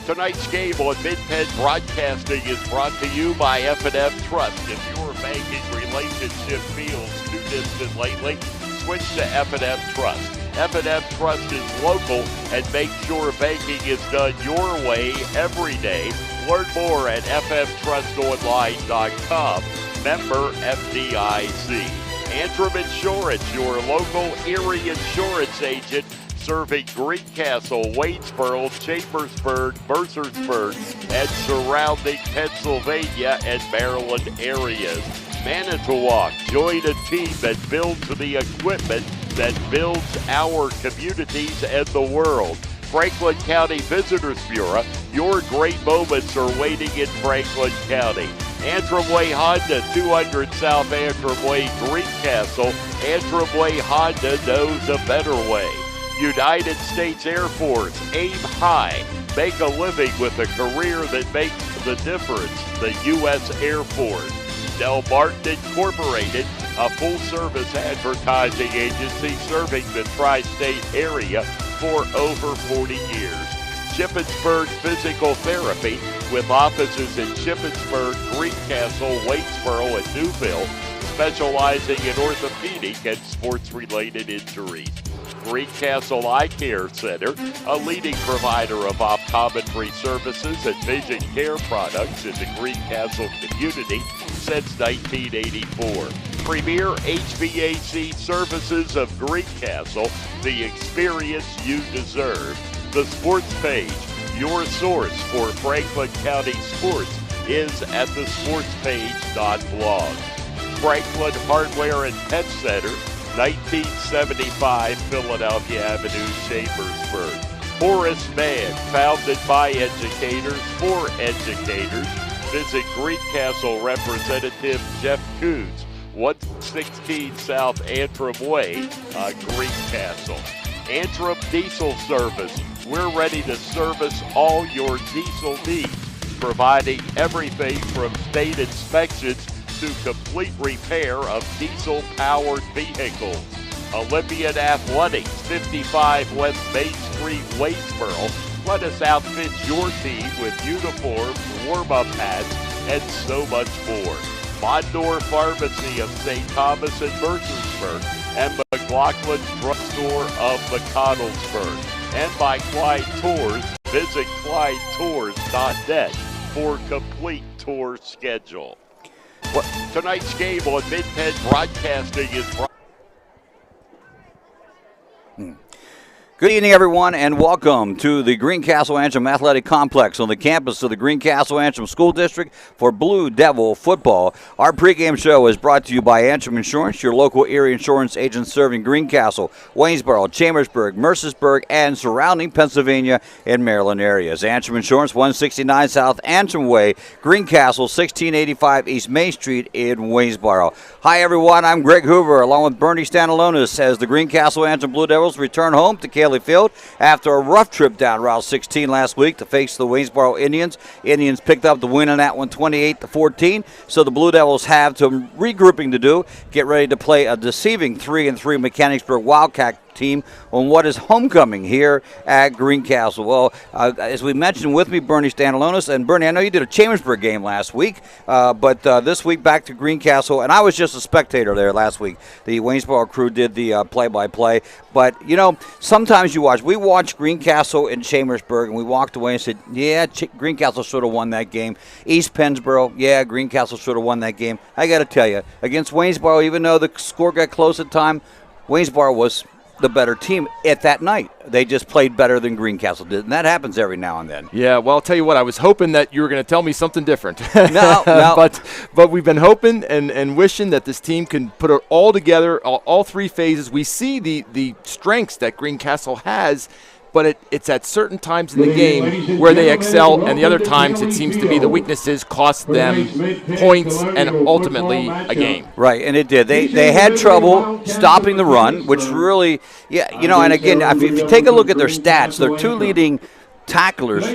Tonight's game on Mid-Penn Broadcasting is brought to you by F&F Trust. If your banking relationship feels too distant lately, switch to F&F Trust. F&F Trust is local and makes sure banking is done your way every day. Learn more at fftrustonline.com. Member FDIC. Antrim Insurance, your local Erie insurance agent, serving Greencastle, Waynesboro, Chambersburg, Mercersburg, and surrounding Pennsylvania and Maryland areas. Manitowoc, join a team that builds the equipment that builds our communities and the world. Franklin County Visitors Bureau, your great moments are waiting in Franklin County. Antrim Way Honda, 200 South Antrim Way, Greencastle. Antrim Way Honda knows a better way. United States Air Force, aim high. Make a living with a career that makes the difference. The U.S. Air Force. Del Martin Incorporated, a full-service advertising agency serving the tri-state area for over 40 years. Shippensburg Physical Therapy, with offices in Shippensburg, Greencastle, Waynesboro, and Newville, specializing in orthopedic and sports-related injuries. Greencastle Eye Care Center, a leading provider of optometry services and vision care products in the Greencastle community since 1984. Premier HVAC Services of Greencastle, the experience you deserve. The Sports Page, your source for Franklin County sports, is at thesportspage.blog. Franklin Hardware and Pet Center, 1975 Philadelphia Avenue, Chambersburg. Horace Mann, founded by educators for educators. Visit Greencastle Representative Jeff Coons, 116 South Antrim Way, Greencastle. Antrim Diesel Service, we're ready to service all your diesel needs, providing everything from state inspections to complete repair of diesel-powered vehicles. Olympian Athletics, 55 West Main Street, Waynesboro. Let us outfit your team with uniforms, warm-up hats, and so much more. Mondor Pharmacy of St. Thomas and Mercersburg, and McLaughlin Drugstore of McConnellsburg. And by Clyde Tours, visit ClydeTours.net for complete tour schedule. Tonight's game on Mid-Penn Broadcasting is brought. Good evening, everyone, and welcome to the Greencastle Antrim Athletic Complex on the campus of the Greencastle Antrim School District for Blue Devil football. Our pregame show is brought to you by Antrim Insurance, your local Erie insurance agent serving Greencastle, Waynesboro, Chambersburg, Mercersburg, and surrounding Pennsylvania and Maryland areas. Antrim Insurance, 169 South Antrim Way, Greencastle, 1685 East Main Street in Waynesboro. Hi, everyone. I'm Greg Hoover, along with Bernie Stanalonis, as the Greencastle Antrim Blue Devils return home to Cayley Field after a rough trip down Route 16 last week to face the Waynesboro Indians. Indians picked up the win on that one 28-14, so the Blue Devils have some regrouping to do, get ready to play a deceiving 3-3 Mechanicsburg Wildcat team on what is homecoming here at Greencastle. Well, as we mentioned, with me, Bernie Stanalonis. And Bernie, I know you did a Chambersburg game last week, but this week back to Greencastle, and I was just a spectator there last week. The Waynesboro crew did the play-by-play. But, you know, sometimes we watched Greencastle and Chambersburg, and we walked away and said, yeah, Greencastle should have won that game. East Pennsboro, yeah, Greencastle should have won that game. I got to tell you, against Waynesboro, even though the score got close at time, Waynesboro was the better team at that night. They just played better than Greencastle did, and that happens every now and then. Yeah, well, I'll tell you what, I was hoping that you were going to tell me something different. No. But we've been hoping and wishing that this team can put it all together, all three phases. We see the strengths that Greencastle has, but it's at certain times in the game where they excel, and the other times it seems to be the weaknesses cost them points and ultimately a game. Right, and it did. They had trouble stopping the run, which really, yeah, you know, and again, if you take a look at their stats, their two leading tacklers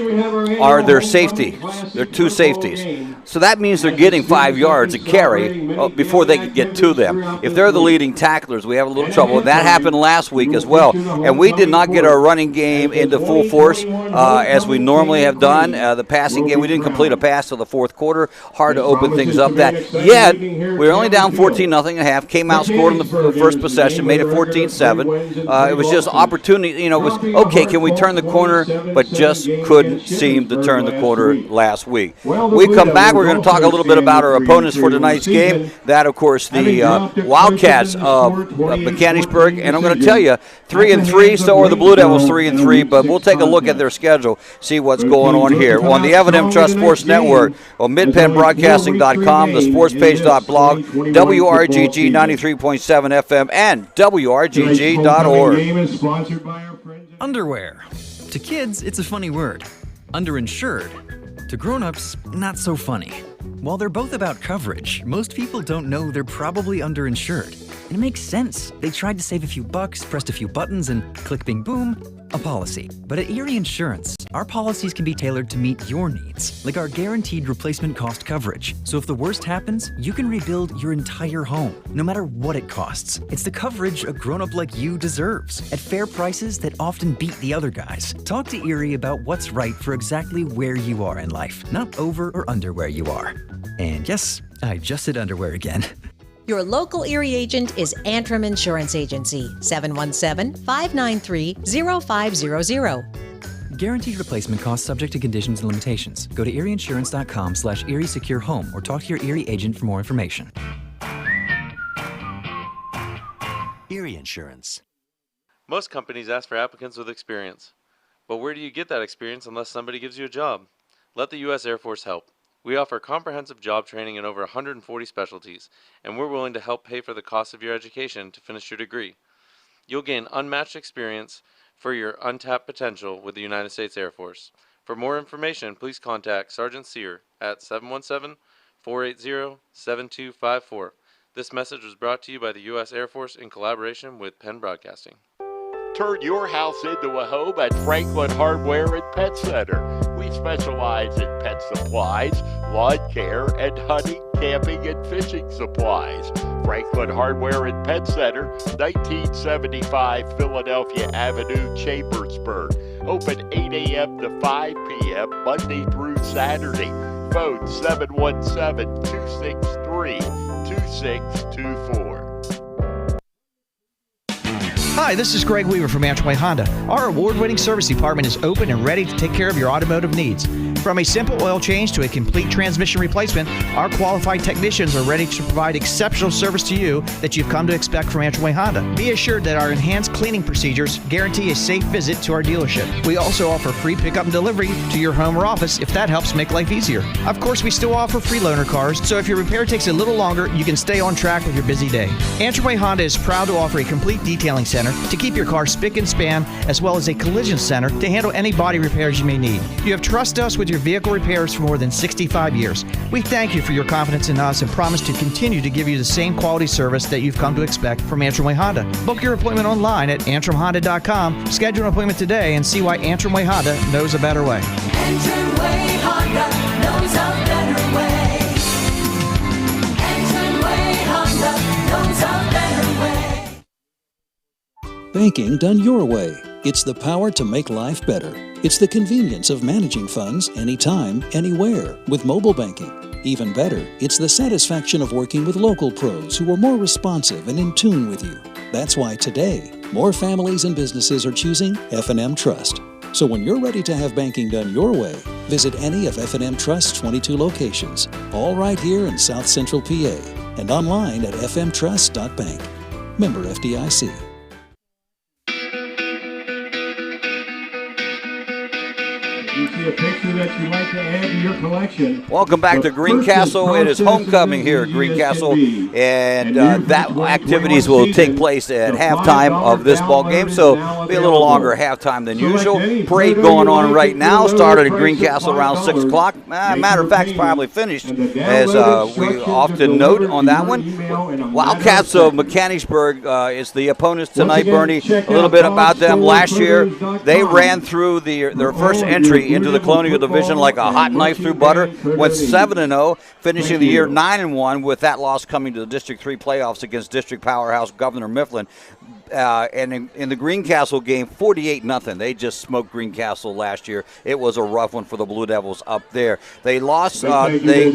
are their safety. They're two safeties. So that means they're getting 5 yards a carry before they can get to them. If they're the leading tacklers, we have a little trouble. That happened last week as well. And we did not get our running game into full force as we normally have done. The passing game, we didn't complete a pass till the fourth quarter. Hard to open things up. Yet, we were only down 14-0 at half. Came out, scored in the first possession, made it 14-7. It was just opportunity. It was, okay, can we turn the corner? But just couldn't seem to turn the corner last week. We come back, we're going to talk a little bit about our opponents for tonight's game. That, of course, the Wildcats of Mechanicsburg. And I'm going to tell you, 3-3, so are the Blue Devils 3-3, but we'll take a look at their schedule, see what's going on here. On the F&M Trust Sports Network, on midpennbroadcasting.com, the sportspage.blog, WRGG 93.7 FM, and WRGG.org. Underwear. To kids, it's a funny word. Underinsured. To grown-ups, not so funny. While they're both about coverage, most people don't know they're probably underinsured. And it makes sense. They tried to save a few bucks, pressed a few buttons, and click, bing, boom, a policy. But at Erie Insurance, our policies can be tailored to meet your needs, like our guaranteed replacement cost coverage. So if the worst happens, you can rebuild your entire home, no matter what it costs. It's the coverage a grown-up like you deserves, at fair prices that often beat the other guys. Talk to Erie about what's right for exactly where you are in life, not over or under where you are. And yes, I just said underwear again. Your local Erie agent is Antrim Insurance Agency, 717-593-0500. Guaranteed replacement costs subject to conditions and limitations. Go to erieinsurance.com/Erie Secure Home or talk to your Erie agent for more information. Erie Insurance. Most companies ask for applicants with experience. But where do you get that experience unless somebody gives you a job? Let the U.S. Air Force help. We offer comprehensive job training in over 140 specialties, and we're willing to help pay for the cost of your education to finish your degree. You'll gain unmatched experience for your untapped potential with the United States Air Force. For more information, please contact Sergeant Sear at 717-480-7254. This message was brought to you by the U.S. Air Force in collaboration with Penn Broadcasting. Turn your house into a home at Franklin Hardware and Pet Center. We specialize in pet supplies, lawn care, and hunting, camping, and fishing supplies. Franklin Hardware and Pet Center, 1975 Philadelphia Avenue, Chambersburg. Open 8 a.m. to 5 p.m. Monday through Saturday. Phone 717-263-2624. Hi, this is Greg Weaver from Antrim Honda. Our award-winning service department is open and ready to take care of your automotive needs. From a simple oil change to a complete transmission replacement, our qualified technicians are ready to provide exceptional service to you that you've come to expect from Antrim Honda. Be assured that our enhanced cleaning procedures guarantee a safe visit to our dealership. We also offer free pickup and delivery to your home or office if that helps make life easier. Of course, we still offer free loaner cars, so if your repair takes a little longer, you can stay on track with your busy day. Antrim Honda is proud to offer a complete detailing center to keep your car spick and span, as well as a collision center to handle any body repairs you may need. You have trusted us with your vehicle repairs for more than 65 years. We thank you for your confidence in us and promise to continue to give you the same quality service that you've come to expect from Antrim Honda. Book your appointment online at antrimhonda.com. Schedule an appointment today and see why Antrim Honda knows a better way. Antrim Honda knows a better way. Antrim Honda knows a better way. Banking done your way. It's the power to make life better. It's the convenience of managing funds anytime, anywhere with mobile banking. Even better, it's the satisfaction of working with local pros who are more responsive and in tune with you. That's why today, more families and businesses are choosing F&M Trust. So when you're ready to have banking done your way, visit any of F&M Trust's 22 locations, all right here in South Central PA, and online at fmtrust.bank. Member FDIC. You see a picture that you'd like to add to your collection. Welcome back to Greencastle. It is homecoming here at Greencastle, and that activities will take place at halftime of this ball game, so it'll be a little longer halftime than usual. Parade going on right now. Started at Greencastle around 6 o'clock. Matter of fact, it's probably finished, as we often note on that one. Wildcats of Mechanicsburg is the opponents tonight, Bernie. A little bit about them. Last year, they ran through their first entry into the Colonial Division like a hot knife through butter. Went 7-0, finishing the year 9-1, with that loss coming to the District 3 playoffs against District powerhouse Governor Mifflin. And in the Greencastle game, 48-0. They just smoked Greencastle last year. It was a rough one for the Blue Devils up there. They lost. They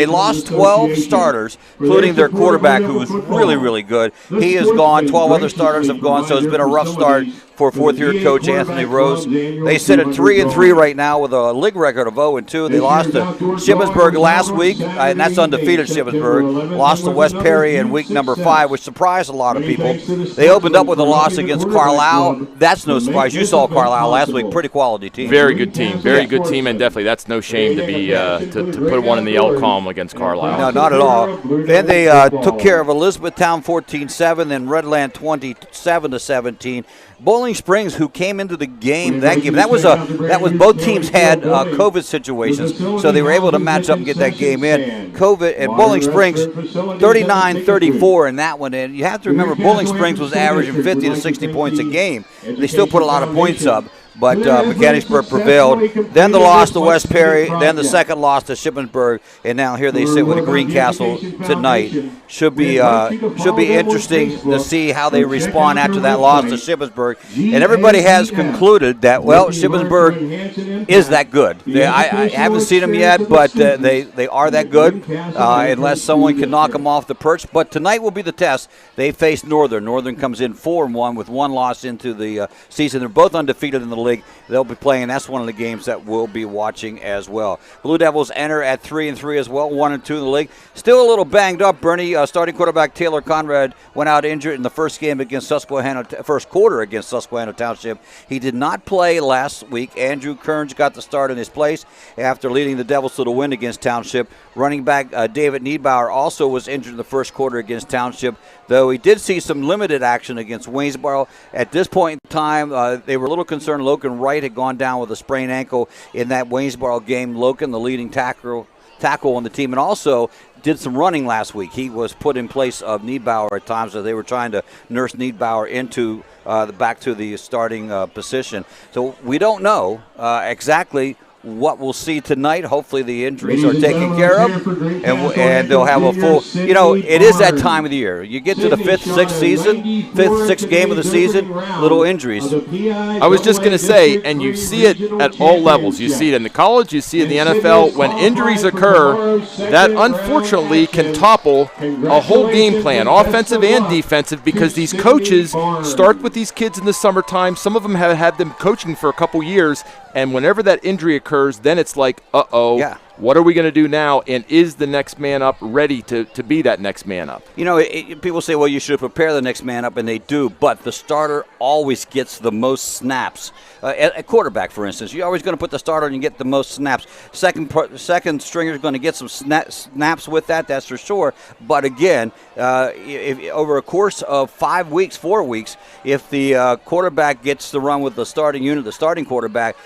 lost 12 starters, including their quarterback, who was really, really good. He is gone. 12 other starters have gone, so it's been a rough start for fourth-year coach Anthony Rose. They sit at 3-3 right now with a league record of 0-2. They lost to Shippensburg last week, and that's undefeated Shippensburg. Lost to West Perry in week number 5, which surprised a lot of people. They opened up with a loss against Carlisle. That's no surprise. You saw Carlisle last week. Pretty quality team. Very good team. Very good team, and definitely that's no shame to be to put one in the Elcom against Carlisle. No, not at all. Then they took care of Elizabethtown 14-7, then Redland 27-17. Bowling Springs, who came into the game, that was both teams had COVID situations, so they were able to match up and get that game in. COVID and Bowling Springs 39-34 in that one, and you have to remember Bowling Springs was averaging 50 to 60 points a game. They still put a lot of points up, but Mechanicsburg prevailed. Then the loss to West Perry, then the second loss to Shippensburg, and now here they sit with Greencastle tonight. Should be interesting to see how they respond after that loss to Shippensburg. And everybody has concluded that, well, Shippensburg is that good. I haven't seen them yet, but they are that good, unless someone can knock them off the perch. But tonight will be the test. They face Northern. Northern comes in 4-1 with one loss into the season. They're both undefeated in the league. They'll be playing. That's one of the games that we'll be watching as well. Blue Devils enter at 3-3 as well, 1-2 in the league. Still a little banged up, Bernie. Starting quarterback Taylor Conrad went out injured in the first quarter against Susquehanna Township. He did not play last week. Andrew Kearns got the start in his place after leading the Devils to the win against Township. Running back David Niedbauer also was injured in the first quarter against Township, though he did see some limited action against Waynesboro. At this point in time, they were a little concerned Logan Wright had gone down with a sprained ankle in that Waynesboro game. Logan, the leading tackle on the team, and also did some running last week. He was put in place of Niedbauer at times, so they were trying to nurse Niedbauer into back to the starting position. So we don't know exactly what we'll see tonight. Hopefully the injuries are taken care of, and they'll have a full, it is that time of the year. You get to the fifth, sixth game of the season, little injuries. I was just going to say, and you see it at all levels. You see it in the college, you see it in the NFL. When injuries occur, that unfortunately can topple a whole game plan, offensive and defensive, because these coaches start with these kids in the summertime. Some of them have had them coaching for a couple years, and whenever that injury occurs, then it's like, what are we going to do now? And is the next man up ready to be that next man up? People say, well, you should prepare the next man up, and they do, but the starter always gets the most snaps. At quarterback, for instance, you're always going to put the starter and you get the most snaps. Second stringer is going to get some snaps with that's for sure. But again, if over a course of 4 weeks, if the quarterback gets to run with the starting unit, the starting quarterback,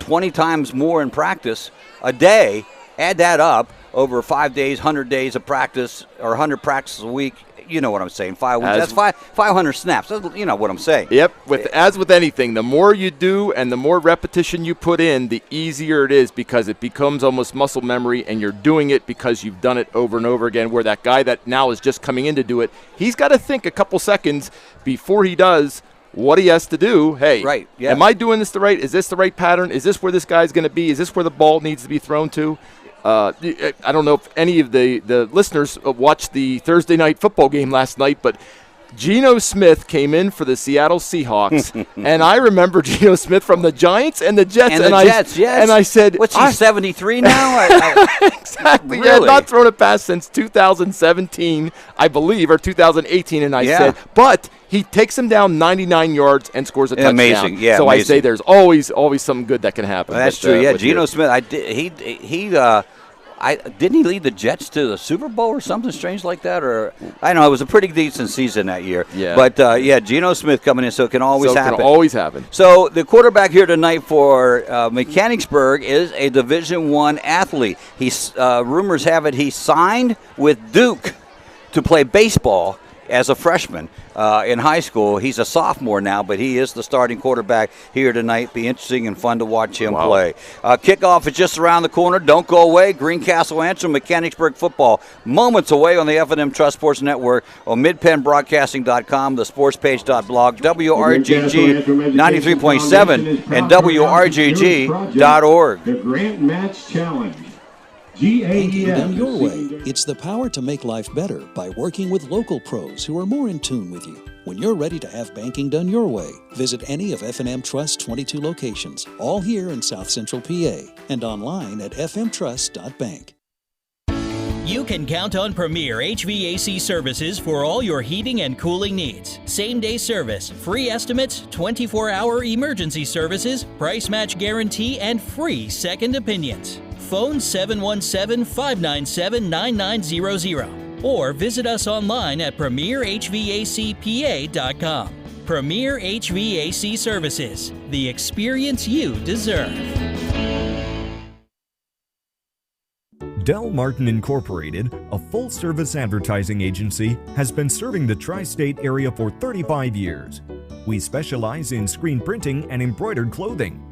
20 times more in practice a day, add that up over 5 days, 100 days of practice, or 100 practices a week. You know what I'm saying, 5 weeks. That's 500 snaps. You know what I'm saying. Yep. As with anything, the more you do and the more repetition you put in, the easier it is, because it becomes almost muscle memory, and you're doing it because you've done it over and over again, where that guy that now is just coming in to do it, he's got to think a couple seconds before he does what he has to do. Hey, right, yeah. Am I doing this is this the right pattern? Is this where this guy's going to be? Is this where the ball needs to be thrown to? I don't know if any of the listeners watched the Thursday night football game last night, but Geno Smith came in for the Seattle Seahawks, and I remember Geno Smith from the Giants and the Jets. And the Jets, yes. And I said, what's he, 73 now? Exactly. Really? Yeah, not thrown a pass since 2017, I believe, or 2018. And I said, but he takes him down 99 yards and scores a touchdown. Amazing, yeah. So amazing. I say there's always something good that can happen. That's true. Yeah, Geno Smith. Didn't he lead the Jets to the Super Bowl or something strange like that? Or I don't know. It was a pretty decent season that year. Yeah. But Geno Smith coming in, so it can always happen. Can always happen. So the quarterback here tonight for Mechanicsburg is a Division I athlete. Rumors have it he signed with Duke to play baseball as a freshman in high school. He's a sophomore now, but he is the starting quarterback here tonight. Be interesting and fun to watch him play. Kickoff is just around the corner. Don't go away. Greencastle Antrim, Mechanicsburg football. Moments away on the F&M Trust Sports Network on midpennbroadcasting.com, the sportspage.blog, WRGG 93.7, and WRGG.org. The Grant Match Challenge. Banking done your way. It's the power to make life better by working with local pros who are more in tune with you. When you're ready to have banking done your way, visit any of F&M Trust's 22 locations, all here in South Central PA, and online at fmtrust.bank. You can count on Premier HVAC services for all your heating and cooling needs. Same-day service, free estimates, 24-hour emergency services, price match guarantee, and free second opinions. Phone 717-597-9900 or visit us online at premierhvacpa.com. Premier HVAC Services, the experience you deserve. Del Martin Incorporated, a full-service advertising agency, has been serving the tri-state area for 35 years. We specialize in screen printing and embroidered clothing.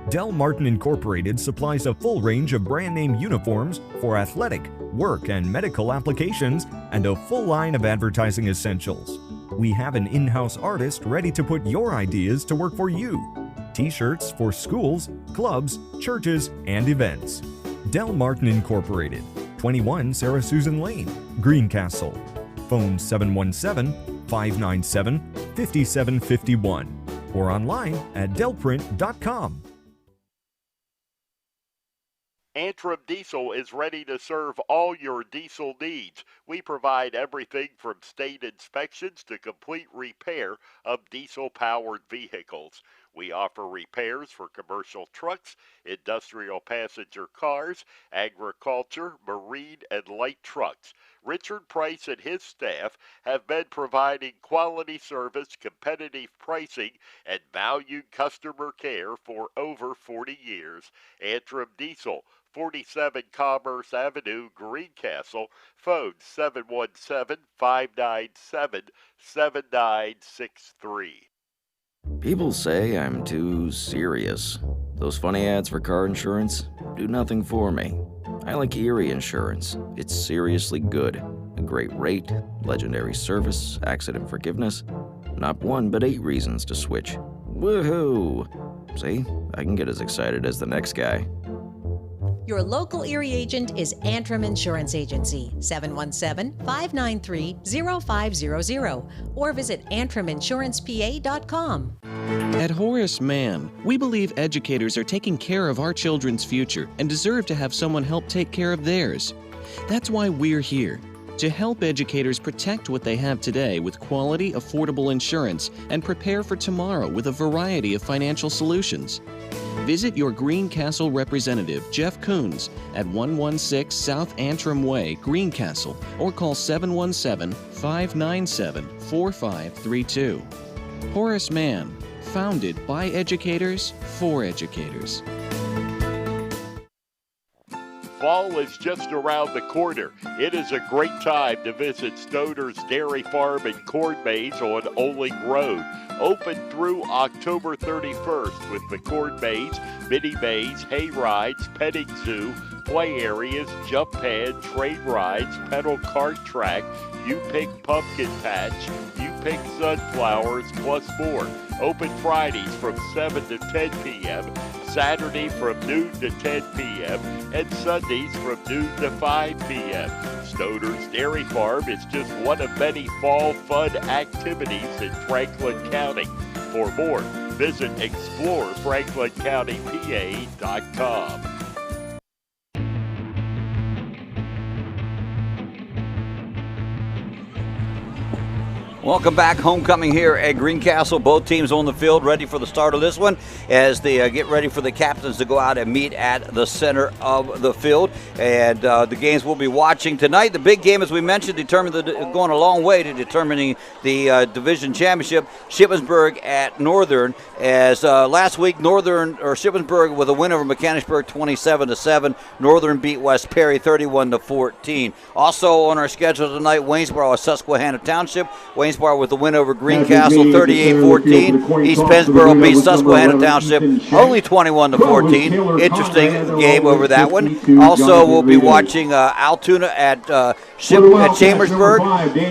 Del Martin Incorporated supplies a full range of brand-name uniforms for athletic, work, and medical applications, and a full line of advertising essentials. We have an in-house artist ready to put your ideas to work for you. T-shirts for schools, clubs, churches, and events. Del Martin Incorporated, 21 Sarah Susan Lane, Greencastle. Phone 717-597-5751 or online at delprint.com. Antrim Diesel is ready to serve all your diesel needs. We provide everything from state inspections to complete repair of diesel-powered vehicles. We offer repairs for commercial trucks, industrial passenger cars, agriculture, marine, and light trucks. Richard Price and his staff have been providing quality service, competitive pricing, and valued customer care for over 40 years. Antrim Diesel, 47 Commerce Avenue, Greencastle. Phone 717-597-7963. People say I'm too serious. Those funny ads for car insurance do nothing for me. I like Erie Insurance. It's seriously good. A great rate, legendary service, accident forgiveness. Not one, but 8 reasons to switch. Woohoo! See, I can get as excited as the next guy. Your local Erie agent is Antrim Insurance Agency, 717-593-0500, or visit antriminsurancepa.com. At Horace Mann, we believe educators are taking care of our children's future and deserve to have someone help take care of theirs. That's why we're here, to help educators protect what they have today with quality, affordable insurance and prepare for tomorrow with a variety of financial solutions. Visit your Greencastle representative, Jeff Coons, at 116 South Antrim Way, Greencastle, or call 717-597-4532. Horace Mann, founded by educators for educators. Fall is just around the corner. It is a great time to visit Stoner's Dairy Farm and Corn Maze on Oling Road. Open through October 31st with the corn maze, mini maze, hay rides, petting zoo, play areas, jump pad, train rides, pedal cart track, you pick pumpkin patch, you pick sunflowers, plus more. Open Fridays from 7 to 10 p.m., Saturday from noon to 10 p.m. and Sundays from noon to 5 p.m. Stoner's Dairy Farm is just one of many fall fun activities in Franklin County. For more, visit explorefranklincountypa.com. Welcome back. Homecoming here at Greencastle. Both teams on the field ready for the start of this one as they get ready for the captains to go out and meet at the center of the field. And the games we'll be watching tonight. The big game, as we mentioned, going a long way to determining the division championship. Shippensburg at Northern. As last week, Shippensburg with a win over Mechanicsburg 27-7. Northern beat West Perry 31-14. Also on our schedule tonight, Waynesboro at Susquehanna Township. Waynesboro with a win over Greencastle 38-14. East Pennsboro beat Susquehanna Township only 21-14. Interesting game over that one. Also, we'll be watching Altoona at Chambersburg.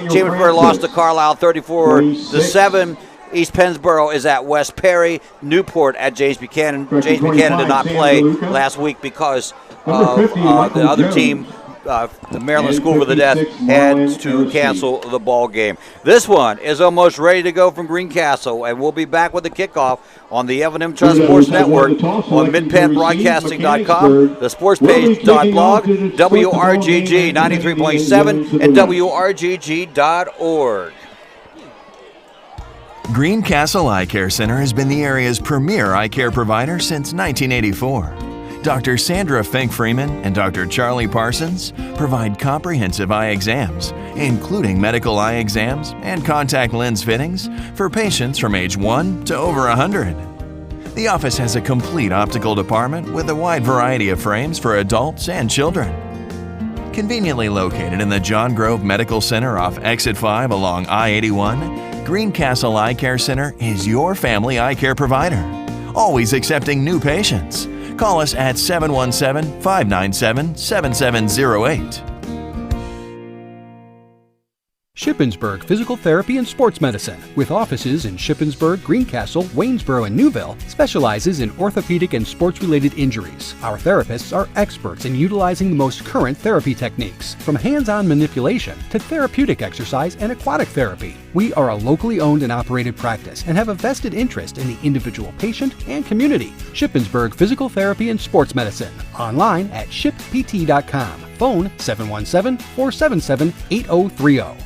Chambersburg lost to Carlisle 34-7. East Pennsboro is at West Perry. Newport at James Buchanan. James Buchanan did not play last week because of the other team. The Maryland School for the Deaf had to cancel the ball game. This one is almost ready to go from Greencastle, and we'll be back with the kickoff on the F&M Trust Sports Network on midpennbroadcasting.com, the sportspage.blog, WRGG 93.7, and WRGG.org. Greencastle Eye Care Center has been the area's premier eye care provider since 1984. Dr. Sandra Fink-Freeman and Dr. Charlie Parsons provide comprehensive eye exams, including medical eye exams and contact lens fittings for patients from age 1 to over 100. The office has a complete optical department with a wide variety of frames for adults and children. Conveniently located in the John Grove Medical Center off Exit 5 along I-81, Greencastle Eye Care Center is your family eye care provider, always accepting new patients. Call us at 717-597-7708. Shippensburg Physical Therapy and Sports Medicine, with offices in Shippensburg, Greencastle, Waynesboro, and Newville, specializes in orthopedic and sports-related injuries. Our therapists are experts in utilizing the most current therapy techniques, from hands-on manipulation to therapeutic exercise and aquatic therapy. We are a locally owned and operated practice and have a vested interest in the individual patient and community. Shippensburg Physical Therapy and Sports Medicine, online at shippt.com. Phone 717-477-8030.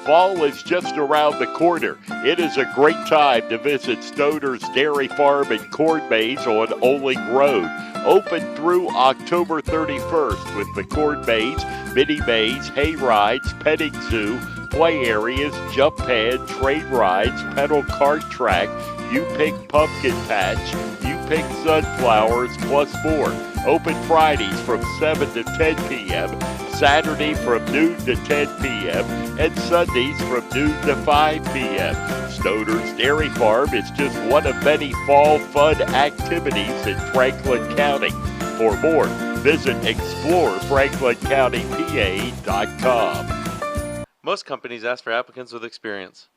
Fall is just around the corner. It is a great time to visit Stoner's Dairy Farm and Corn Maze on Oling Road. Open through October 31st with the Corn Maze, mini maze, hay rides, petting zoo, play areas, jump pad, train rides, pedal cart track, You Pick Pumpkin Patch, You Pick Sunflowers, plus more. Open Fridays from 7 to 10 p.m., Saturday from noon to 10 p.m., and Sundays from noon to 5 p.m. Stoner's Dairy Farm is just one of many fall fun activities in Franklin County. For more, visit explorefranklincountypa.com. Most companies ask for applicants with experience.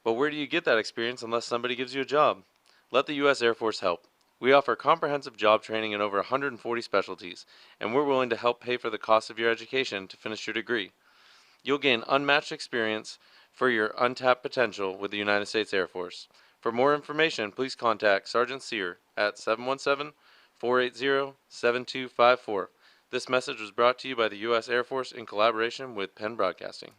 But where do you get that experience unless somebody gives you a job? Let the U.S. Air Force help. We offer comprehensive job training in over 140 specialties, and we're willing to help pay for the cost of your education to finish your degree. You'll gain unmatched experience for your untapped potential with the United States Air Force. For more information, please contact Sergeant Sear at 717-480-7254. This message was brought to you by the U.S. Air Force in collaboration with Penn Broadcasting.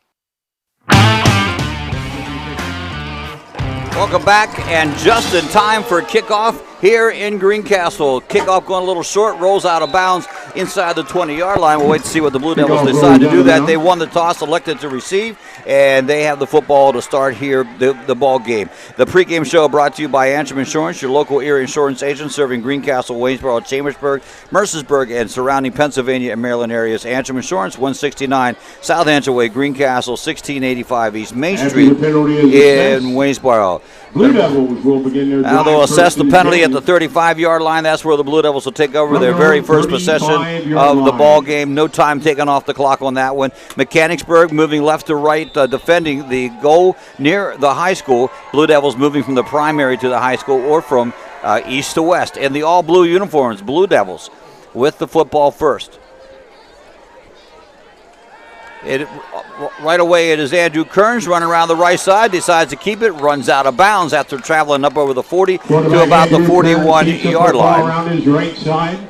Welcome back, and just in time for kickoff here in Greencastle. Kickoff going a little short, rolls out of bounds inside the 20-yard line. We'll wait to see what the Blue Devils decide to do that. They won the toss, elected to receive, and they have the football to start here the ball game. The pregame show brought to you by Antrim Insurance, your local area insurance agent serving Greencastle, Waynesboro, Chambersburg, Mercersburg, and surrounding Pennsylvania and Maryland areas. Antrim Insurance, 169 South Antrim Way, Greencastle, 1685 East Main Street in Waynesboro. Blue Devils will begin their now they'll assess the penalty at the 35-yard line. That's where the Blue Devils will take over their very first possession of the ball game. No time taken off the clock on that one. Mechanicsburg moving left to right, defending the goal near the high school. Blue Devils moving from the primary to the high school, or from east to west. In the all-blue uniforms, Blue Devils with the football first. Right away, it is Andrew Kearns running around the right side, decides to keep it, runs out of bounds after traveling up over the 40 to about the 41-yard line. Around his right side.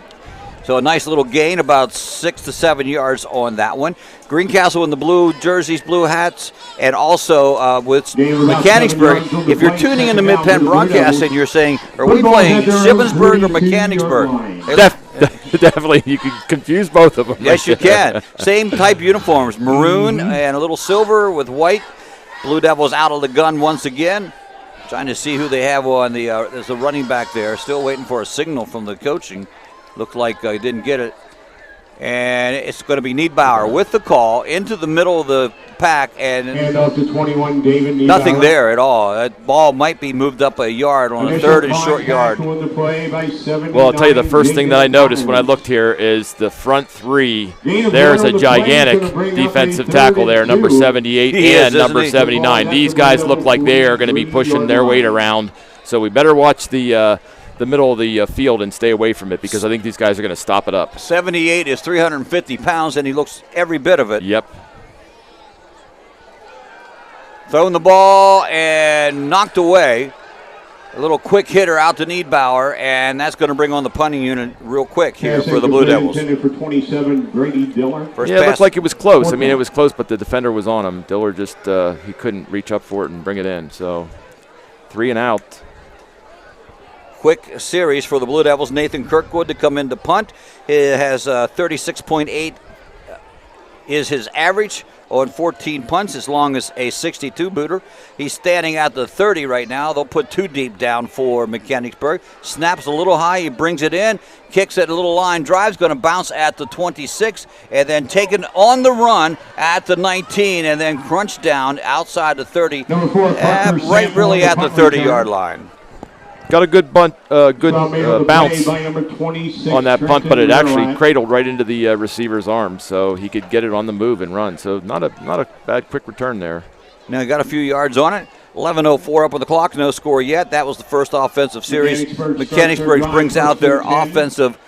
So a nice little gain, about 6 to 7 yards on that one. Greencastle in the blue jerseys, blue hats, and also with Mechanicsburg. If you're tuning in the Mid-Penn broadcast and you're saying, are we playing Shippensburg or Mechanicsburg? Definitely, you can confuse both of them. Yes, you can. Same type uniforms, maroon and a little silver with white. Blue Devils out of the gun once again. Trying to see who they have on the, there's a running back there. Still waiting for a signal from the coaching. Looked like he didn't get it. And it's going to be Niedbauer with the call into the middle of the pack. And off to 21, David Niedbauer. Nothing there at all. That ball might be moved up a yard on a third and short yard. Well, I'll tell you the first thing that I noticed when I looked here is the front three. There's a gigantic defensive tackle there, number 78 and number 79. These guys look like they are going to be pushing their weight around. So we better watch the middle of the field and stay away from it because I think these guys are going to stop it up. 78 is 350 pounds, and he looks every bit of it. Yep. Throwing the ball and knocked away. A little quick hitter out to Niedbauer, and that's going to bring on the punting unit real quick here for the Blue Devils. For 27, Grady Diller. First it looked like it was close. I mean, it was close, but the defender was on him. Diller just he couldn't reach up for it and bring it in. So 3 and out. Quick series for the Blue Devils. Nathan Kirkwood to come in to punt. He has 36.8 is his average on 14 punts as long as a 62-booter. He's standing at the 30 right now. They'll put 2 deep down for Mechanicsburg. Snaps a little high. He brings it in. Kicks at a little line drive. Going to bounce at the 26 and then taken on the run at the 19 and then crunch down outside the 30. Right really at the 30-yard line. Got a good bounce on that punt, but it actually cradled right into the receiver's arm, so he could get it on the move and run. So not a bad quick return there. Now he got a few yards on it. 11:04 up on the clock, no score yet. That was the first offensive series. Mechanicsburg brings out their offensive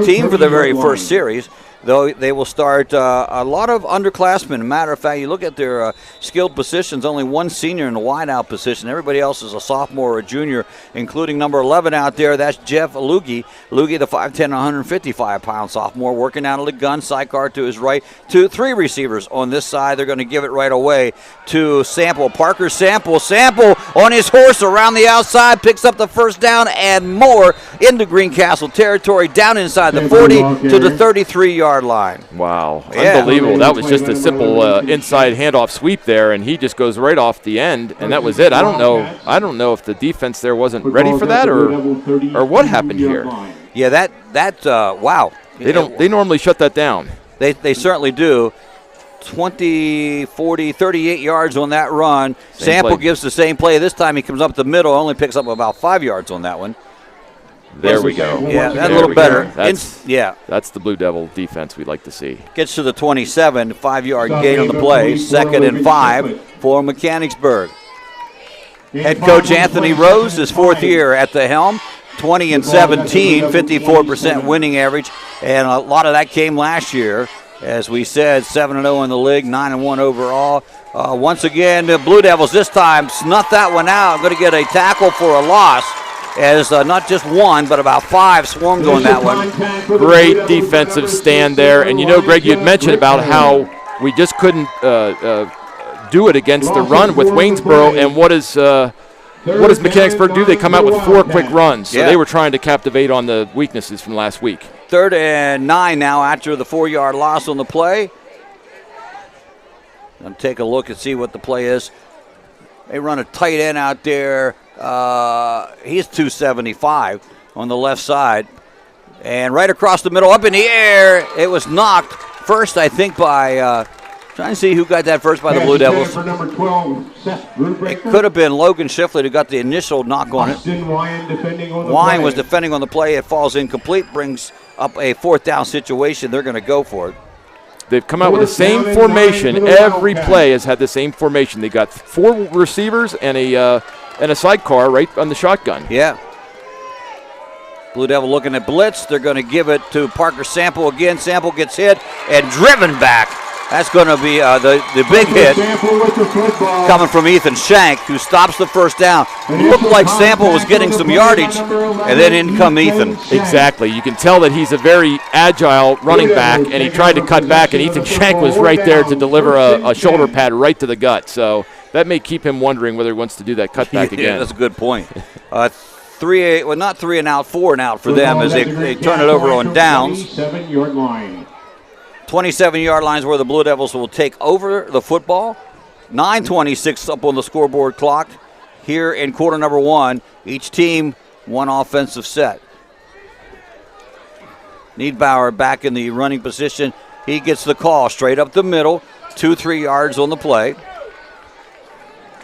team for the very first series. Though they will start a lot of underclassmen. Matter of fact, you look at their skilled positions, only one senior in the wideout position. Everybody else is a sophomore or a junior, including number 11 out there. That's Jeff Lugie. Lugie, the 5'10", 155-pound sophomore, working out of the gun. Sidecar to his right. 3 receivers on this side. They're going to give it right away to Sample. Parker Sample. Sample on his horse around the outside. Picks up the first down and more into Greencastle territory. Down inside the 40 to the 33-yard line. Wow, unbelievable. That was just a simple inside handoff sweep there, and he just goes right off the end, and that was it. I don't know if the defense there wasn't ready for that or what happened here. Yeah, that wow. They normally shut that down. They certainly do. 20, 40, 38 yards on that run. Sample gives the same play. This time he comes up the middle, only picks up about 5 yards on that one. There we go. Yeah, that's a little better. That's the Blue Devil defense we'd like to see. Gets to the 27, 5-yard gain on the play. 2nd and 5 for Mechanicsburg. Head coach Anthony Rose, his 4th year at the helm. 20-17, 54% winning average. And a lot of that came last year. As we said, 7-0 in the league, 9-1 overall. Once again, the Blue Devils this time snuffed that one out. Going to get a tackle for a loss. As not just one, but about 5 swarmed on that one. Great defensive stand there. And, Greg, you'd mentioned about how we just couldn't do it against the run with Waynesboro. And what does Mechanicsburg do? They come out with 4 quick runs. So they were trying to captivate on the weaknesses from last week. 3rd and 9 now after the 4-yard loss on the play. I'm going to take a look and see what the play is. They run a tight end out there. He's 275 on the left side. And right across the middle, up in the air, it was knocked first, I think, by, trying to see who got that first by the Blue Devils. For number 12, Seth Brubaker. It could have been Logan Shifley who got the initial knock on it. Wine was defending on the play. It falls incomplete, brings up a 4th down situation. They're going to go for it. They've come out with the same formation. Every play has had the same formation. They got 4 receivers and a sidecar right on the shotgun. Yeah. Blue Devil looking at blitz. They're going to give it to Parker Sample again. Sample gets hit and driven back. That's going to be the big hit coming from Ethan Shank, who stops the first down. Looked like Sample was getting some yardage, and then in come Ethan. Exactly. You can tell that he's a very agile running back, and he tried to cut back, and Ethan Shank was right there to deliver a shoulder pad right to the gut. So that may keep him wondering whether he wants to do that cutback again. Yeah, that's a good point. 3 not 3 and out, 4 and out for them as they turn it over on downs. 27-yard line. 27-yard lines where the Blue Devils will take over the football. 9:26 up on the scoreboard clock here in quarter number 1. Each team one offensive set. Niedbauer back in the running position. He gets the call straight up the middle. 2-3 yards on the play.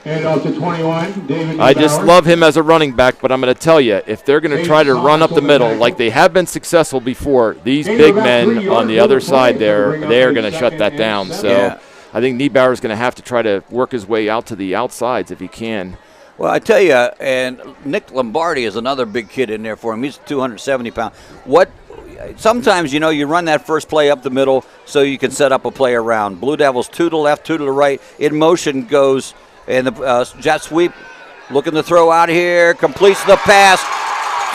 And off to 21, David I just love him as a running back, but I'm going to tell you, if they're going to try to run up the middle like they have been successful before, these big men on the other side there, they are going to shut that down. So I think Niedbauer is going to have to try to work his way out to the outsides if he can. Well, I tell you, and Nick Lombardi is another big kid in there for him. He's 270 pounds. Sometimes, you run that first play up the middle so you can set up a play around. Blue Devils 2 to the left, 2 to the right. In motion goes. And the jet sweep looking to throw out here, completes the pass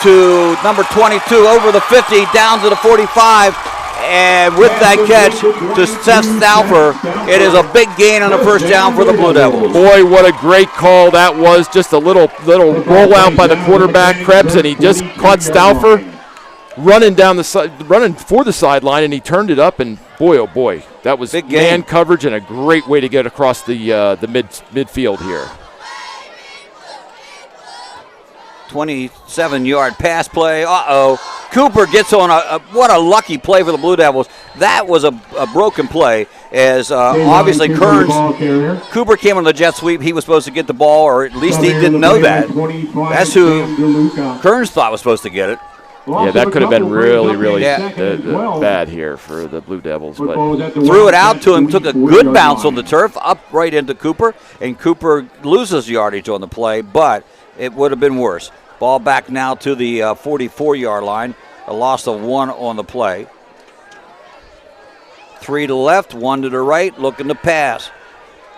to number 22 over the 50, down to the 45. And with that catch to Seth Stauffer, it is a big gain on the first down for the Blue Devils. Boy, what a great call that was. Just a little rollout by the quarterback, Krebs, and he just caught Stauffer running for the sideline, and he turned it up, and boy, oh boy, that was big man coverage and a great way to get across the midfield here. 27-yard pass play. Cooper gets on what a lucky play for the Blue Devils. That was a broken play as obviously Cooper came on the jet sweep. He was supposed to get the ball, or at least he didn't know that. That's who Kearns thought was supposed to get it. Yeah, that could have been really bad here for the Blue Devils. But threw it out to him, took a good bounce on the turf, up right into Cooper, and Cooper loses yardage on the play, but it would have been worse. Ball back now to the 44-yard line, a loss of 1 on the play. 3 to the left, 1 to the right, looking to pass.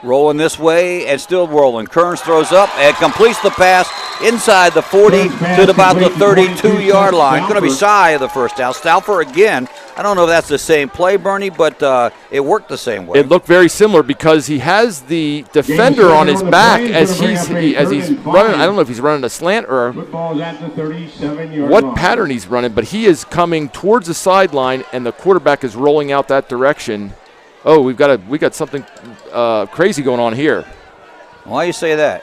Rolling this way and still rolling. Kearns throws up and completes the pass inside the 40 to about the 32-yard line. Going to be shy of the first down. Stauffer again. I don't know if that's the same play, Bernie, but it worked the same way. It looked very similar because he has the defender on his back as he's running. I don't know if he's running a slant or what pattern he's running, but he is coming towards the sideline and the quarterback is rolling out that direction. Oh, we got something crazy going on here. Why do you say that?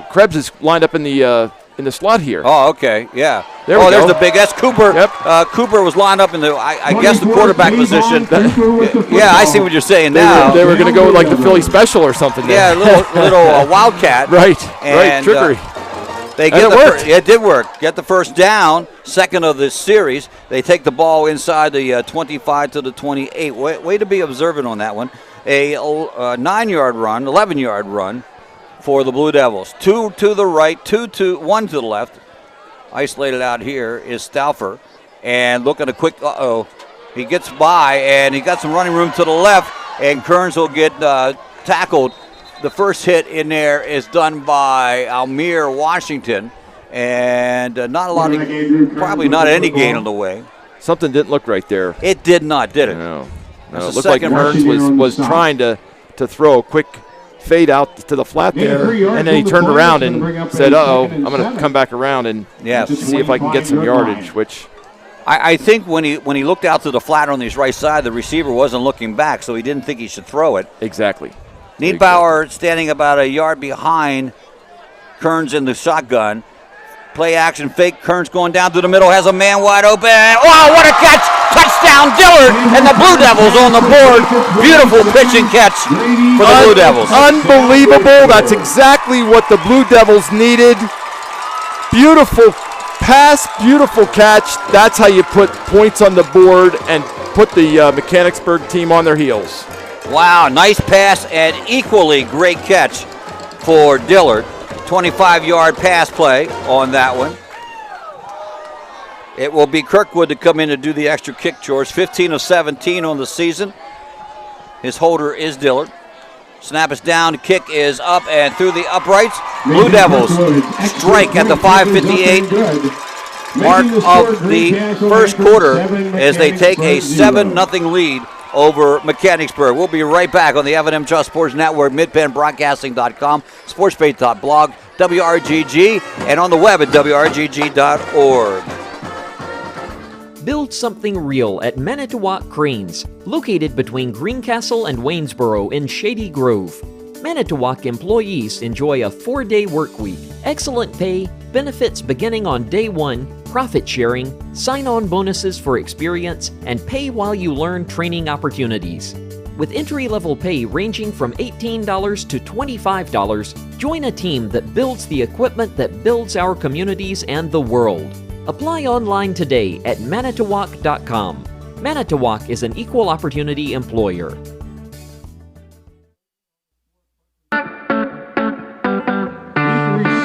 Krebs is lined up in the slot here. Oh, okay, yeah. There's the big S. Cooper. Yep. Cooper was lined up in the, I guess, the quarterback position. Yeah, I see what you're saying now. They were going to go with like the Philly special or something. Yeah, little wildcat. Right, trickery. It did work. Get the first down, second of this series. They take the ball inside the 25 to the 28. Way to be observant on that one. A 9-yard run, 11-yard run for the Blue Devils. 2 to the right, 1 to the left. Isolated out here is Stauffer. And looking a quick, he gets by, and he got some running room to the left, and Kearns will get tackled. The first hit in there is done by Almir Washington, and probably not any gain on the way. Something didn't look right there. It did not, did it? No. It looked like Kearns was trying to throw a quick fade out to the flat there, and then he turned around and said, I'm going to come back around and see if I can get some yardage, which... I think when he looked out to the flat on his right side, the receiver wasn't looking back, so he didn't think he should throw it. Exactly. Niedbauer standing about a yard behind Kearns in the shotgun. Play action fake. Kearns going down to the middle, has a man wide open. Wow, what a catch! Touchdown, Dillard, and the Blue Devils on the board. Beautiful pitch and catch for the Blue Devils. Unbelievable. That's exactly what the Blue Devils needed. Beautiful pass, beautiful catch. That's how you put points on the board and put the Mechanicsburg team on their heels. Wow, nice pass and equally great catch for Dillard. 25-yard pass play on that one. It will be Kirkwood to come in and do the extra kick chores. 15 of 17 on the season. His holder is Dillard. Snap is down, kick is up and through the uprights. Blue Devils strike at the 5:58 mark of the first quarter as they take a 7-0 lead over Mechanicsburg. We'll be right back on the F&M Trust Sports Network, midpenbroadcasting.com, sportsbait.blog, WRGG, and on the web at WRGG.org. Build something real at Manitowoc Cranes, located between Greencastle and Waynesboro in Shady Grove. Manitowoc employees enjoy a 4-day work week, excellent pay, benefits beginning on day 1, profit sharing, sign-on bonuses for experience, and pay while you learn training opportunities. With entry-level pay ranging from $18 to $25, join a team that builds the equipment that builds our communities and the world. Apply online today at manitowoc.com. Manitowoc is an equal opportunity employer.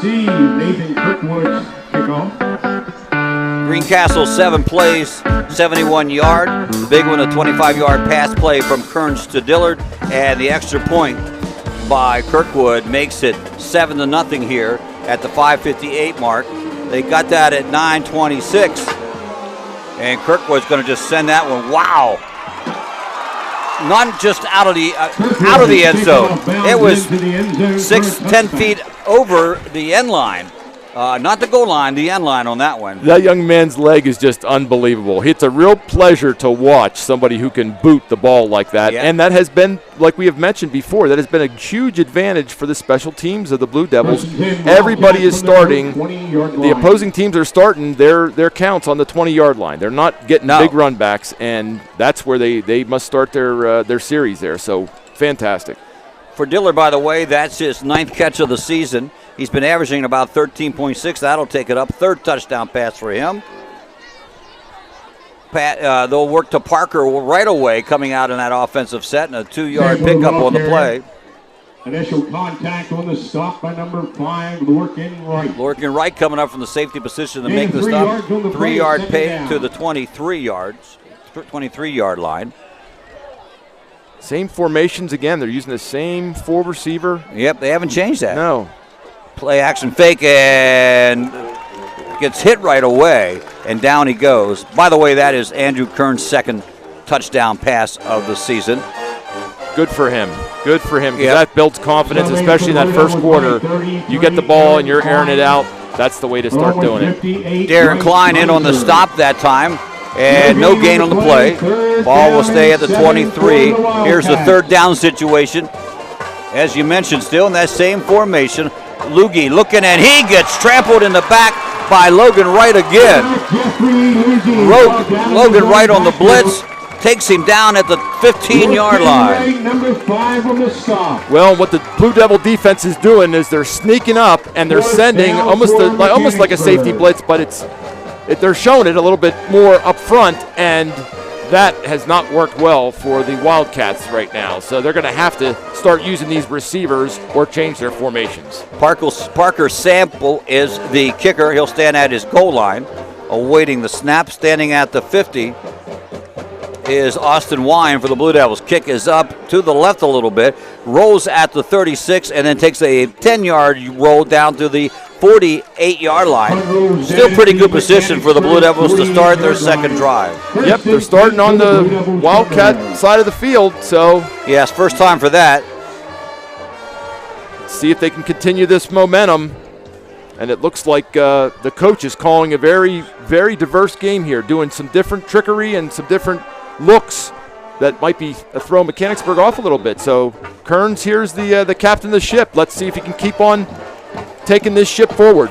Nathan Kirkwood's kickoff. Greencastle 7 plays, 71 yard. The big one, a 25-yard pass play from Kearns to Dillard, and the extra point by Kirkwood makes it 7-0 here at the 5:58 mark. They got that at 9:26, and Kirkwood's going to just send that one. Wow! Not just out of the end zone. It was 10 feet over the end line. Not the goal line, the end line on that one. That young man's leg is just unbelievable. It's a real pleasure to watch somebody who can boot the ball like that. Yeah. And that has been, like we have mentioned before, that has been a huge advantage for the special teams of the Blue Devils. Everybody is starting. The opposing teams are starting their counts on the 20-yard line. They're not getting big run backs, and that's where they must start their series there. So fantastic. For Dillard, by the way, that's his 9th catch of the season. He's been averaging about 13.6. That'll take it up. 3rd touchdown pass for him. They'll work to Parker right away coming out in that offensive set, and a 2-yard pickup on the play. Initial contact on the stop by number 5, Lorcan Wright. Lorcan Wright coming up from the safety position to make the stop. 3-yard pay to the 23-yard line. Same formations again. They're using the same 4 receiver. Yep, they haven't changed that. No. Play action fake and gets hit right away, and down he goes. By the way, that is Andrew Kern's 2nd touchdown pass of the season. Good for him. Good for him. Yep. That builds confidence, especially in that first quarter. You get the ball and you're airing it out. That's the way to start doing it. Darren Klein in on the stop that time, and no gain on the play. Ball will stay at the 23. Here's the 3rd down situation. As you mentioned, still in that same formation. Lugie looking, and he gets trampled in the back by Logan Wright again. Logan Wright on the blitz takes him down at the 15-yard line. Well, what the Blue Devil defense is doing is they're sneaking up and they're sending almost like a safety blitz, but they're showing it a little bit more up front, and that has not worked well for the Wildcats right now. So they're going to have to start using these receivers or change their formations. Parker Sample is the kicker. He'll stand at his goal line, awaiting the snap. Standing at the 50 is Austin Wine for the Blue Devils. Kick is up to the left a little bit, rolls at the 36, and then takes a 10-yard roll down to the 48-yard line. Still pretty good position for the Blue Devils to start their 2nd drive. Yep, they're starting on the Wildcat side of the field, so. Yes, first time for that. See if they can continue this momentum. And it looks like the coach is calling a very, very diverse game here, doing some different trickery and some different looks that might be throwing Mechanicsburg off a little bit. So Kearns here's the captain of the ship. Let's see if he can keep on taking this ship forward.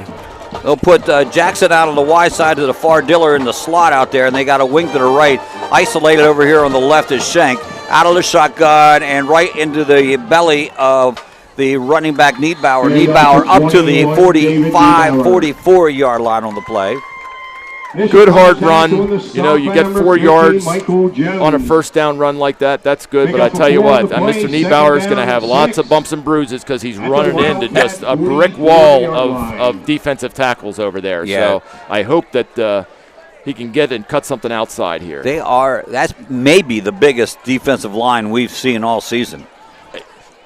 They'll put Jackson out on the wide side to the far, Dillard in the slot out there, and they got a wing to the right. Isolated over here on the left is Schenk. Out of the shotgun and right into the belly of the running back Niedbauer. Niedbauer up to the 44-yard line on the play. Good hard run. You know, you get 4 yards on a first down run like that. That's good. But I tell you what, Mr. Niedbauer is going to have lots of bumps and bruises because he's running into just a brick wall of defensive tackles over there. Yeah. So I hope that he can get and cut something outside here. That's maybe the biggest defensive line we've seen all season.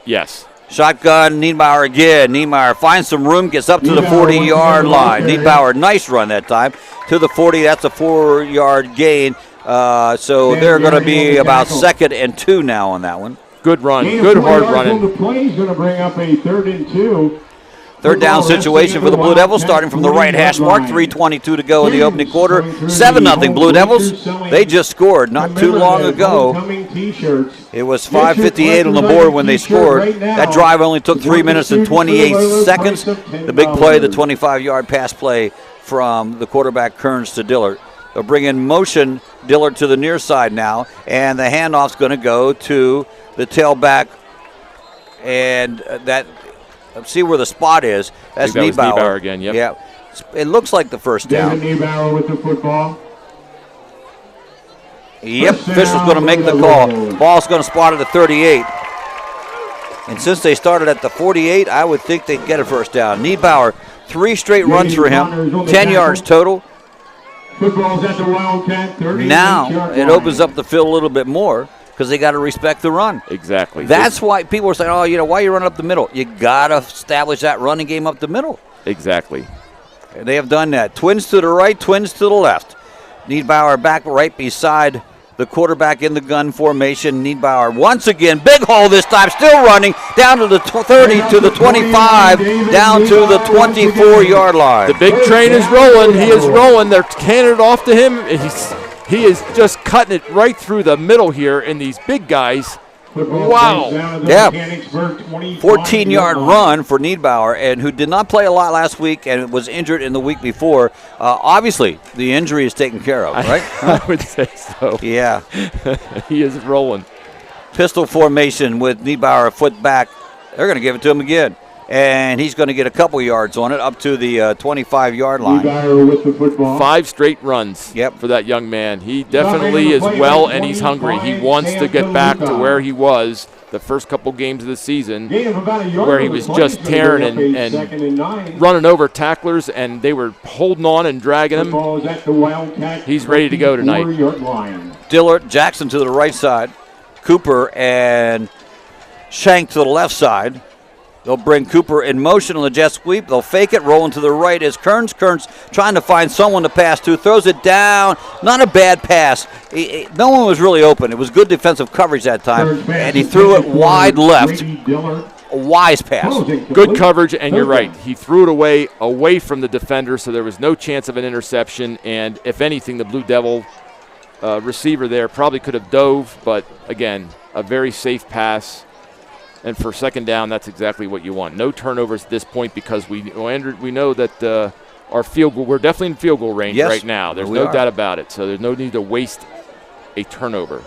Yes. Shotgun, Niedbauer again. Niedbauer finds some room, gets up to the 40-yard line. Niedbauer, nice run that time. To the 40, that's a 4-yard gain. So they're going to be about 2nd and 2 now on that one. Good run, good hard running. The play is going to bring up a 3rd and 2. Third down situation for the Blue Devils, starting from the right hash mark. 3:22 to go in the opening quarter. 7-0 Blue Devils. They just scored not too long ago. It was 5:58 on the board when they scored. That drive only took 3 minutes and 28 seconds. The big play, the 25-yard pass play from the quarterback Kearns to Dillard. They'll bring in motion Dillard to the near side now, and the handoff's going to go to the tailback, and that. Let's see where the spot is. That's Niedbauer again. Yep. Yeah, it looks like the first down. Niedbauer with the football. Yep, official's going to make the call. Ball's going to spot at the 38. And since they started at the 48, I would think they'd get a first down. Niedbauer, 3 straight runs for him, 10 yards total. Football's at the Wildcat, 38 Now it opens up the field a little bit more, because they got to respect the run. Exactly. That's why people are saying, why are you running up the middle? You got to establish that running game up the middle. Exactly. And they have done that. Twins to the right, twins to the left. Niedbauer back right beside the quarterback in the gun formation. Niedbauer once again, big hole this time, still running, down to the 30, to the 25, down to the 24-yard line. The big train is rolling. He is rolling. They're canning it off to him. He is just cutting it right through the middle here in these big guys. Wow. Yeah. 14-yard run for Niedbauer, and who did not play a lot last week and was injured in the week before. Obviously, the injury is taken care of, right? I would say so. Yeah. He is rolling. Pistol formation with Niedbauer foot back. They're going to give it to him again. And he's going to get a couple yards on it, up to the 25-yard line. With the football. 5 straight runs for that young man. He definitely is well, and he's hungry. He wants to get back to where he was the first couple games of the season, where he was just tearing and running over tacklers, and they were holding on and dragging him. He's ready to go tonight. Dillard, Jackson to the right side. Cooper and Shank to the left side. They'll bring Cooper in motion on the jet sweep. They'll fake it. Rolling to the right is Kearns. Kearns trying to find someone to pass to. Throws it down. Not a bad pass. No one was really open. It was good defensive coverage that time. And he threw it wide left. A wise pass. Good coverage, and you're right. He threw it away from the defender, so there was no chance of an interception. And if anything, the Blue Devil receiver there probably could have dove. But, again, a very safe pass. And for second down, that's exactly what you want. No turnovers at this point, because we know that our field goal, we're definitely in field goal range right now. There's no doubt about it. So there's no need to waste a turnover.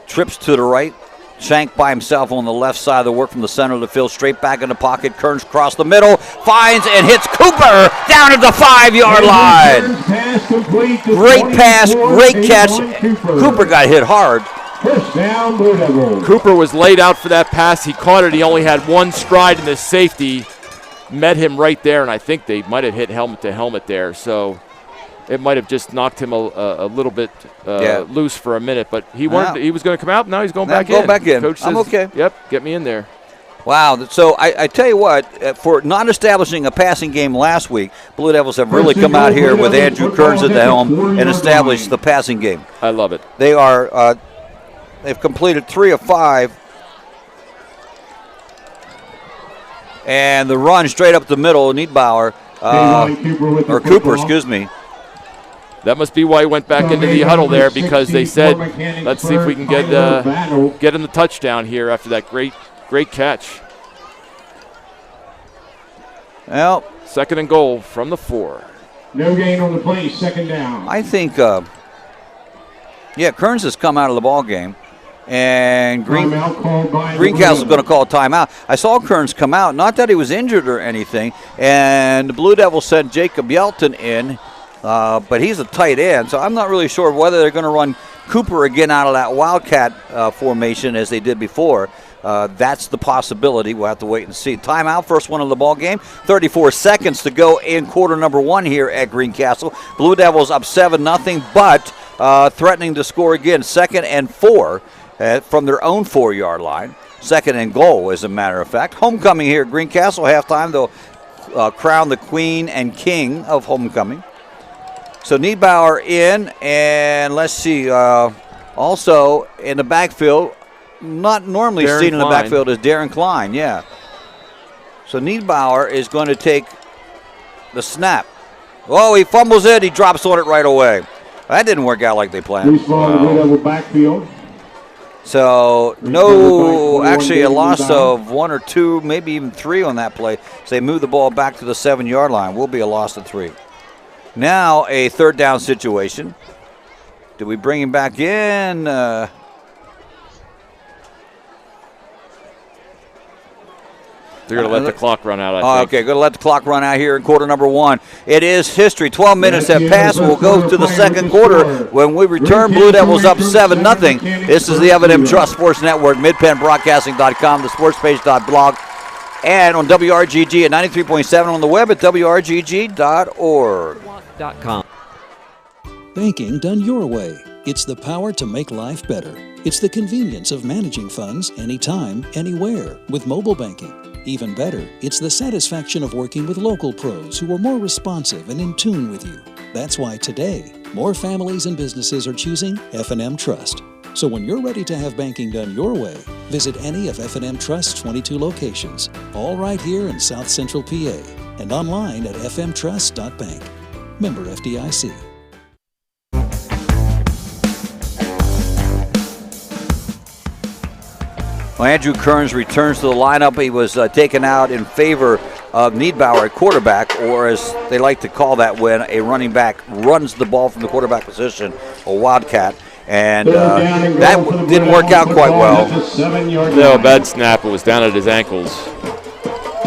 Trips to the right. Shank by himself on the left side of the work from the center of the field. Straight back in the pocket. Kearns across the middle. Finds and hits Cooper down at the 5-yard line. Great pass, great catch. Cooper got hit hard. First down, Blue Devils. Cooper was laid out for that pass. He caught it. He only had one stride, and the safety met him right there, and I think they might have hit helmet to helmet there. So it might have just knocked him a little bit loose for a minute. But he was going to come out. Now he's going back in. Go back in. Coach says, I'm okay. Yep, get me in there. Wow. So I tell you what, for not establishing a passing game last week, Blue Devils have really come out here with Andrew Kearns at the helm and established the passing game. I love it. They are they've completed 3 of 5. And the run straight up the middle, Niedbauer, or Cooper, excuse me. That must be why he went back into the huddle there, because they said, let's see if we can get him the touchdown here after that great catch. Well, second and goal from the 4. No gain on the play, second down. I think, Kearns has come out of the ball game. And Greencastle's going to call a timeout. I saw Kearns come out, not that he was injured or anything, and the Blue Devils sent Jacob Yelton in, but he's a tight end, so I'm not really sure whether they're going to run Cooper again out of that Wildcat formation as they did before. that's the possibility. We'll have to wait and see. Timeout, first one of the ball game. 34 seconds to go in quarter number 1 here at Greencastle. Blue Devils up 7-0, but threatening to score again. 2nd and 4 from their own 4-yard line. 2nd and goal, as a matter of fact. Homecoming here at Greencastle. Halftime, they'll crown the queen and king of homecoming. So Niedbauer in, and let's see, also in the backfield, not normally Darren seen in the Klein. backfield, is Darren Klein, yeah. So Niedbauer is going to take the snap. Oh, he fumbles it, he drops on it right away. That didn't work out like they planned. Loose ball in the Blue Devil backfield. So no, actually a loss of 1 or 2, maybe even 3 on that play. So they move the ball back to the 7-yard line. Will be a loss of 3. Now a 3rd down situation. Do we bring him back in? They're going to let the clock run out, I think. Okay, going to let the clock run out here in quarter number 1. It is history. 12 minutes have passed. We'll go to the second quarter. When we return, Blue Devils up 7-0. This is the F&M Trust Sports Network, midpennbroadcasting.com, the sportspage.blog, and on WRGG at 93.7 on the web at WRGG.org. Banking done your way. It's the power to make life better. It's the convenience of managing funds anytime, anywhere with mobile banking. Even better, it's the satisfaction of working with local pros who are more responsive and in tune with you. That's why today, more families and businesses are choosing F&M Trust. So when you're ready to have banking done your way, visit any of F&M Trust's 22 locations, all right here in South Central PA, and online at fmtrust.bank. Member FDIC. Well, Andrew Kearns returns to the lineup. He was taken out in favor of Niedbauer at quarterback, or as they like to call that when a running back runs the ball from the quarterback position, a wildcat. And that didn't work out quite well. No, bad snap. It was down at his ankles.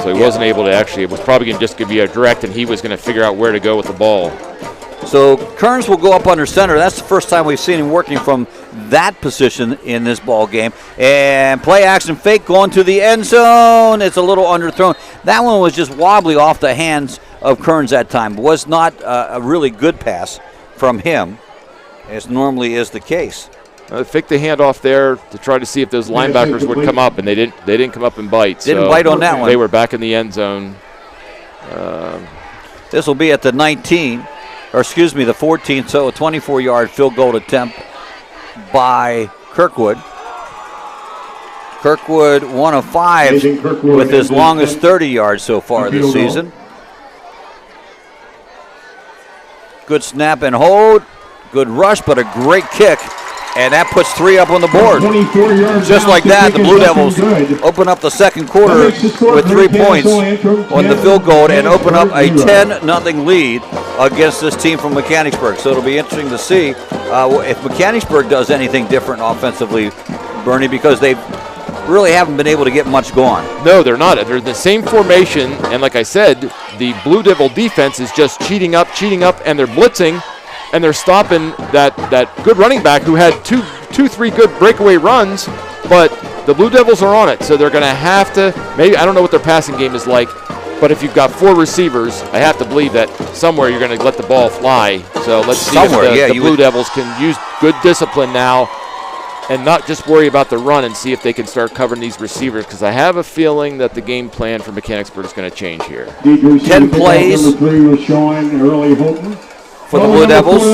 So he wasn't able to actually, it was probably going to just be a direct, and he was going to figure out where to go with the ball. So Kearns will go up under center. That's the first time we've seen him working from that position in this ball game. And play action fake going to the end zone. It's a little underthrown. That one was just wobbly off the hands of Kearns that time. Was not a really good pass from him, as normally is the case. Fake the handoff there to try to see if those linebackers would come up, and they didn't come up and bite. Didn't bite on that one. They were back in the end zone. This will be at the 19. Or excuse me, the 14th, so a 24-yard field goal attempt by Kirkwood. Kirkwood 1 of 5 with his longest 30 yards so far this season. Good snap and hold, good rush, but a great kick. And that puts 3 up on the board. Just like that, the Blue Devils open up the second quarter with 3 points on the field goal and open up a 10-0 lead against this team from Mechanicsburg. So it'll be interesting to see if Mechanicsburg does anything different offensively, Bernie, because they really haven't been able to get much going. No, they're not. They're in the same formation, and like I said, the Blue Devil defense is just cheating up, and they're blitzing. And they're stopping that good running back who had two, 3 good breakaway runs, but the Blue Devils are on it. So they're going to have to, maybe, I don't know what their passing game is like, but if you've got 4 receivers, I have to believe that somewhere you're going to let the ball fly. So let's see if the Blue Devils can use good discipline now and not just worry about the run and see if they can start covering these receivers, because I have a feeling that the game plan for Mechanicsburg is going to change here. 10 plays. For the Blue Devils,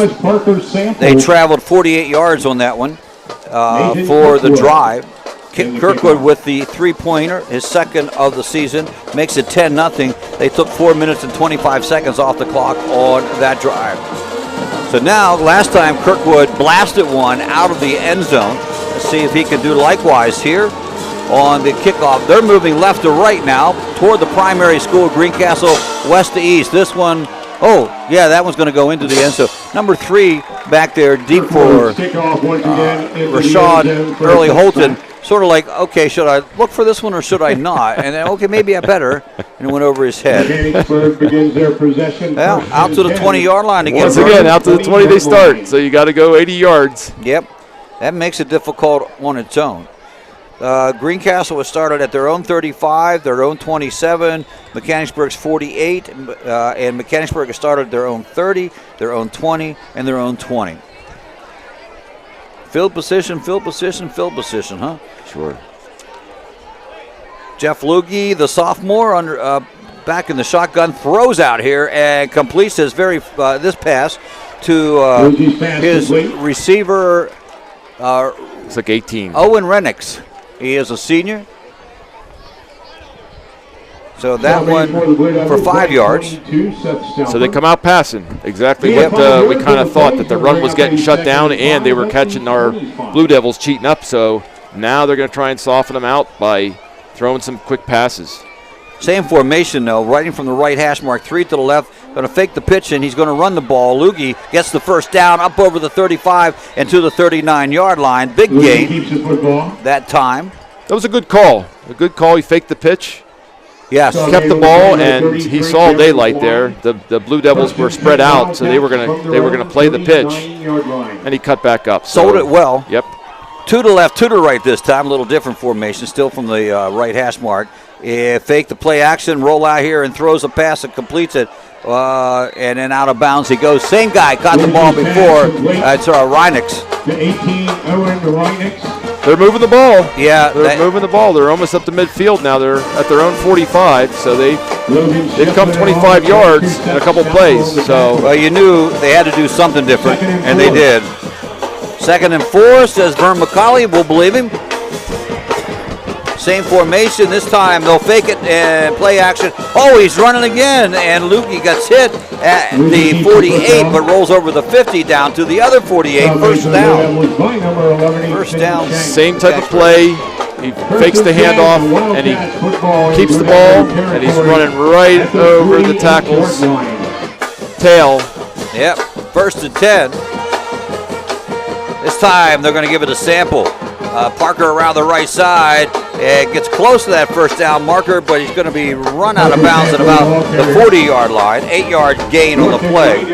they traveled 48 yards on that one for the drive. Kirkwood with the 3-pointer, his second of the season, makes it 10-0. They took 4 minutes and 25 seconds off the clock on that drive. So now, last time Kirkwood blasted one out of the end zone. Let's see if he can do likewise here on the kickoff. They're moving left to right now toward the primary school, Greencastle, west to east. This one, oh, yeah, that one's going to go into the end zone. Number 3 back there, deep for Rashad Early Holton. Sort of like, okay, should I look for this one or should I not? And then, okay, maybe I better. And it went over his head. Begins their possession. Well, out to the 20-yard line again. Once again, out to the 20 they start. So you got to go 80 yards. Yep. That makes it difficult on its own. Greencastle was started at their own 35, their own 27, Mechanicsburg's 48, and Mechanicsburg has started at their own 30, their own 20, and their own 20. Field position, huh? Sure. Jeff Lugge, the sophomore, back in the shotgun, throws out here and completes his this pass to his receiver. It's like 18. Owen Renix. He is a senior. So that one for 5 yards. So they come out passing. Exactly what we kind of thought, that the run was getting shut down and they were catching our Blue Devils cheating up. So now they're going to try and soften them out by throwing some quick passes. Same formation, though, riding from the right hash mark, 3 to the left, going to fake the pitch, and he's going to run the ball. Lugge gets the first down up over the 35 and to the 39-yard line. Big gain that time. That was a good call. A good call. He faked the pitch. Yes. Kept the ball, and he saw daylight there. The Blue Devils were spread out, so they were gonna play the pitch, and he cut back up. Sold it well. Yep. 2 to left, 2 to right this time. A little different formation, still from the right hash mark. Fake the play action, roll out here, and throws a pass and completes it. And then out of bounds he goes. Same guy caught the ball before. It's Reinix. The 18, Owen Reinix. They're moving the ball. Yeah, they're moving the ball. They're almost up to midfield now. They're at their own 45, so they've come 25 yards in a couple plays. So well, you knew they had to do something different, and they did. 2nd and 4, says Vern McCauley. We'll believe him. Same formation. This time they'll fake it and play action. Oh, he's running again, and Lugge gets hit at the 48, but rolls over the 50 down to the other 48. First down. First down. Same type of play. He fakes the handoff, and he keeps the ball, and he's running right over the tackle's tail. Yep, 1st and 10. This time they're going to give it a sample. Parker around the right side. Gets close to that first down marker, but he's going to be run out of bounds at about the 40-yard line. 8-yard gain on the play.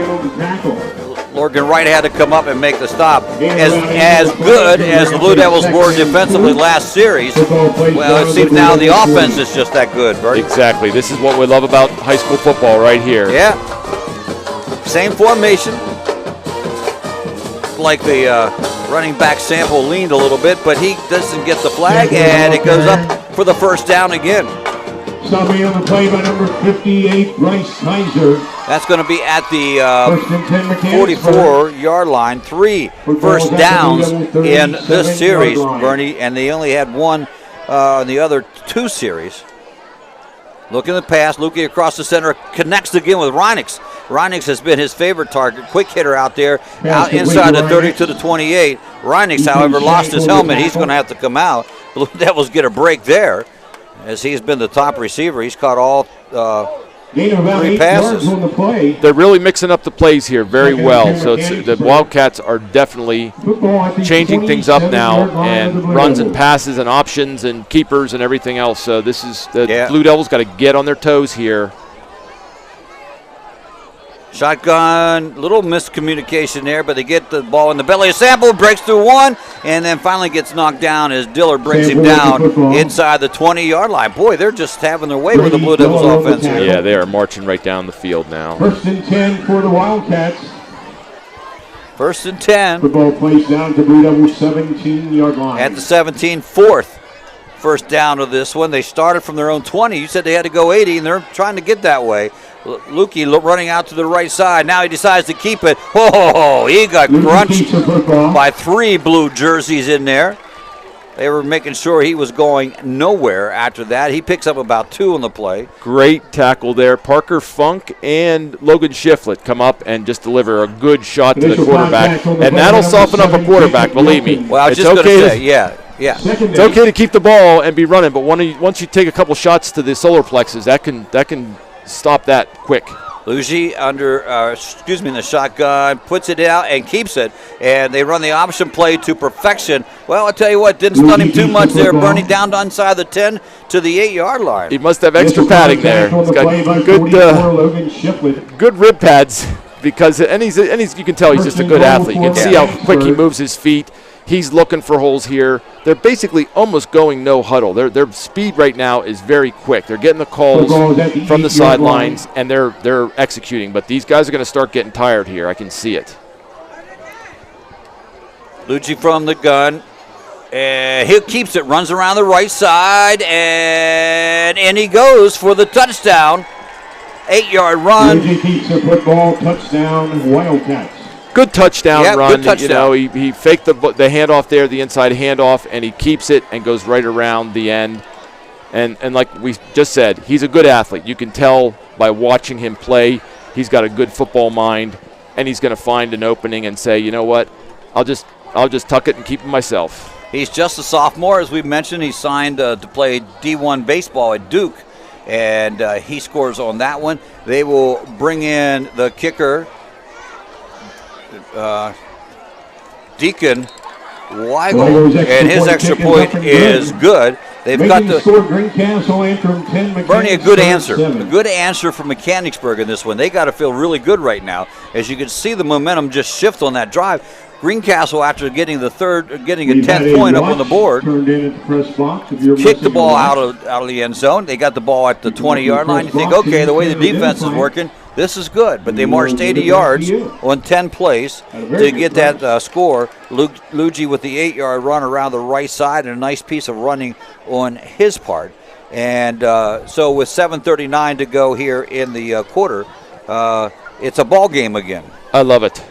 Lorgan Wright had to come up and make the stop. As good as the Blue Devils were defensively last series, well, it seems now the offense is just that good, Bert. Exactly. This is what we love about high school football right here. Yeah. Same formation. Like the running back sample leaned a little bit, but he doesn't get the flag, and it goes up for the first down again. Stopping on the play by number 58, Bryce Kaiser. That's going to be at the 44-yard line. 3 first downs in this series, Bernie, and they only had one in the other 2 series. Looking at the pass, Lugge across the center, connects again with Reinix. Reinix has been his favorite target, quick hitter out there, out inside the 30 to the 28. Reinix, however, lost his helmet. He's going to have to come out. Blue Devils get a break there, as he's been the top receiver. He's caught all 3 passes. They're really mixing up the plays here very well. So the Wildcats are definitely changing things up now, and runs and passes and options and keepers and everything else. So this is the Blue Devils got to get on their toes here. Shotgun, little miscommunication there, but they get the ball in the belly of Sample, breaks through one, and then finally gets knocked down as Diller brings him down inside the 20-yard line. Boy, they're just having their way with the Blue Devils offense here. Yeah, they are marching right down the field now. 1st and 10 for the Wildcats. 1st and 10. The ball plays down to Blue Devils 17-yard line. At the 17, 4th first down of this one. They started from their own 20. You said they had to go 80, and they're trying to get that way. Lugge running out to the right side. Now he decides to keep it. Oh, he got crunched by 3 blue jerseys in there. They were making sure he was going nowhere after that. He picks up about 2 on the play. Great tackle there. Parker Funk and Logan Shiflett come up and just deliver a good shot to the quarterback. And that'll soften up a quarterback, believe me. Well, I was just going to say, yeah. It's okay to keep the ball and be running, but once you take a couple shots to the solar plexus, that can stop that quick. Lugge in the shotgun, puts it out and keeps it, and they run the option play to perfection. Well, I'll tell you what, didn't stun him too much there, Bernie, down to inside the 10 to the 8-yard line. He must have extra padding there. He's got good rib pads, because and he's you can tell he's just a good athlete. You can see how quick he moves his feet. He's looking for holes here. They're basically almost going no huddle. Their speed right now is very quick. They're getting the calls from the sidelines, and they're executing. But these guys are going to start getting tired here. I can see it. Lucci from the gun. He keeps it, runs around the right side, and in he goes for the touchdown. 8-yard run. Lucci keeps the football, touchdown, Wildcats. Good touchdown run. Good touchdown. He faked the handoff there, the inside handoff, and he keeps it and goes right around the end. And like we just said, he's a good athlete. You can tell by watching him play. He's got a good football mind, and he's going to find an opening and say, you know what, I'll just tuck it and keep it myself. He's just a sophomore, as we mentioned. He signed to play D1 baseball at Duke, and he scores on that one. They will bring in the kicker, Deacon Weigel, and his extra point is good. They've got the Bernie, a good answer from Mechanicsburg in this one. They got to feel really good right now, as you can see the momentum just shift on that drive. Greencastle, after getting a 10th point up on the board, kicked the ball out of the end zone. They got the ball at the 20-yard line. You think, okay, the way the defense is working, this is good. But they marched 80 yards on 10 plays to get that score. Lucci with the 8-yard run around the right side and a nice piece of running on his part. And so with 7:39 to go here in the quarter, it's a ball game again. I love it.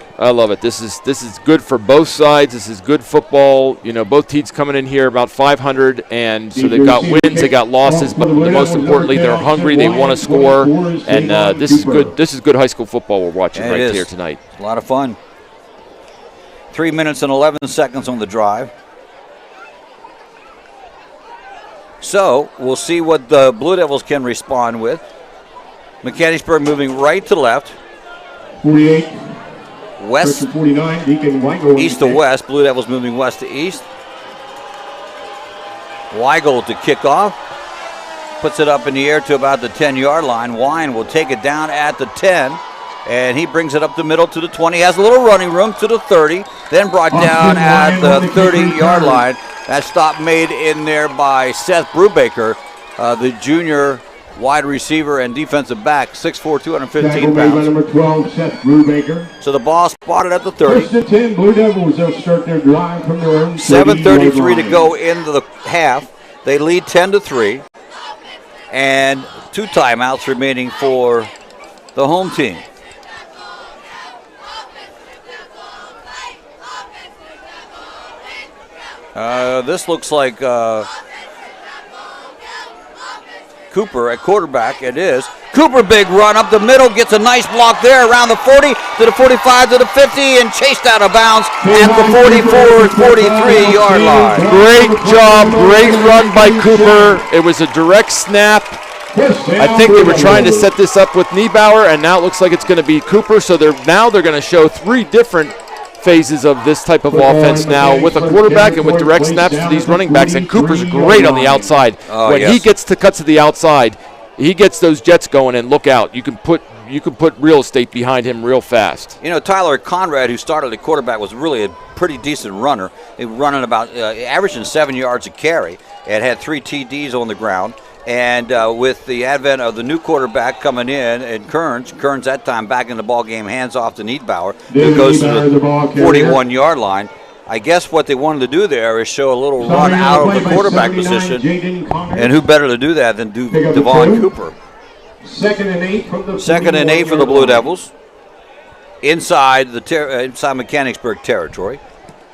This is good for both sides. This is good football. You know, both teams coming in here about 500, and so they've got wins, they got losses, but most importantly, they're hungry. They want to score, and this is good. This is good high school football we're watching here tonight. A lot of fun. 3 minutes and 11 seconds on the drive. So we'll see what the Blue Devils can respond with. Mechanicsburg moving right to left. 48. West, 49, Deacon Weigel east to west. Blue Devils moving west to east. Weigel to kick off. Puts it up in the air to about the 10-yard line. Wine will take it down at the 10. And he brings it up the middle to the 20. Has a little running room to the 30. Then brought down at the 30-yard line. That stop made in there by Seth Brubaker, the junior wide receiver and defensive back, 6'4", 215 pounds. Number 12, Seth Brubaker. So the ball spotted at the 30. First and 10, Blue Devils. They'll start their drive from their own 7:33 to go into the half. They lead 10-3, and 2 timeouts remaining for the home team. This looks like Cooper at quarterback. It is. Cooper, big run up the middle, gets a nice block there around the 40 to the 45 to the 50 and chased out of bounds at the 44-43-yard line. Great job, great run by Cooper. It was a direct snap. I think they were trying to set this up with Niebauer, and now it looks like it's going to be Cooper. So they're going to show 3 different phases of this type of offense now with a quarterback and with direct snaps to these running backs, and Cooper's great on the outside. He gets to cut to the outside, he gets those jets going, and look out, you can put real estate behind him real fast. You know, Tyler Conrad, who started at quarterback, was really a pretty decent runner. He was running about averaging 7 yards a carry and had 3 TDs on the ground. And with the advent of the new quarterback coming in, and Kearns that time back in the ball game, hands off to Niedbauer, who goes to the 41-yard line. I guess what they wanted to do there is show a little run out of the quarterback position, and who better to do that than Devon Cooper. Second and 8 from the for the Blue Devils, inside Mechanicsburg territory.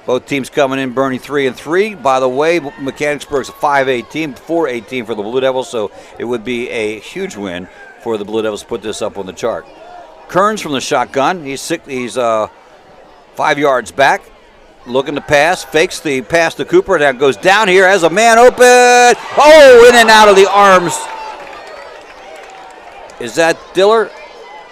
Both teams coming in, Bernie 3-3. By the way, Mechanicsburg's a 5-8 team, 4-8 team for the Blue Devils, so it would be a huge win for the Blue Devils to put this up on the chart. Kearns from the shotgun. He's 5 yards back, looking to pass, fakes the pass to Cooper. That goes down here as a man open. Oh, in and out of the arms. Is that Diller?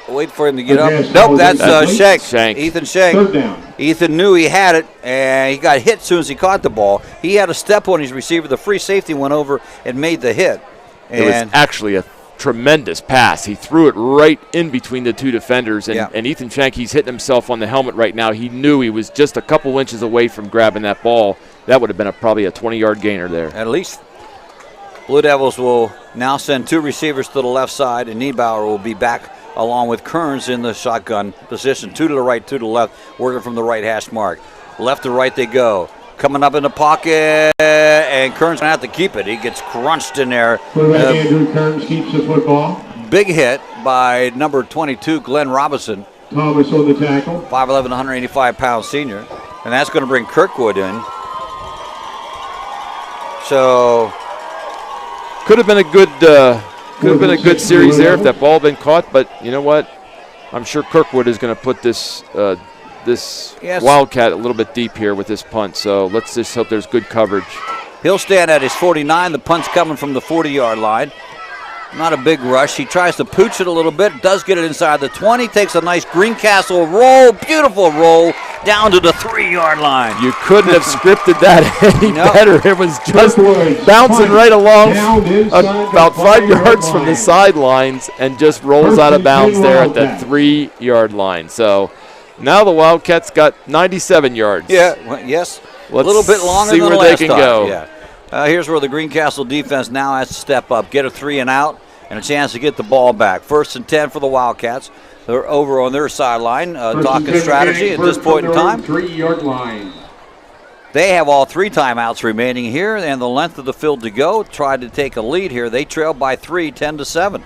Wait for him to get up. Nope, that's Shank. Ethan Shank. Third down. Ethan knew he had it, and he got hit as soon as he caught the ball. He had a step on his receiver. The free safety went over and made the hit. And it was actually tremendous pass. He threw it right in between the two defenders, and Ethan Shank, he's hitting himself on the helmet right now. He knew he was just a couple inches away from grabbing that ball. That would have been probably a 20-yard gainer there. At least. Blue Devils will now send 2 receivers to the left side, and Niebauer will be back along with Kearns in the shotgun position. 2 to the right, 2 to the left, working from the right hash mark. Left to right they go. Coming up in the pocket, and Kearns going to have to keep it. He gets crunched in there. Andrew Kearns keeps the football. Big hit by number 22, Glenn Robinson. Thomas on the tackle. 5'11", 185-pound senior. And that's going to bring Kirkwood in. So could have been a good series there if that ball had been caught, but you know what? I'm sure Kirkwood is going to put this Wildcat a little bit deep here with this punt, so let's just hope there's good coverage. He'll stand at his 49. The punt's coming from the 40-yard line. Not a big rush. He tries to pooch it a little bit, does get it inside the 20, takes a nice Greencastle roll, beautiful roll, down to the 3-yard line. You couldn't have scripted that any better. It was just bouncing right along about 5 yards from the sidelines and just rolls out of bounds there at the 3-yard line. So now the Wildcats got 97 yards. Yeah, well, yes. Let's a little bit longer see than where the they last can time. go. Yeah. Here's where the Greencastle defense now has to step up, get a 3 and out, and a chance to get the ball back. 1st and 10 for the Wildcats. They're over on their sideline, talking strategy at this point in time. 3-yard line. They have all 3 timeouts remaining here, and the length of the field to go. Tried to take a lead here. They trail by 3, 10-7.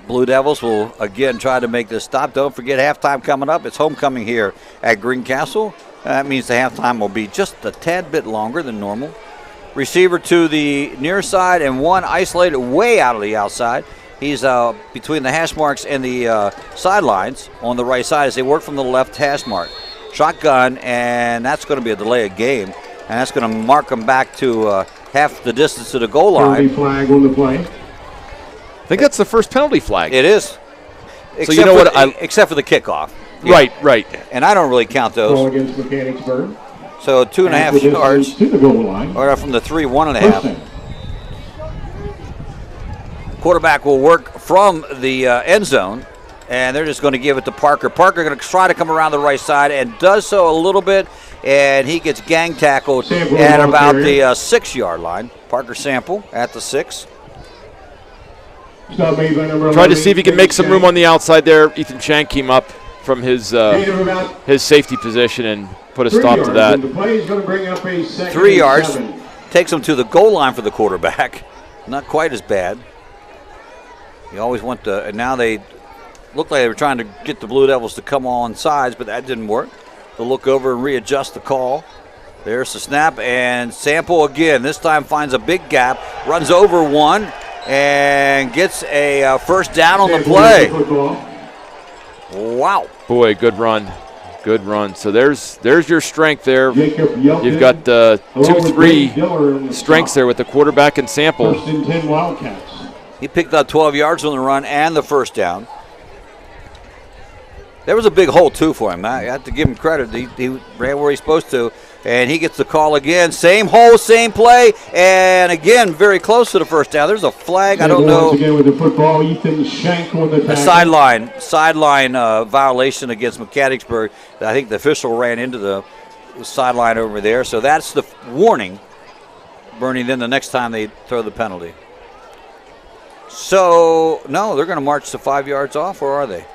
Blue Devils will again try to make this stop. Don't forget halftime coming up. It's homecoming here at Greencastle. That means the halftime will be just a tad bit longer than normal. Receiver to the near side and one isolated way out of the outside. He's between the hash marks and the sidelines on the right side as they work from the left hash mark. Shotgun, and that's going to be a delay of game. And that's going to mark them back to half the distance to the goal line. Penalty flag on the play. I think that's the first penalty flag. It is. So you know what? Except for the kickoff. Yeah. Right. And I don't really count those. Ball against Mechanicsburg. So 2.5 yards. To the goal line. Or from the 3, 1.5. Quarterback will work from the end zone, and they're just going to give it to Parker. Parker going to try to come around the right side and does so a little bit, and he gets gang tackled at about the 6-yard line. Parker Sample at the 6. Tried to see if he can make some room on the outside there. Ethan Shank came up from his safety position and put a stop to that. 3 yards. Takes him to the goal line for the quarterback. Not quite as bad. You always want to, and now they looked like they were trying to get the Blue Devils to come on sides, but that didn't work. They'll look over and readjust the call. There's the snap, and Sample again. This time finds a big gap, runs over one, and gets a first down on the play. Wow. Boy, good run. Good run. So there's your strength there. You've got 2-3 strengths there with the quarterback and Sample. 1st and 10 Wildcats. He picked up 12 yards on the run and the first down. There was a big hole, too, for him. I have to give him credit. He ran where he's supposed to, and he gets the call again. Same hole, same play, and again, very close to the first down. There's a flag. I don't know. Once again with the football, Ethan Shank on the tackle. A sideline violation against Mechanicsburg. I think the official ran into the sideline over there, so that's the warning. Bernie, then the next time they throw the penalty. So, no, they're going to march the 5 yards off, or are they?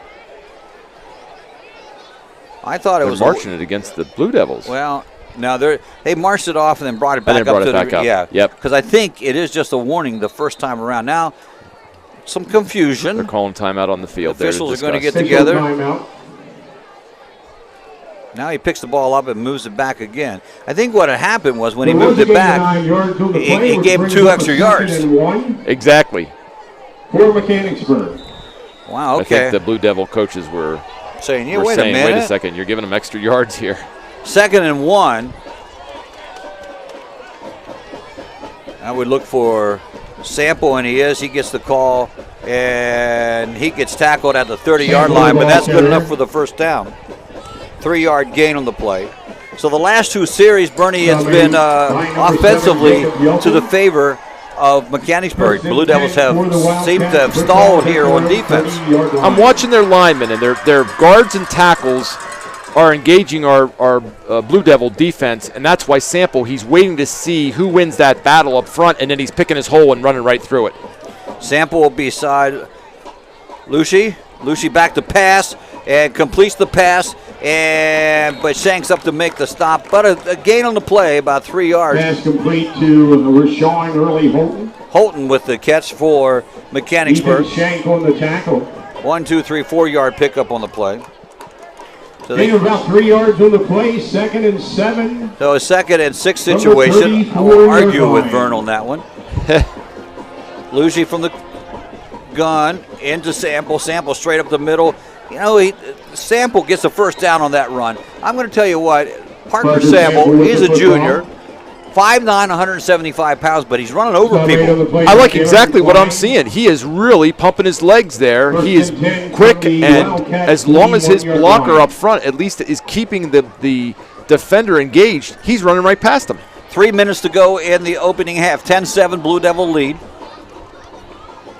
I thought They're marching it against the Blue Devils. Well, no, they marched it off and then brought it back up. Yeah, yep. Because I think it is just a warning the first time around. Now, some confusion. They're calling timeout on the field. Officials are going to get together. Now he picks the ball up and moves it back again. I think what had happened was when he moved it back, he gave him 2 extra yards. Exactly. For Mechanicsburg. Wow, okay. I think the Blue Devil coaches were saying, wait a minute. Wait a second, you're giving them extra yards here. 2nd and 1. I would look for Sample, and he is. He gets the call, and he gets tackled at the 30-yard line, but that's good enough for the first down. 3-yard gain on the play. So the last 2 series, Bernie, has been offensively to the favor of Mechanicsburg. Blue Devils seem to have stalled here on defense. I'm watching their linemen, and their guards and tackles are engaging our Blue Devil defense, and that's why Sample, he's waiting to see who wins that battle up front, and then he's picking his hole and running right through it. Sample will be side. Lucy back to pass and completes the pass, but Shank's up to make the stop. But a gain on the play, about 3 yards. Pass complete to Rashawn Early Holton. Holton with the catch for Mechanicsburg. Ethan Shank on the tackle. 1, 2, 3, 4 yard pickup on the play. So Gain of about 3 yards on the play, 2nd and 7. So a 2nd and 6 situation. I won't argue with Vern on that one. Lucy from the gun into Sample. Sample straight up the middle. You know, Sample gets the first down on that run. I'm going to tell you what, Parker Sample, he's a junior. 5'9", 175 pounds, but he's running over people. I like exactly what I'm seeing. He is really pumping his legs there. He is quick, and as long as his blocker up front at least is keeping the defender engaged, he's running right past him. 3 minutes to go in the opening half. 10-7 Blue Devil lead.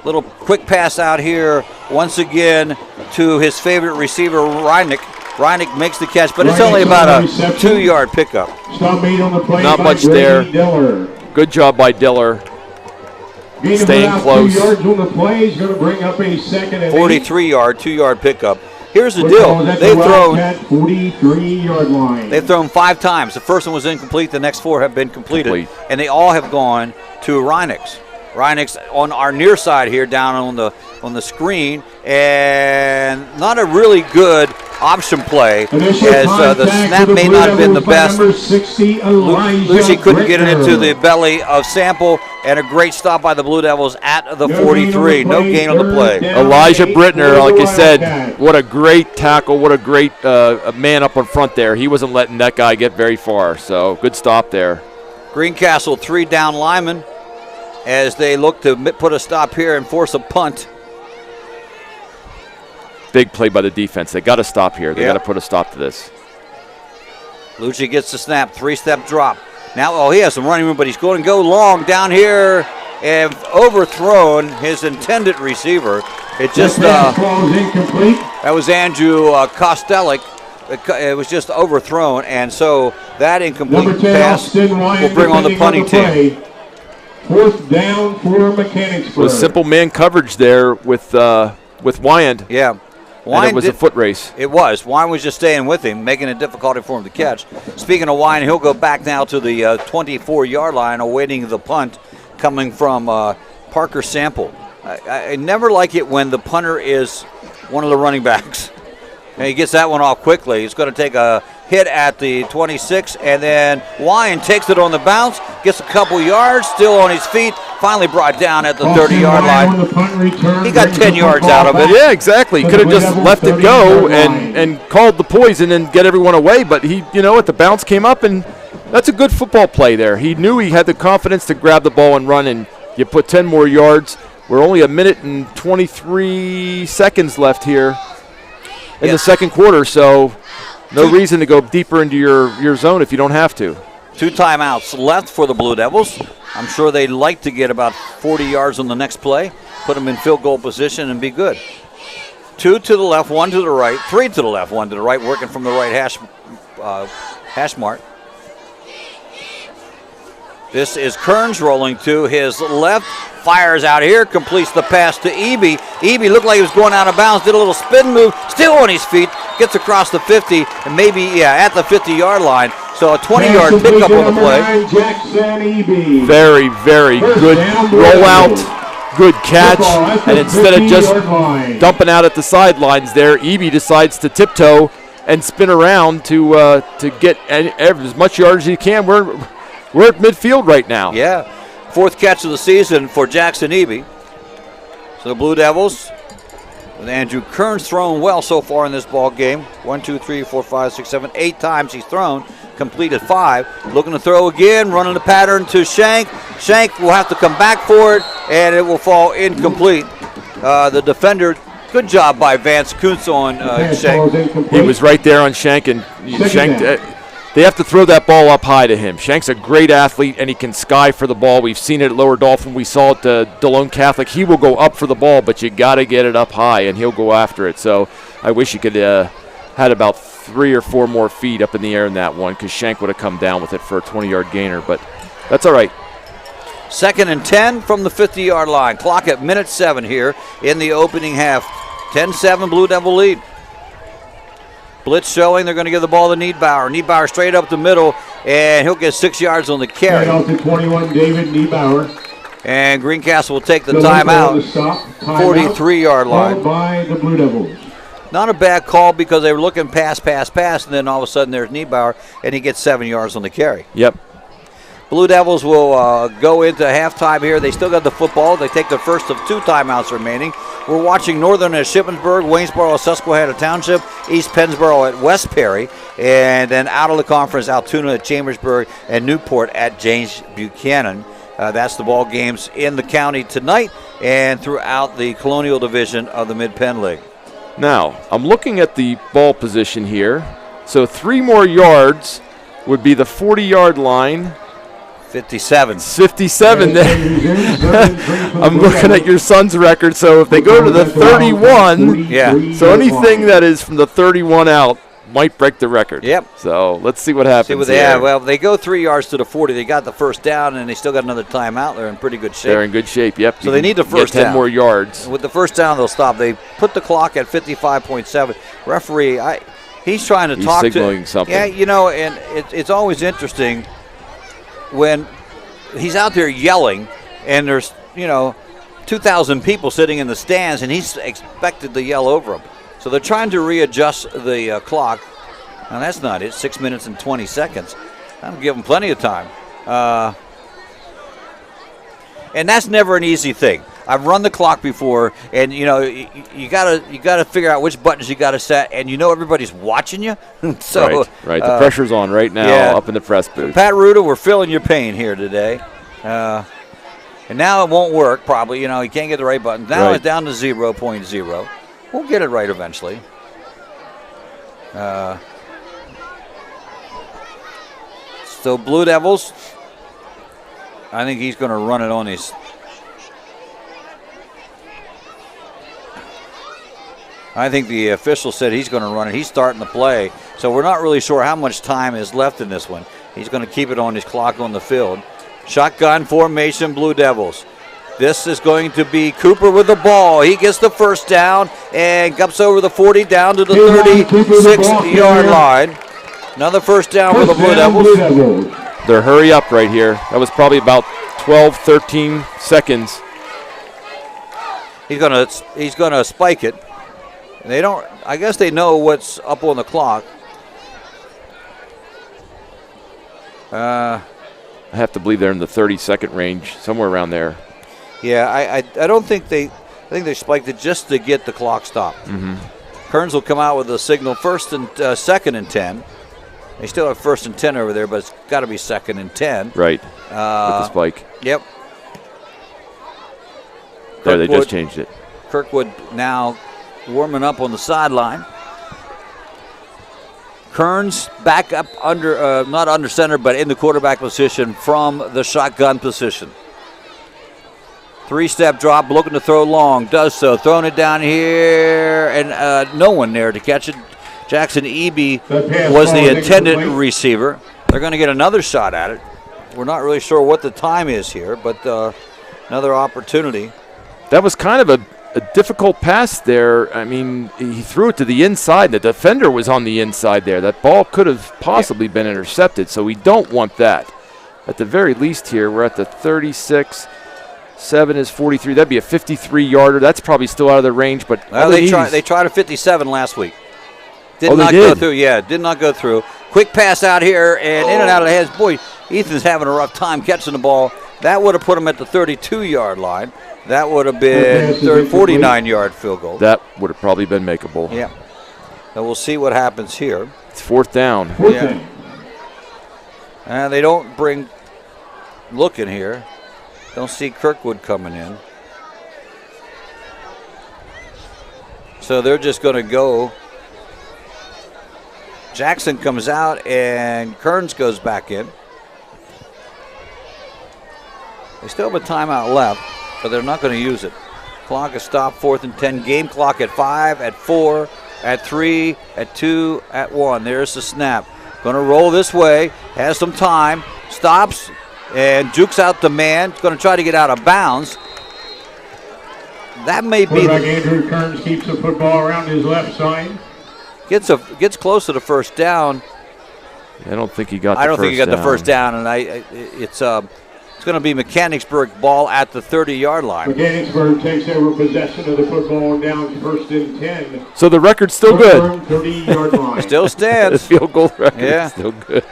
Little quick pass out here once again to his favorite receiver, Reinick. Reinick makes the catch, but it's only about a 2-yard pickup. Not much there. Good job by Diller. Staying close. 43-yard, 2-yard pickup. Here's the deal. They've thrown 5 times. The first one was incomplete. The next 4 have been completed. And they all have gone to Reinick's. Reinick's on our near side here, down on the screen, and not a really good option play, as the snap may not have been the best. Lucy couldn't get it into the belly of Sample, and a great stop by the Blue Devils at the 43. No gain on the play. Elijah Brittner, like I said, what a great tackle, what a great man up in front there. He wasn't letting that guy get very far, so good stop there. Greencastle 3 down linemen as they look to put a stop here and force a punt. Big play by the defense. They got to stop here. They got to put a stop to this. Lucci gets the snap, 3-step drop. Now, he has some running room, but he's going to go long down here and overthrown his intended receiver. It just that was Andrew Kostelik. It was just overthrown, and so that incomplete pass will bring on the punting team. 4th down for Mechanicsburg. It was simple man coverage there with Wyand. Yeah. And it was a foot race. It was. Wyand was just staying with him, making it difficult for him to catch. Speaking of Wyand, he'll go back now to the 24-yard line, awaiting the punt coming from Parker Sample. I never like it when the punter is one of the running backs. And he gets that one off quickly. He's going to take a hit at the 26, and then Wyand takes it on the bounce, gets a couple yards, still on his feet, finally brought down at the 30-yard line. He got 10 yards out of it. Yeah, exactly. Could have just left it go and called the poison and get everyone away, but he, the bounce came up, and that's a good football play there. He knew he had the confidence to grab the ball and run, and you put 10 more yards. We're only 1 minute and 23 seconds left here in the second quarter, so no reason to go deeper into your zone if you don't have to. 2 timeouts left for the Blue Devils. I'm sure they'd like to get about 40 yards on the next play, put them in field goal position, and be good. 2 to the left, 1 to the right, 3 to the left, 1 to the right, working from the right hash mark. This is Kearns rolling to his left, fires out here, completes the pass to Eby. Eby looked like he was going out of bounds, did a little spin move, still on his feet, gets across the 50, and maybe, at the 50-yard line. So a 20-yard pickup on the play. Very, very good rollout, good catch, and instead of just dumping out at the sidelines there, Eby decides to tiptoe and spin around to get as much yardage as he can. We're at midfield right now. Yeah, 4th catch of the season for Jackson Eby. So the Blue Devils, with Andrew Kearns throwing well so far in this ball game. 1, 2, 3, 4, 5, 6, 7, 8 times he's thrown, completed 5. Looking to throw again, running the pattern to Shank. Shank will have to come back for it, and it will fall incomplete. The defender, good job by Vance Kuntz on Shank. He was right there on Shank, and Shank They have to throw that ball up high to him. Shank's a great athlete, and he can sky for the ball. We've seen it at Lower Dolphin. We saw it at DeLone Catholic. He will go up for the ball, but you got to get it up high, and he'll go after it. So I wish he could had about 3 or 4 more feet up in the air in that one, because Shank would have come down with it for a 20-yard gainer, but that's all right. 2nd and 10 from the 50-yard line. Clock at minute 7 here in the opening half. 10-7 Blue Devil lead. Blitz showing. They're going to give the ball to Niedbauer. Niedbauer straight up the middle, and he'll get 6 yards on the carry. Out to 21, David Niedbauer. And Greencastle will take the timeout. 43-yard line. Called by the Blue Devils. Not a bad call because they were looking pass, and then all of a sudden there's Niedbauer, and he gets 7 yards on the carry. Yep. Blue Devils will go into halftime here. They still got the football. They take the first of 2 timeouts remaining. We're watching Northern at Shippensburg, Waynesboro at Susquehanna Township, East Pennsboro at West Perry, and then out of the conference, Altoona at Chambersburg, and Newport at James Buchanan. That's the ball games in the county tonight and throughout the Colonial Division of the Mid-Penn League. Now, I'm looking at the ball position here. So 3 more yards would be the 40-yard line. 57. 57 there. I'm looking at your son's record. So if they go to the 31, so anything that is from the 31 out might break the record. Yep. So let's see what happens. See what they have. Well, they go 3 yards to the 40. They got the first down, and they still got another timeout. They're in pretty good shape. They're in good shape, yep. So they need the first down. 10 more yards. With the first down, they'll stop. They put the clock at 55.7. Referee, he's trying to talk to. He's signaling something. Yeah, and it's always interesting when he's out there yelling, and there's 2,000 people sitting in the stands, and he's expected to yell over them. So they're trying to readjust the clock. Now, that's not it. 6 minutes and 20 seconds. That'll give them plenty of time. And that's never an easy thing. I've run the clock before, and you gotta figure out which buttons you gotta set, and everybody's watching you. So right. The pressure's on right now up in the press booth. Pat Ruda, we're feeling your pain here today. And now it won't work, probably. You can't get the right button. Now it's down to 0.0. We'll get it right eventually. So Blue Devils, I think he's going to run it on his. I think the official said he's going to run it. He's starting the play. So we're not really sure how much time is left in this one. He's going to keep it on his clock on the field. Shotgun formation, Blue Devils. This is going to be Cooper with the ball. He gets the first down and comes over the 40 down to the 36-yard line. Another first down for the Blue Devils. They're hurry up right here. That was probably about 12, 13 seconds. He's gonna spike it. They don't. I guess they know what's up on the clock. I have to believe they're in the 30-second range, somewhere around there. Yeah, I don't think they. I think they spiked it just to get the clock stopped. Mm-hmm. Kearns will come out with a signal 2nd and 10. They still have 1st and 10 over there, but it's got to be 2nd and 10. Right. With the spike. Yep. There, they just changed it. Kirkwood now warming up on the sideline. Kearns back up under, not under center, but in the quarterback position from the shotgun position. 3-step drop, looking to throw long, does so. Throwing it down here, and no one there to catch it. Jackson Eby was the intended receiver. They're going to get another shot at it. We're not really sure what the time is here, but another opportunity. That was kind of a difficult pass there. I mean, he threw it to the inside. The defender was on the inside there. That ball could have possibly been intercepted, so we don't want that. At the very least here, we're at the 36. 7 is 43. That'd be a 53-yarder. That's probably still out of the range, but well, they tried a 57 last week. Did not go through. Yeah, did not go through. Quick pass out here and in and out of the hands. Boy, Ethan's having a rough time catching the ball. That would have put him at the 32-yard line. That would have been 49-yard field goal. That would have probably been makeable. Yeah. So we'll see what happens here. It's 4th down. Yeah. And they don't bring looking here. Don't see Kirkwood coming in. So they're just going to go Jackson comes out, and Kearns goes back in. They still have a timeout left, but they're not going to use it. Clock is stopped, 4th and 10. Game clock at 5, at 4, at 3, at 2, at 1. There's the snap. Going to roll this way, has some time, stops, and jukes out the man. Going to try to get out of bounds. That may be. Andrew Kearns keeps the football around his left side. Gets close to the first down. I don't think he got. I don't think he got the first down, and it's going to be Mechanicsburg ball at the 30-yard line. Mechanicsburg takes over possession of the football and down 1st and 10. So the record's still good. 30-yard line. Still stands. The field goal record is still good.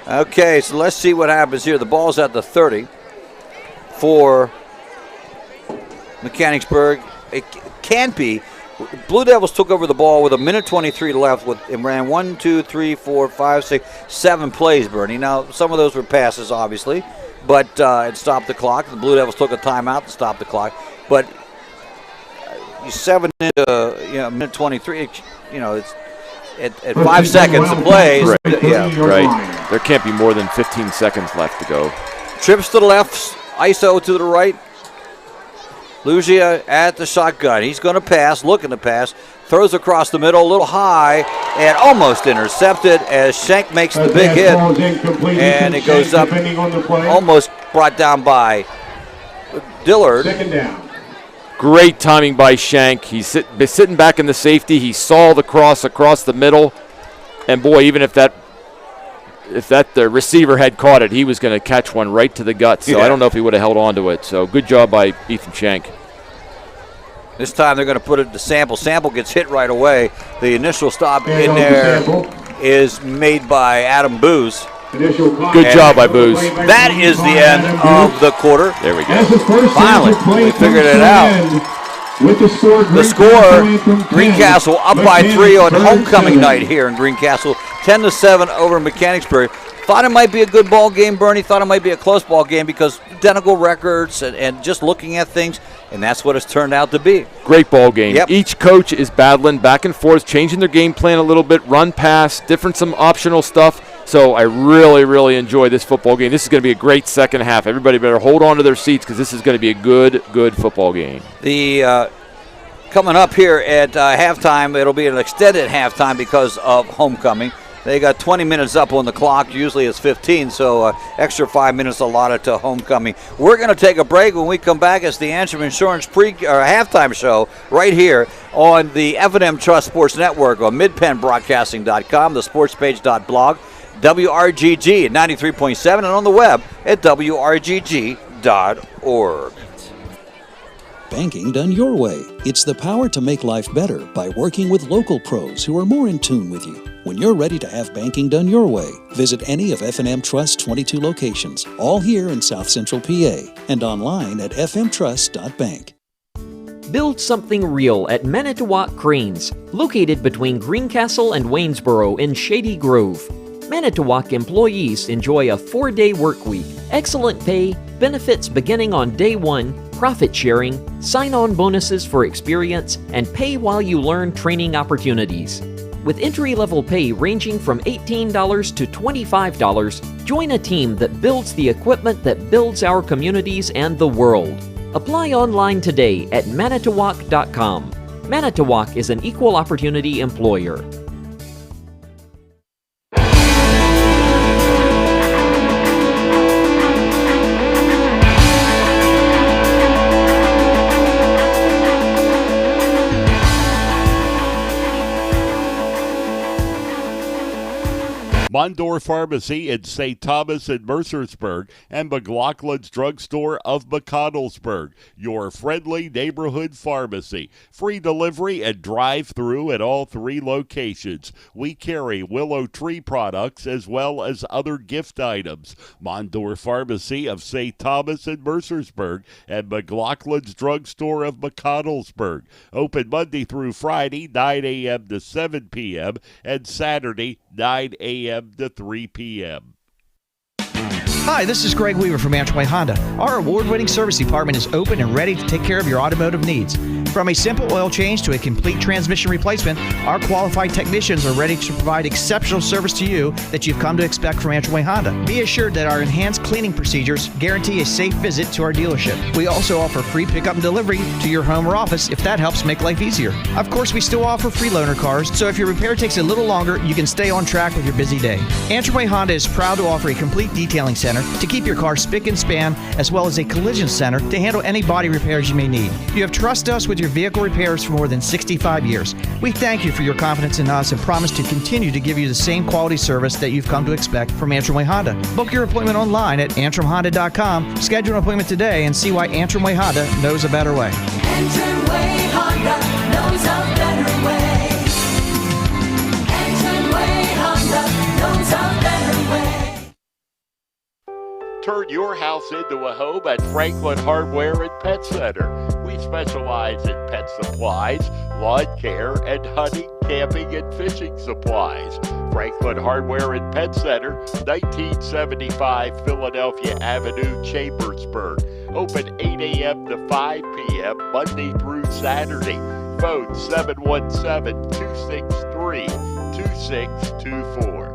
Okay, so let's see what happens here. The ball's at the 30 for Mechanicsburg. It can't be. Blue Devils took over the ball with 1:23 left and ran 1, 2, 3, 4, 5, 6, 7 plays, Bernie. Now, some of those were passes, obviously, but it stopped the clock. The Blue Devils took a timeout to stop the clock. But 7 into 1:23, it's at 5 seconds to play. Right. Right. There can't be more than 15 seconds left to go. Trips to the left, ISO to the right. Lugia at the shotgun. He's going to pass, looking to pass. Throws across the middle, a little high, and almost intercepted as Schenk makes the big hit. And it goes up, almost brought down by Dillard. Second down. Great timing by Schenk. He's sitting back in the safety. He saw the cross across the middle. And boy, even if the receiver had caught it, he was going to catch one right to the gut. So I don't know if he would have held on to it. So good job by Ethan Schenk. This time they're going to put it to Sample. Sample gets hit right away. The initial stop in there is made by Adam Booz. Good job by Booz. That is the end of the quarter. There we go. Finally, we figured it out. The score, Greencastle up by 3 on homecoming night here in Greencastle, 10-7 over Mechanicsburg. Thought it might be a good ball game, Bernie. Thought it might be a close ball game because identical records and just looking at things, and that's what it's turned out to be. Great ball game. Yep. Each coach is battling back and forth, changing their game plan a little bit, run, pass, some optional stuff. So I really, really enjoy this football game. This is going to be a great second half. Everybody better hold on to their seats because this is going to be a good football game. The coming up here at halftime, it'll be an extended halftime because of homecoming. They got 20 minutes up on the clock. Usually it's 15, so extra 5 minutes allotted to homecoming. We're going to take a break. When we come back, it's the Antrim Insurance halftime show right here on the F&M Trust Sports Network on midpennbroadcasting.com, the sportspage.blog, WRGG at 93.7, and on the web at WRGG.org. Banking done your way. It's the power to make life better by working with local pros who are more in tune with you. When you're ready to have banking done your way, visit any of F&M Trust's 22 locations, all here in South Central PA, and online at fmtrust.bank. Build something real at Manitowoc Cranes, located between Greencastle and Waynesboro in Shady Grove. Manitowoc employees enjoy a 4-day work week, excellent pay, benefits beginning on day 1, profit sharing, sign-on bonuses for experience, and pay while you learn training opportunities. With entry-level pay ranging from $18 to $25, join a team that builds the equipment that builds our communities and the world. Apply online today at manitowoc.com. Manitowoc is an equal opportunity employer. Mondor Pharmacy in St. Thomas and Mercersburg, and McLaughlin's Drugstore of McConnellsburg, your friendly neighborhood pharmacy. Free delivery and drive-through at all 3 locations. We carry Willow Tree products as well as other gift items. Mondor Pharmacy of St. Thomas and Mercersburg, and McLaughlin's Drugstore of McConnellsburg. Open Monday through Friday, 9 a.m. to 7 p.m., and Saturday, 9 a.m. to 3 p.m. Hi, this is Greg Weaver from Antrim Honda. Our award-winning service department is open and ready to take care of your automotive needs. From a simple oil change to a complete transmission replacement, our qualified technicians are ready to provide exceptional service to you that you've come to expect from Antrim Way Honda. Be assured that our enhanced cleaning procedures guarantee a safe visit to our dealership. We also offer free pickup and delivery to your home or office if that helps make life easier. Of course, we still offer free loaner cars, so if your repair takes a little longer, you can stay on track with your busy day. Antrim Way Honda is proud to offer a complete detailing center to keep your car spick and span, as well as a collision center to handle any body repairs you may need. You have trusted us with your vehicle repairs for more than 65 years. We thank you for your confidence in us and promise to continue to give you the same quality service that you've come to expect from Antrim Way Honda. Book your appointment online at antrimhonda.com. Schedule an appointment today and see why Antrim Way Honda knows a better way. Antrim Way Honda knows a better way. Antrim Way Honda knows a better way. Turn your house into a home at Franklin Hardware and Pet Center. We specialize in pet supplies, lawn care, and hunting, camping, and fishing supplies. Franklin Hardware and Pet Center, 1975 Philadelphia Avenue, Chambersburg. Open 8 a.m. to 5 p.m. Monday through Saturday. Phone 717-263-2624.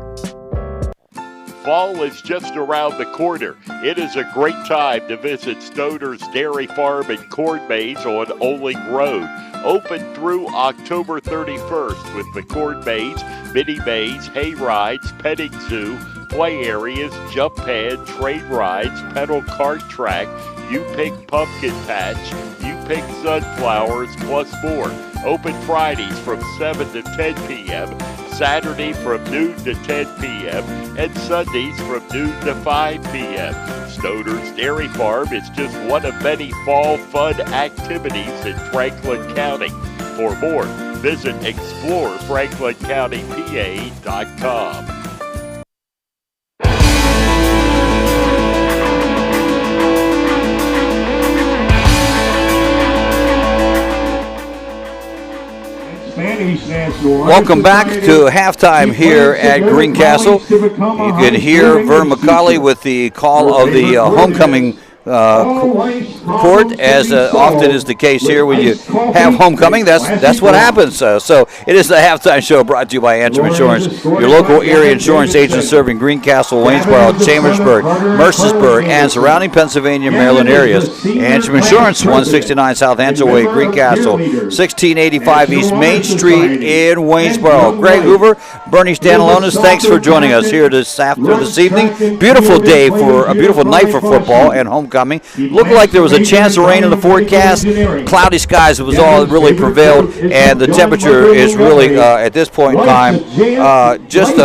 Fall is just around the corner. It is a great time to visit Stoner's Dairy Farm and Corn Maze on Oling Road. Open through October 31st with the Corn Maze, mini maze, hay rides, petting zoo, play areas, jump pad, train rides, pedal cart track, You Pick Pumpkin Patch, You Pick Sunflowers, plus more. Open Fridays from 7 to 10 p.m., Saturday from noon to 10 p.m., and Sundays from noon to 5 p.m. Stoner's Dairy Farm is just one of many fall fun activities in Franklin County. For more, visit explorefranklincountypa.com. Welcome back to halftime here at Greencastle. You can hear Vern McCauley with the call of the homecoming court, as often is the case here when you have homecoming. That's what happens. So it is the halftime show brought to you by Antrim Insurance, your local area insurance agent serving Greencastle, Waynesboro, Chambersburg, Mercersburg, and surrounding Pennsylvania, Maryland areas. Antrim Insurance, 169 South Antrim Way, Greencastle, 1685 East Main Street in Waynesboro. Greg Hoover, Bernie Stanalonis, thanks for joining us here this evening. Beautiful day for a beautiful night for football and homecoming. Looked like there was a chance of rain in the forecast. Cloudy skies was all that really prevailed, and the temperature is really at this point in time it's just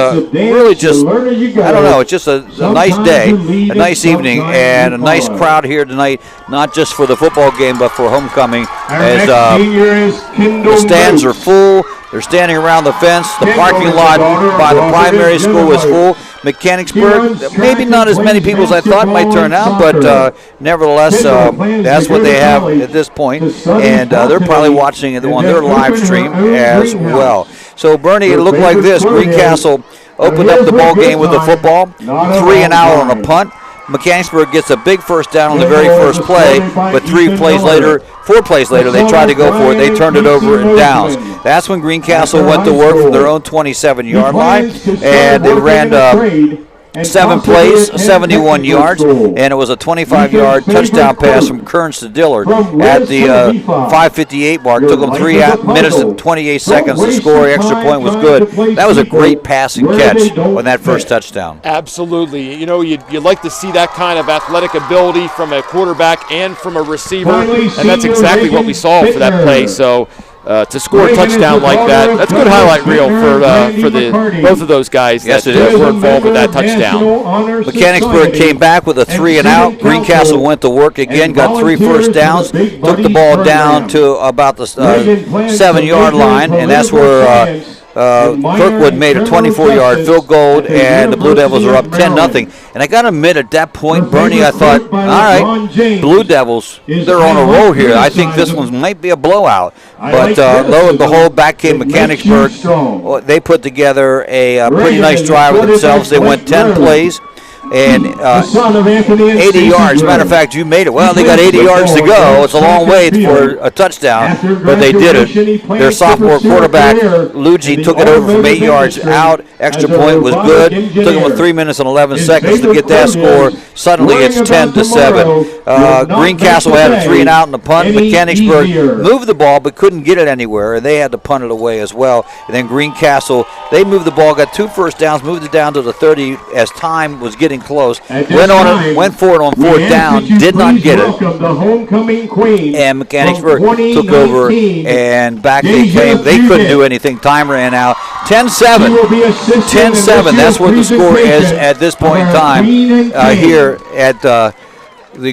a nice day, a nice evening, and a nice crowd here tonight. Not just for the football game, but for homecoming, as the stands are full. They're standing around the fence. The parking lot by the primary school is full. Mechanicsburg, maybe not as many people as I thought might turn out, but nevertheless, that's what they have at this point, and they're probably watching it on their live stream as well. So, Bernie, it looked like this. Greencastle opened up the ball game with a football, 3 and out on a punt. Mechanicsburg gets a big first down on the very first play, but 4 plays later, they tried to go for it. They turned it over in downs. That's when Greencastle went to work from their own 27-yard line, and they ran 7 plays, 71 yards, and it was a 25-yard touchdown pass from Kearns to Dillard at the 5:58 mark. Took them 3 minutes and 28 seconds to score. Extra point was good. That was a great passing catch on that first touchdown. Absolutely. You know, you'd like to see that kind of athletic ability from a quarterback and from a receiver, and that's exactly what we saw for that play. So to score a touchdown like that, that's a good highlight reel for both of those guys that were involved with that touchdown. Mechanicsburg came back with a 3 and out. Greencastle went to work again, got 3 first downs, took the ball down to about the 7-yard line, and that's where Kirkwood made a 24-yard field goal, and the Blue Devils are up 10-0. And I got to admit, at that point, Bernie, I thought, all right, Blue Devils, they're on a roll here. I think this one might be a blowout. But lo and behold, back came Mechanicsburg. They put together a pretty nice drive with themselves. They went 10 plays. and 80 yards. Matter of fact, you made it. Well, they got 80 yards to go. It's a long way for a touchdown, but they did it. Their sophomore quarterback, Luigi, took it over from 8 yards out. Extra point was good. Took him 3 minutes and 11 seconds to get that score. Suddenly it's 10-7. Greencastle had a 3 and out in the punt. Mechanicsburg moved the ball but couldn't get it anywhere, and they had to punt it away as well. And then Greencastle, they moved the ball, got 2 first downs, moved it down to the 30 as time was getting close. Went for it on 4th down, did not get it. And Mechanicsburg took over, and back they came. They couldn't do anything. Time ran out. 10-7. 10-7. That's what the score is at this point in time here at the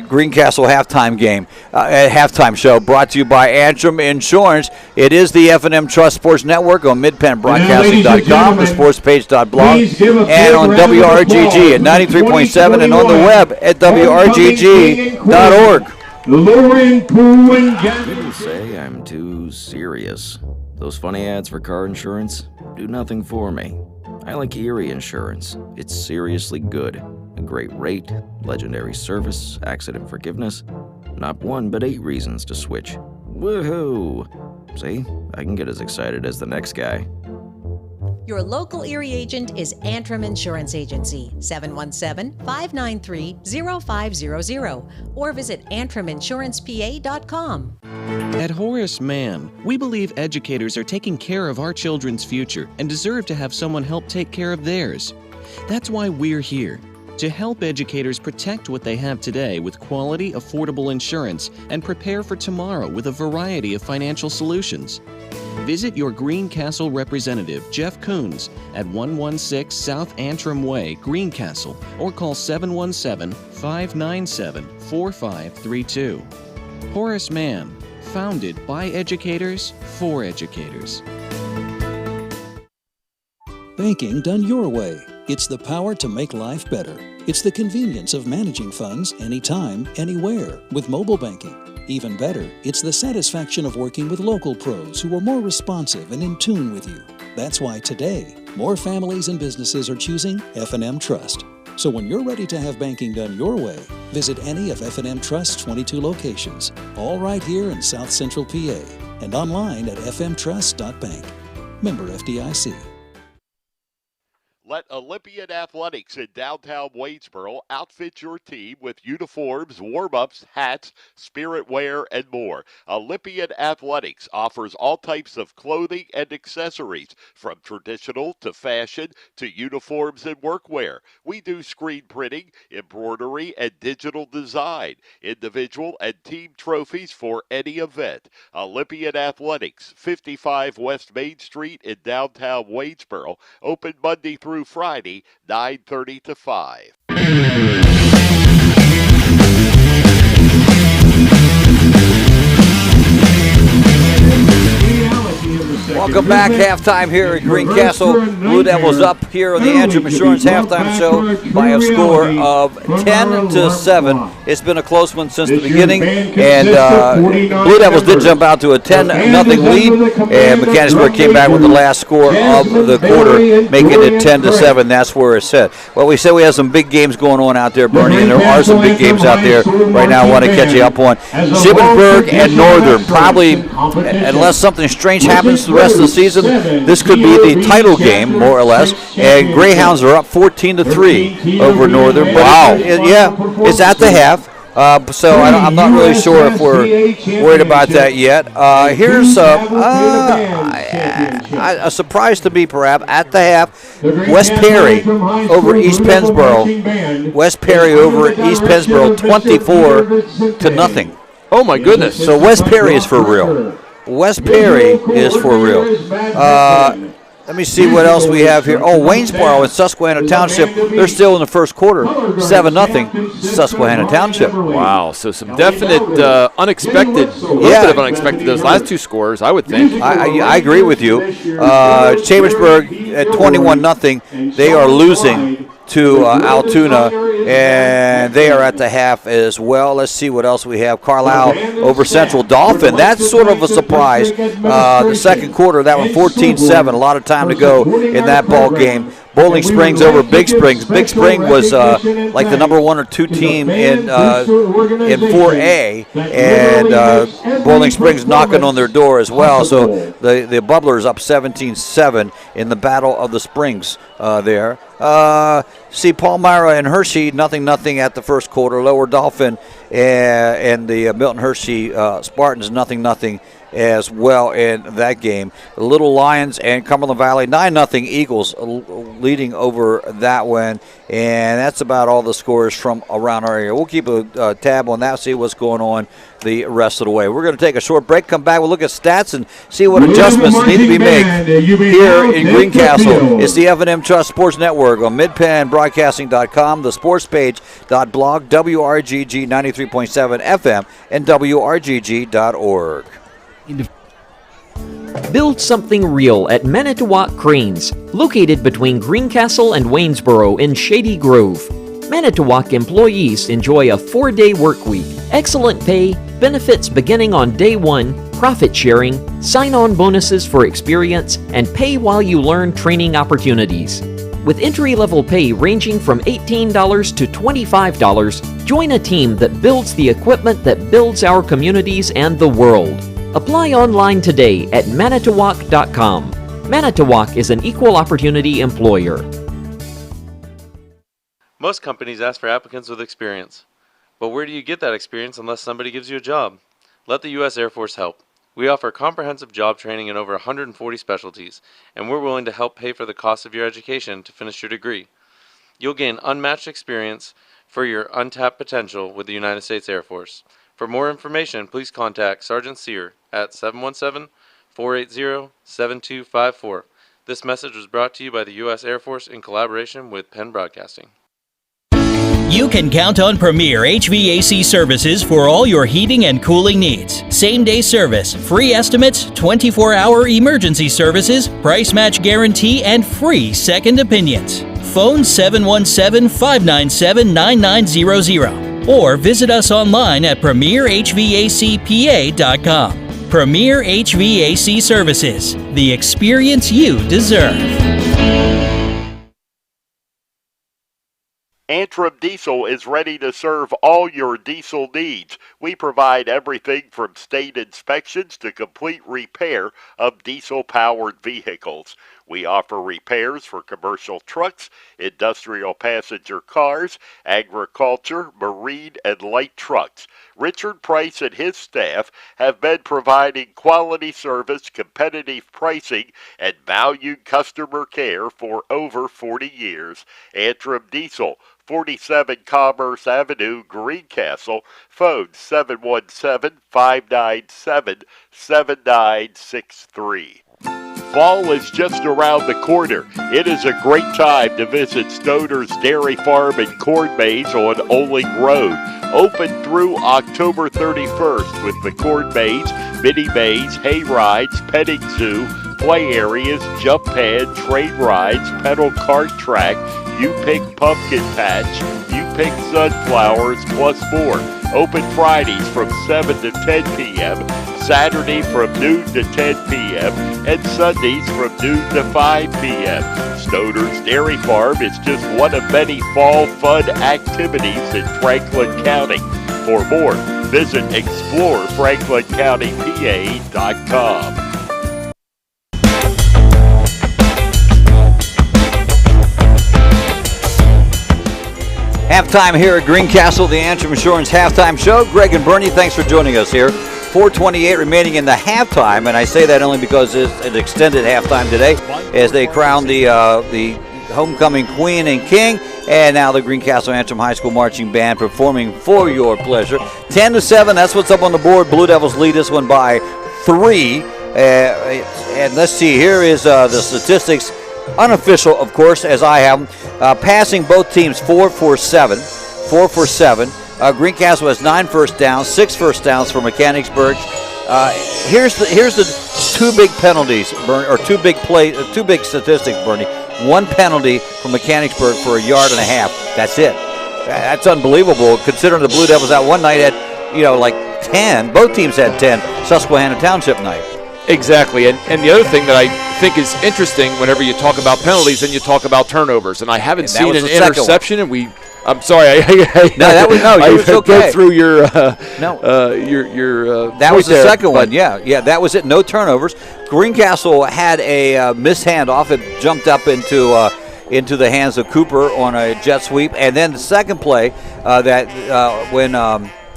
Greencastle halftime game, halftime show, brought to you by Antrim Insurance. It is the F&M Trust Sports Network on midpennbroadcasting.com, the sportspage.blog, and on WRGG at 93.7 and on the web at WRGG.org. People say I'm too serious. Those funny ads for car insurance do nothing for me. I like Erie Insurance. It's seriously good. A great rate, legendary service, accident forgiveness. Not 1, but 8 reasons to switch. Woohoo! See, I can get as excited as the next guy. Your local Erie agent is Antrim Insurance Agency, 717-593-0500, or visit antriminsurancepa.com. At Horace Mann, we believe educators are taking care of our children's future and deserve to have someone help take care of theirs. That's why we're here, to help educators protect what they have today with quality, affordable insurance and prepare for tomorrow with a variety of financial solutions. Visit your Greencastle representative, Jeff Coons, at 116 South Antrim Way, Greencastle, or call 717-597-4532. Horace Mann, founded by educators for educators. Banking done your way. It's the power to make life better. It's the convenience of managing funds anytime, anywhere with mobile banking. Even better, it's the satisfaction of working with local pros who are more responsive and in tune with you. That's why today, more families and businesses are choosing F&M Trust. So when you're ready to have banking done your way, visit any of F&M Trust's 22 locations, all right here in South Central PA, and online at fmtrust.bank. Member FDIC. Let Olympian Athletics in downtown Waynesboro outfit your team with uniforms, warm-ups, hats, spirit wear, and more. Olympian Athletics offers all types of clothing and accessories, from traditional to fashion to uniforms and workwear. We do screen printing, embroidery, and digital design, individual and team trophies for any event. Olympian Athletics, 55 West Main Street in downtown Waynesboro, open Monday through Friday, 9:30 to 5. Welcome back. Halftime here at Greencastle. Blue Devils up here on the Antrim Insurance Halftime Show by a score of 10-7. It's been a close one since the beginning, and Blue Devils did jump out to a 10-0 lead, and Mechanicsburg came back with the last score of the quarter, making it 10-7. That's where it's set. Well, we said we have some big games going on out there, Bernie, and there are some big games out there right now I want to catch you up on. Shippensburg and Northern, probably, unless something strange happens the rest of the season, this could be the title game, more or less. And Greyhounds are up 14-3 over Northern. Wow. It's at the half. So I'm not really sure if we're worried about that yet. Here's a surprise to me, perhaps, at the half. West Perry over East Pennsboro. West Perry over East Pennsboro, 24-0. Oh, my goodness. So West Perry is for real. West Perry is for real. Let me see what else we have here. Oh, Waynesboro and Susquehanna Township, they're still in the first quarter. 7-0 Susquehanna Township. Wow, so some definite unexpected, a little bit of unexpected, those last two scores, I would think. I agree with you. Chambersburg at 21-0, they are losing to Altoona, and they are at the half as well. Let's see what else we have. Carlisle over Central Dauphin. That's sort of a surprise. The second quarter, that one 14-7. A lot of time to go in that ball game. Boiling Springs over Big Springs. Big Spring was like the number 1 or 2 team in 4A, and Boiling Springs knocking on their door as well. So the Bubblers up 17-7 in the Battle of the Springs there. See Palmyra and Hershey, nothing at the first quarter. Lower Dolphin and the Milton Hershey Spartans, nothing as well in that game. The Little Lions and Cumberland Valley, 9-0 Eagles leading over that one. And that's about all the scores from around our area. We'll keep a tab on that, see what's going on the rest of the way. We're going to take a short break, come back, we'll look at stats and see what adjustments need to be made here in Greencastle. It's the F&M Trust Sports Network on midpenbroadcasting.com, the sports page.blog, WRGG 93.7 FM, and WRGG.org. Build something real at Manitowoc Cranes, located between Greencastle and Waynesboro in Shady Grove. Manitowoc employees enjoy a 4-day work week, excellent pay, benefits beginning on day 1, profit sharing, sign-on bonuses for experience, and pay while you learn training opportunities. With entry-level pay ranging from $18 to $25, join a team that builds the equipment that builds our communities and the world. Apply online today at manitowoc.com. Manitowoc is an equal opportunity employer. Most companies ask for applicants with experience. But where do you get that experience unless somebody gives you a job? Let the U.S. Air Force help. We offer comprehensive job training in over 140 specialties, and we're willing to help pay for the cost of your education to finish your degree. You'll gain unmatched experience for your untapped potential with the United States Air Force. For more information, please contact Sergeant Sear at 717-480-7254. This message was brought to you by the U.S. Air Force in collaboration with Penn Broadcasting. You can count on Premier HVAC services for all your heating and cooling needs. Same-day service, free estimates, 24-hour emergency services, price match guarantee, and free second opinions. Phone 717-597-9900 or visit us online at premierhvacpa.com. Premier HVAC Services, the experience you deserve. Antrim Diesel is ready to serve all your diesel needs. We provide everything from state inspections to complete repair of diesel-powered vehicles. We offer repairs for commercial trucks, industrial passenger cars, agriculture, marine, and light trucks. Richard Price and his staff have been providing quality service, competitive pricing, and valued customer care for over 40 years. Antrim Diesel, 47 Commerce Avenue, Greencastle. Phone 717-597-7963. Fall is just around the corner. It is a great time to visit Stoner's Dairy Farm and Corn Maze on Oling Road. Open through October 31st with the Corn Maze, mini maze, hay rides, petting zoo, play areas, jump pad, train rides, pedal cart track, You Pick Pumpkin Patch, You Pick Sunflowers, plus more. Open Fridays from 7 to 10 p.m., Saturday from noon to 10 p.m., and Sundays from noon to 5 p.m. Stoner's Dairy Farm is just one of many fall fun activities in Franklin County. For more, visit explorefranklincountypa.com. Halftime here at Greencastle, the Antrim Insurance Halftime Show. Greg and Bernie, thanks for joining us here. 4:28 remaining in the halftime, and I say that only because it's an extended halftime today as they crown the homecoming queen and king, and now the Greencastle Antrim High School Marching Band performing for your pleasure. 10-7, that's what's up on the board. Blue Devils lead this one by 3. And let's see, here is the statistics. Unofficial, of course, as I have them. Passing both teams 4 for 7. Greencastle has 9 first downs, 6 first downs for Mechanicsburg. Here's the 2 big penalties, Bernie, or 2 big statistics, Bernie. 1 penalty for Mechanicsburg for 1.5 yards. That's it. That's unbelievable, considering the Blue Devils that one night had, like 10. Both teams had 10. Susquehanna Township night. Exactly, and the other thing that I think is interesting whenever you talk about penalties and you talk about turnovers. And I haven't seen an interception, and I'm sorry. That was okay. Go through your that was the second one. Yeah, that was it. No turnovers. Greencastle had a missed handoff. It jumped up into the hands of Cooper on a jet sweep, and then the second play when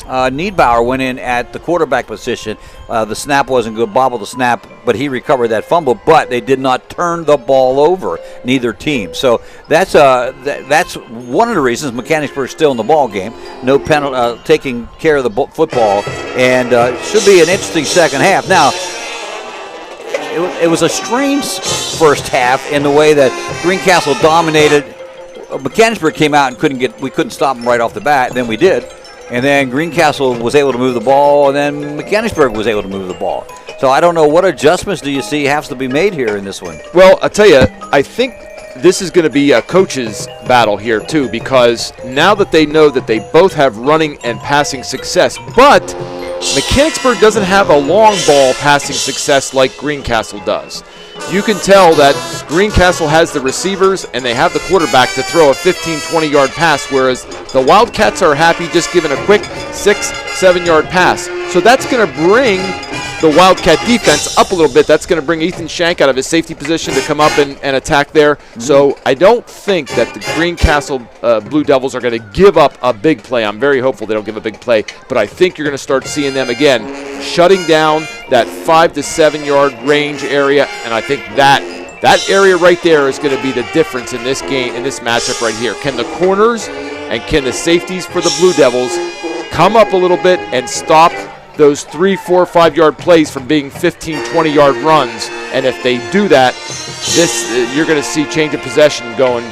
Niedbauer went in at the quarterback position. The snap wasn't good, bobbled the snap, but he recovered that fumble. But they did not turn the ball over, neither team. So that's one of the reasons Mechanicsburg is still in the ball game. No penalty, taking care of the football, and should be an interesting second half. Now, it was a strange first half in the way that Greencastle dominated. Mechanicsburg came out and we couldn't stop them right off the bat. And then we did. And then Greencastle was able to move the ball, and then Mechanicsburg was able to move the ball. So I don't know, what adjustments do you see has to be made here in this one? Well, I'll tell you, I think this is going to be a coach's battle here too, because now that they know that they both have running and passing success, but Mechanicsburg doesn't have a long ball passing success like Greencastle does. You can tell that Greencastle has the receivers and they have the quarterback to throw a 15, 20-yard pass, whereas the Wildcats are happy just giving a quick 6, 7-yard pass. So that's going to bring the Wildcat defense up a little bit. That's going to bring Ethan Shank out of his safety position to come up and attack there. So I don't think that the Greencastle Blue Devils are going to give up a big play. I'm very hopeful they don't give a big play, but I think you're going to start seeing them again shutting down that 5 to 7-yard range area, and I think that area right there is going to be the difference in this game, in this matchup right here. Can the corners and can the safeties for the Blue Devils come up a little bit and stop those 3, 4, 5-yard plays from being 15, 20-yard runs? And if they do that, you're going to see change of possession going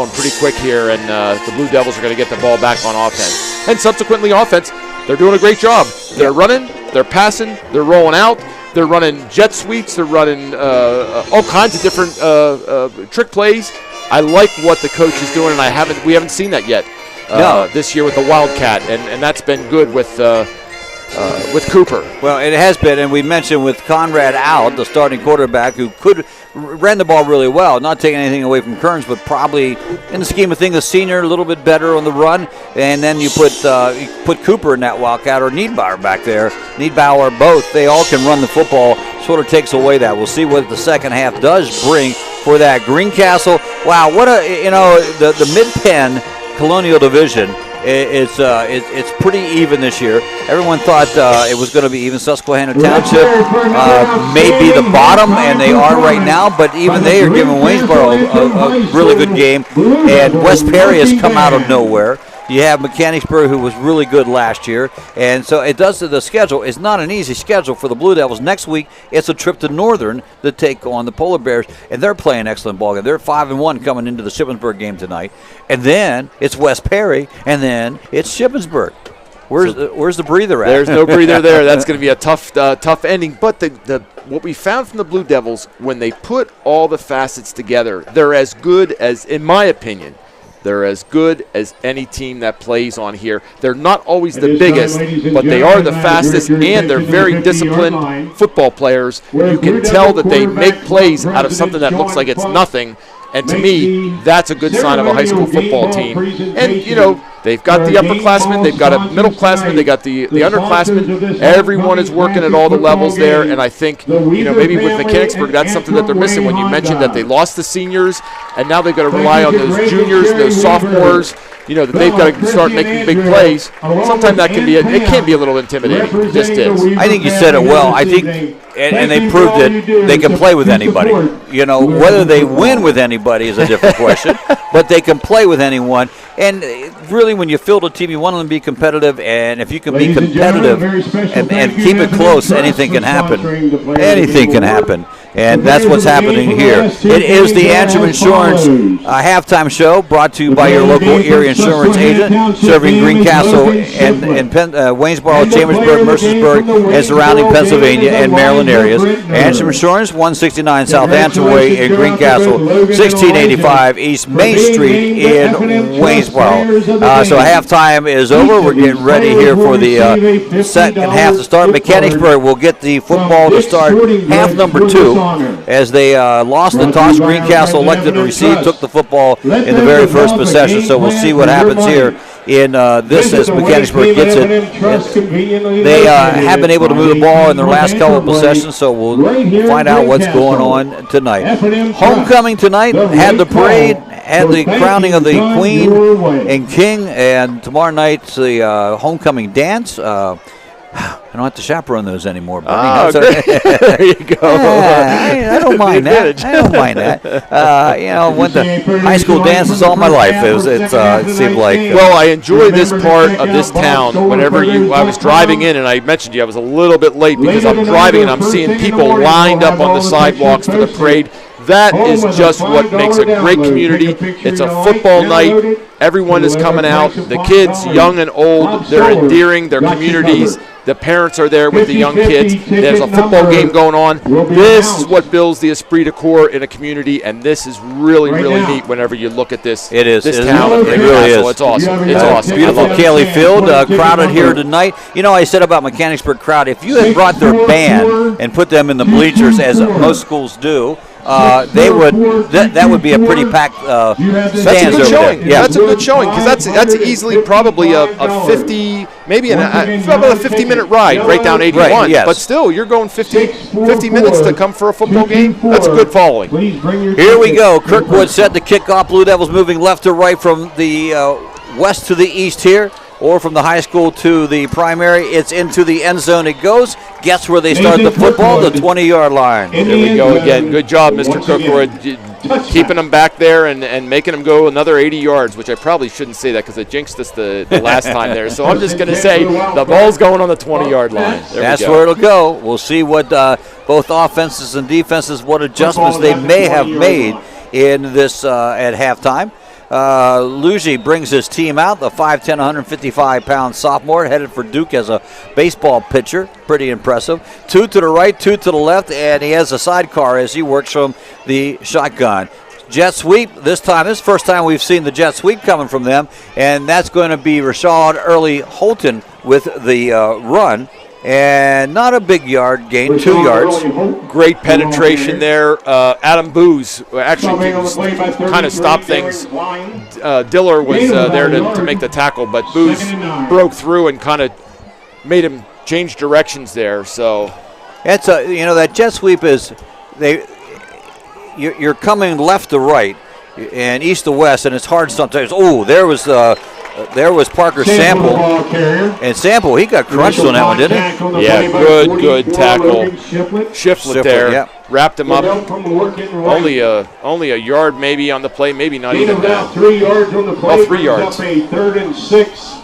pretty quick here, and the Blue Devils are going to get the ball back on offense. And subsequently offense, they're doing a great job. They're running, they're passing, they're rolling out, they're running jet sweeps, they're running all kinds of different trick plays. I like what the coach is doing, and we haven't seen that yet this year with the Wildcat, and that's been good with Cooper. Well, it has been, and we mentioned with Conrad out, the starting quarterback, who ran the ball really well, not taking anything away from Kearns, but probably in the scheme of things, a senior, a little bit better on the run. And then you put Cooper in that Wildcat, or Niedbauer back there. Niedbauer, both, they all can run the football. Sort of takes away that. We'll see what the second half does bring for that. Greencastle, wow, what the Mid-Penn Colonial Division. It's pretty even this year. Everyone thought it was going to be even. Susquehanna Township may be the bottom, and they are right now, but even they are giving Waynesboro a really good game. And West Perry has come out of nowhere. You have Mechanicsburg, who was really good last year. And so the schedule is not an easy schedule for the Blue Devils. Next week, it's a trip to Northern to take on the Polar Bears, and they're playing excellent ball game. They're 5-1 coming into the Shippensburg game tonight. And then it's West Perry, and then it's Shippensburg. Where's the breather at? There's no breather there. That's going to be a tough ending. But what we found from the Blue Devils, when they put all the facets together, they're as good as, in my opinion, they're as good as any team that plays on here. They're not always the biggest, but they are the fastest, and they're very disciplined football players. You can tell that they make plays out of something that looks like it's nothing. And to me, that's a good sign of a high school football team. And, they've got the upperclassmen, they've got a middleclassmen, they got the underclassmen. Everyone is working at all the levels there. And I think, maybe with Mechanicsburg, that's something that they're missing. When you mentioned that they lost the seniors, and now they've got to rely on those juniors, those sophomores, that they've got to start making big plays. Sometimes it can be a little intimidating. It just is. I think you said it well. I think, and they proved that they can play with anybody. Whether they win with anybody is a different question, but they can play with anyone. And really, when you field a team, you want them to be competitive, and if you can be competitive and keep it close, anything can happen. Anything can happen. And that's what's happening here. It is the Antrim Insurance halftime show, brought to you by your local area insurance agent, serving Greencastle and Waynesboro, Chambersburg, Mercersburg, and surrounding Pennsylvania and Maryland areas. Antrim Insurance, 169 South Antrim Way in Greencastle, 1685 East Main Street in Waynesboro. So halftime is over. We're getting ready here for the second half to start. Mechanicsburg will get the football to start half number 2. as they lost the toss. Greencastle elected to receive, took the football in the very first possession. So we'll see what happens here in this as Mechanicsburg gets it. They have been able to move the ball in their last couple of possessions, so we'll find out what's going on tonight. Homecoming tonight, had the parade, had the crowning of the Queen and King, and tomorrow night's the homecoming dance. I don't have to chaperone those anymore, Bernie. There you go. I don't mind that. I don't mind that. Went to high school dances all my life. It seemed like. Well, I enjoy this part of this town. Whenever I was driving in, and I mentioned to you I was a little bit late because I'm driving and I'm seeing people lined up on the sidewalks for the parade. That is just what makes a great community. It's a football night. Everyone is coming out. The kids, young and old, they're endearing their communities. The parents are there with the young kids. There's a football game going on. This is what builds the esprit de corps in a community, and this is really, really neat whenever you look at this. It is. This town. It really is. It's awesome. It's awesome. Beautiful Cayley Field, crowded here tonight. I said about Mechanicsburg crowd, if you had brought their band and put them in the bleachers, as most schools do, that would be a pretty packed stands that's a good showing. There. Yeah. That's a good showing because that's easily probably a 50, maybe about a 50-minute ride right down 81. Right, yes. But still, you're going 50 minutes to come for a football game. That's a good following. Here we go. Kirkwood set to kick off. Blue Devils moving left to right from the west to the east here, or from the high school to the primary. It's into the end zone it goes. Guess where they start the football? The 20-yard line. There we go again. Good job, Mr. Kirkwood, keeping them back there and making them go another 80 yards, which I probably shouldn't say that because it jinxed us the last time there. So I'm just going to say the ball's going on the 20 yard line. That's where it'll go. We'll see what both offenses and defenses, what adjustments they may have made in this at halftime. Luigi brings his team out, the 5'10", 155-pound sophomore, headed for Duke as a baseball pitcher. Pretty impressive. 2 to the right, 2 to the left, and he has a sidecar as he works from the shotgun. Jet sweep this time. This is the first time we've seen the jet sweep coming from them, and that's going to be Rashad Early Holton with the run. And not a big yard gain, 2 yards. Great penetration there. Adam Booz actually kind of stopped things. Diller was there to make the tackle, but Booz broke through and kind of made him change directions there. So it's that jet sweep is you're coming left to right and east to west, and it's hard sometimes. Oh, there was Parker Sample. And Sample, he got crunched on that one, didn't he? Yeah, good tackle. Shiflett there. Yep. Wrapped him up. Only a yard maybe on the play, maybe not even that. 3 yards on the play. 3 yards. 3rd and 6.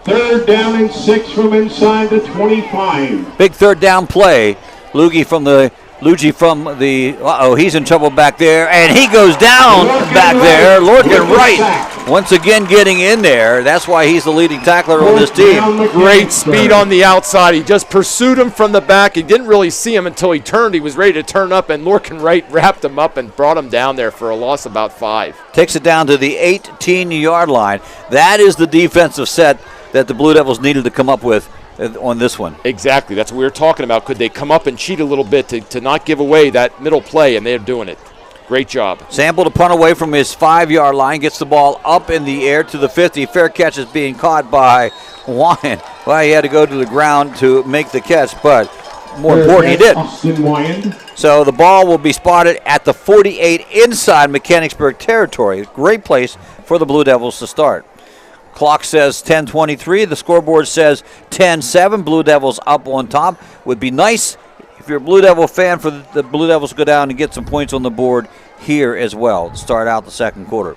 3rd down and 6 from inside the 25. Big 3rd down play. Luigi from the he's in trouble back there, and he goes down back there. Lorcan Wright once again getting in there. That's why he's the leading tackler on this team. Great speed on the outside. He just pursued him from the back. He didn't really see him until he turned. He was ready to turn up, and Lorcan Wright wrapped him up and brought him down there for a loss of about 5. Takes it down to the 18-yard line. That is the defensive set that the Blue Devils needed to come up with on this one. Exactly. That's what we were talking about. Could they come up and cheat a little bit to not give away that middle play, and they're doing it. Great job. Sample to punt away from his 5-yard line, gets the ball up in the air to the 50. Fair catch is being caught by Wyan. Well, he had to go to the ground to make the catch, but more important, he did. So the ball will be spotted at the 48 inside Mechanicsburg territory. Great place for the Blue Devils to start. Clock says 10:23. The scoreboard says 10-7. Blue Devils up on top. Would be nice if you're a Blue Devil fan for the Blue Devils to go down and get some points on the board here as well to start out the second quarter.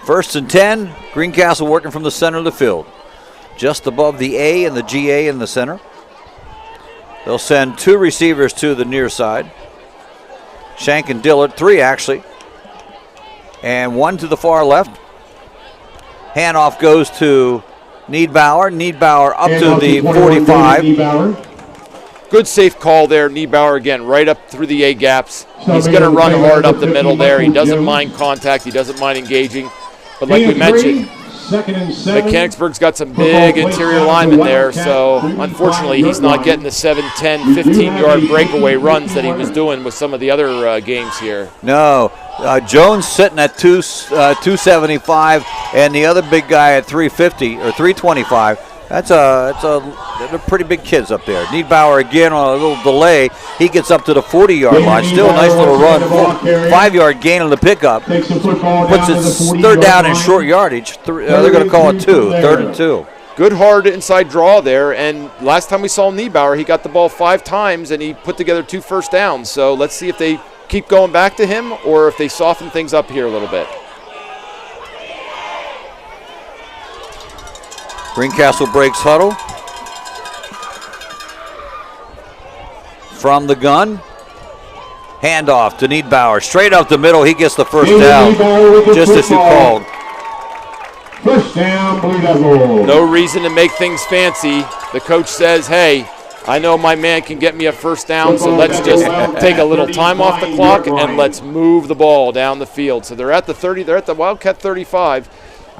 1st and 10. Greencastle working from the center of the field. Just above the A and the GA in the center. They'll send 2 receivers to the near side. Shank and Dillard, 3 actually. And 1 to the far left. Handoff goes to Niedbauer. Niedbauer up to the 45. Good safe call there. Niedbauer again right up through the A gaps. He's going to run hard up the middle there. He doesn't mind contact. He doesn't mind engaging. But like we mentioned, 2nd and 7. Mechanicsburg's got some big interior linemen there, so unfortunately he's not getting the 7, 10, 15-yard breakaway runs that he was doing with some of the other games here. No. Jones sitting at 275, and the other big guy at 350 or 325. They're pretty big kids up there. Niedbauer again on a little delay. He gets up to the 40-yard line. Still a nice little run. 5-yard gain on the pickup. Puts it third down in short yardage. They're going to call it 3rd and 2. Good hard inside draw there, and last time we saw Niedbauer, he got the ball 5 times, and he put together 2 first downs. So let's see if they keep going back to him or if they soften things up here a little bit. Greencastle breaks huddle. From the gun. Handoff to Niedbauer. Straight up the middle. He gets the first down. Just as you called. First down, Blue Devils. No reason to make things fancy. The coach says, hey, I know my man can get me a first down, so let's just take a little time off the clock and let's move the ball down the field. So they're at the 30. They're at the Wildcat 35.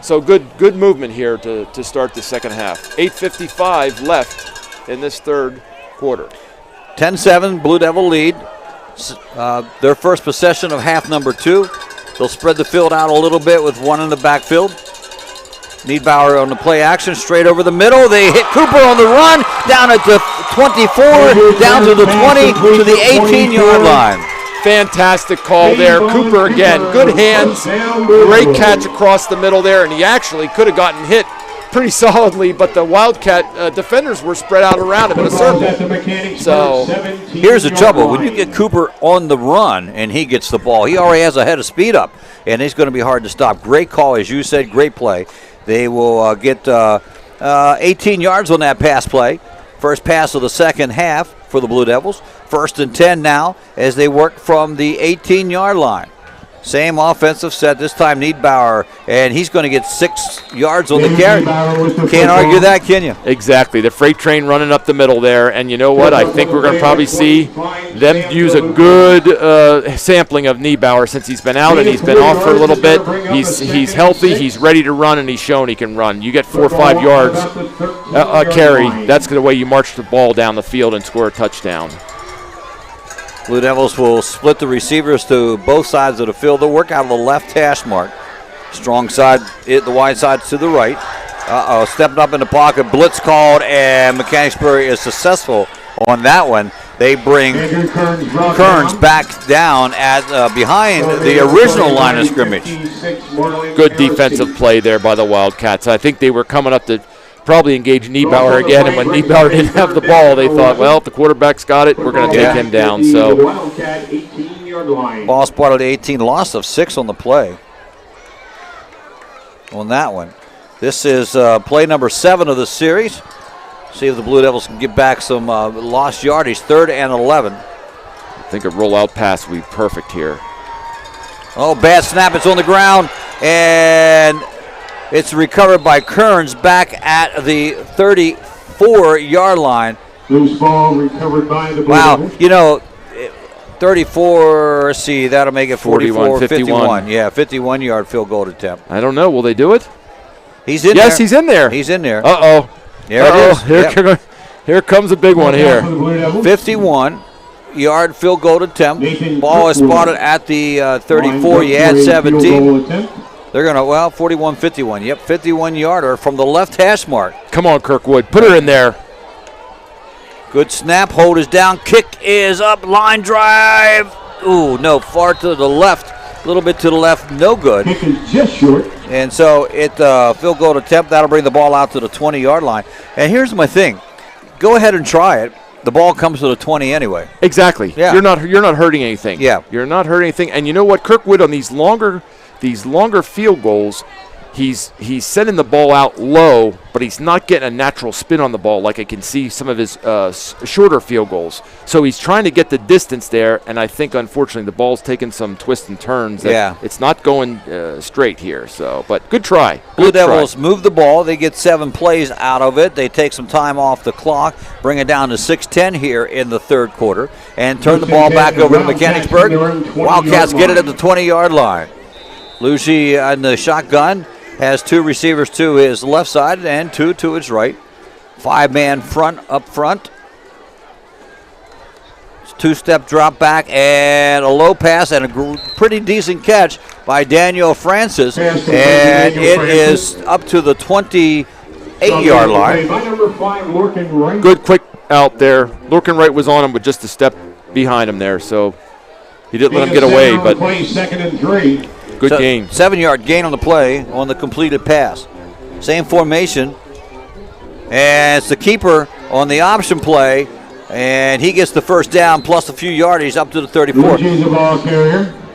So good movement here to start the second half. 8:55 left in this third quarter. 10-7, Blue Devil lead. Their first possession of half number 2. They'll spread the field out a little bit with one in the backfield. Niedbauer on the play action, straight over the middle. They hit Cooper on the run, down at the 24, down to the 20, to the 18-yard line. Fantastic call there. Cooper again, good hands, great catch across the middle there, and he actually could have gotten hit pretty solidly, but the Wildcat defenders were spread out around him in a circle. So here's the trouble. When you get Cooper on the run and he gets the ball, he already has a head of speed up, and it's going to be hard to stop. Great call, as you said, great play. They will get 18 yards on that pass play. First pass of the second half for the Blue Devils. 1st and 10 now as they work from the 18-yard line. Same offensive set, this time Niedbauer, and he's going to get 6 yards on the carry. Can't argue that, can you? Exactly. The freight train running up the middle there, and you know what? I think we're going to probably see them use a good sampling of Niedbauer since he's been out and he's been off for a little bit. He's healthy, he's ready to run, and he's shown he can run. You get 4 or 5 yards a carry, that's the way you march the ball down the field and score a touchdown. Blue Devils will split the receivers to both sides of the field. They'll work out of the left hash mark. Strong side, the wide side to the right. Stepping up in the pocket, blitz called, and Mechanicsburg is successful on that one. They bring Kearns back down at behind the original line of scrimmage. Good defensive play there by the Wildcats. I think they were coming up to probably engage Niedbauer again, and when Niedbauer didn't have the ball, they thought, well, if the quarterback's got it, we're going to take him down. So ball spotted 18, loss of 6 on the play on that one. This is play number 7 of the series. See if the Blue Devils can get back some lost yardage. 3rd and 11. I think a rollout pass would be perfect here. Oh, bad snap. It's on the ground, and it's recovered by Kearns back at the 34-yard line. Loose ball recovered by the Blue Devils. You know, 34, see, that'll make it 44, 51. Yeah, 51-yard field goal attempt. I don't know. Will they do it? He's in there. Yes, he's in there. He's in there. Uh-oh. There it is. Here comes a big one here. 51-yard field goal attempt. Ball is spotted at the 34. You add 17. They're going to, 41-51. Yep, 51-yarder from the left hash mark. Come on, Kirkwood. Put her in there. Good snap. Hold is down. Kick is up. Line drive. Ooh, no, far to the left. A little bit to the left. No good. Kick is just short. And so field goal attempt. That'll bring the ball out to the 20-yard line. And here's my thing. Go ahead and try it. The ball comes to the 20 anyway. Exactly. Yeah. You're not hurting anything. Yeah. You're not hurting anything. And you know what? Kirkwood on these longer field goals, he's sending the ball out low, but he's not getting a natural spin on the ball like I can see some of his shorter field goals. So he's trying to get the distance there, and I think, unfortunately, the ball's taking some twists and turns. It's not going straight here. So, but good try. Blue Devils move the ball. They get 7 plays out of it. They take some time off the clock, bring it down to 6:10 here in the third quarter, and turn the ball back over to Mechanicsburg. Wildcats get it at the 20-yard line. Lucy in the shotgun. has 2 receivers to his left side and 2 to his right. 5-man front up front. 2-step drop back and a low pass and a pretty decent catch by Daniel Francis. And it is up to the 28-yard line. Good quick out there. Lurkenwright was on him with just a step behind him there, so he didn't let him get away. But good gain. 7-yard gain on the play on the completed pass. Same formation. And it's the keeper on the option play. And he gets the first down plus a few yardage up to the 34.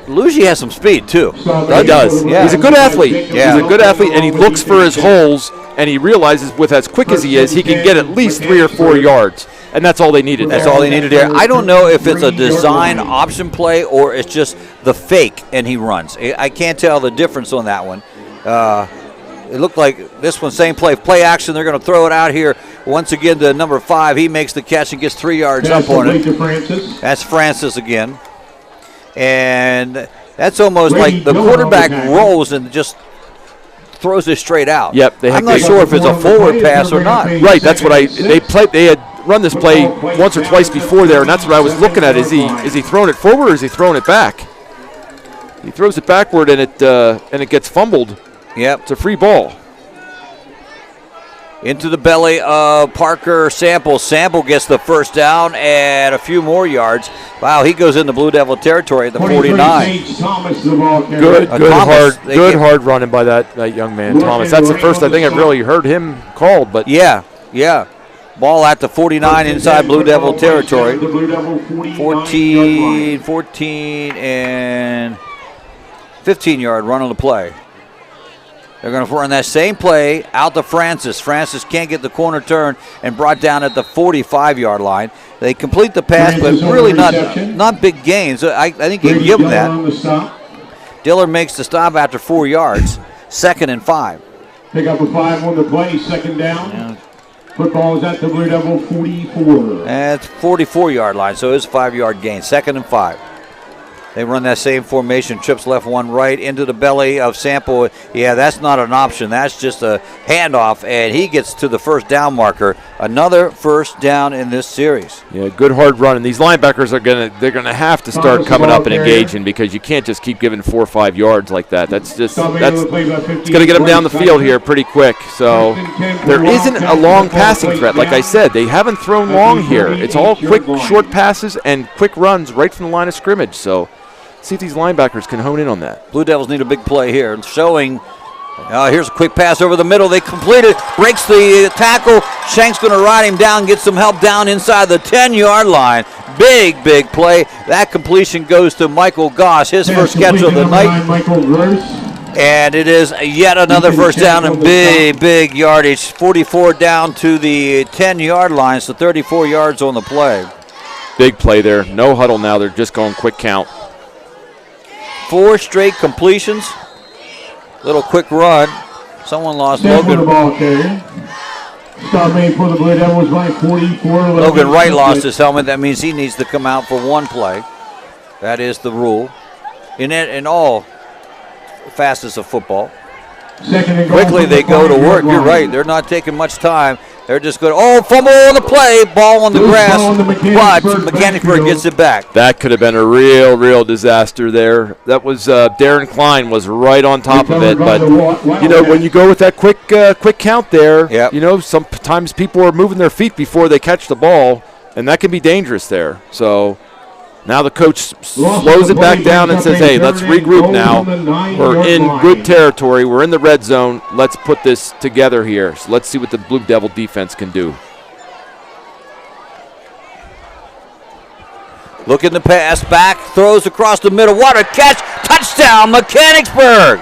Luigi has some speed, too. He does. Yeah. He's a good athlete. Yeah. He's a good athlete, and he looks for his holes, and he realizes with as quick as he is, he can get at least 3 or 4 yards. And that's all they needed there. That's all they needed there. I don't know if it's a design option play or it's just the fake and he runs. I can't tell the difference on that one. It looked like this one, same play action. They're going to throw it out here once again to number 5. He makes the catch and gets 3 yards up on it. That's Francis again. And that's almost like the quarterback rolls and just throws it straight out. Yep. I'm not sure if it's a forward pass or not. Right. That's what they had run this play once or twice before there, and that's what I was looking at. Is he throwing it forward or is he throwing it back? He throws it backward and it gets fumbled. Yep. It's a free ball. Into the belly of Parker Sample. Sample gets the first down and a few more yards. Wow, he goes into Blue Devil territory at the 49. Good hard running by that young man, Thomas. That's the first I think I've really heard him called. But yeah. Ball at the 49 inside Blue Devil territory. 14 and 15-yard run on the play. They're going to run that same play out to Francis. Francis can't get the corner turn and brought down at the 45-yard line. They complete the pass, but really not big gains. I think you can give them that. Diller makes the stop after 4 yards. 2nd and 5. Pick up a 5 on the play, 2nd down. Yeah. Football is at the Blue Devil 44. That's 44-yard line, so it's a 5-yard gain. 2nd and 5. They run that same formation, trips left, one right, into the belly of Sample. Yeah, that's not an option. That's just a handoff, and he gets to the first down marker. Another first down in this series. Yeah, good hard run. And these linebackers they're gonna have to start coming up and engaging because you can't just keep giving 4 or 5 yards like that. It's gonna get them down the field here pretty quick. So there isn't a long passing threat. Like I said, they haven't thrown long here. It's all quick, short passes and quick runs right from the line of scrimmage. So see if these linebackers can hone in on that. Blue Devils need a big play here. Showing, here's a quick pass over the middle. They complete it, breaks the tackle. Shank's going to ride him down, get some help down inside the 10-yard line. Big play. That completion goes to Michael Goss, his first catch of the night. And it is yet another first down and big yardage. 44 down to the 10-yard line, so 34 yards on the play. Big play there. No huddle now. They're just going quick count. 4 straight completions. Little quick run. Someone lost Logan. Stop made for the Blue Devils by 44. Logan Wright lost his helmet. That means he needs to come out for one play. That is the rule. In all facets of football. Quickly they go to work. You're right. They're not taking much time. They're just going, fumble on the play, ball on the grass, but Mechanicsburg gets it back. That could have been a real disaster there. That was Darren Klein was right on top of it, but when you go with that quick count there, sometimes people are moving their feet before they catch the ball, and that can be dangerous there. So now the coach slows it back down and says, hey, let's regroup now. We're in good territory. We're in the red zone. Let's put this together here. So let's see what the Blue Devil defense can do. Looking to pass back, throws across the middle. What a catch. Touchdown, Mechanicsburg.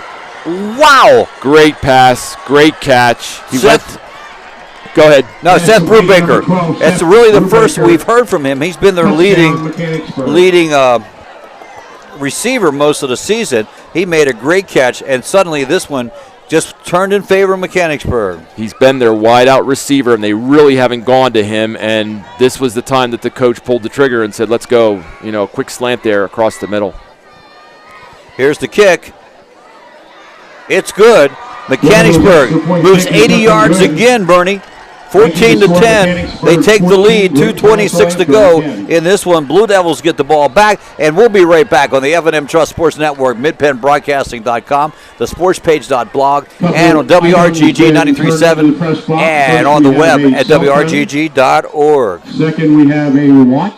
Wow. Great pass. Great catch. Go ahead. No, Seth Brubaker. It's really the first we've heard from him. He's been their leading receiver most of the season. He made a great catch, and suddenly this one just turned in favor of Mechanicsburg. He's been their wide-out receiver, and they really haven't gone to him, and this was the time that the coach pulled the trigger and said, let's go. Quick slant there across the middle. Here's the kick. It's good. Mechanicsburg moves 80 yards again, Bernie. 14-10. They take the lead. 2:26 to go in this one. Blue Devils get the ball back, and we'll be right back on the F&M Trust Sports Network, midpennbroadcasting.com, the sportspage.blog, and on WRGG 93.7, and on the web at WRGG.org. Second, we have a watch.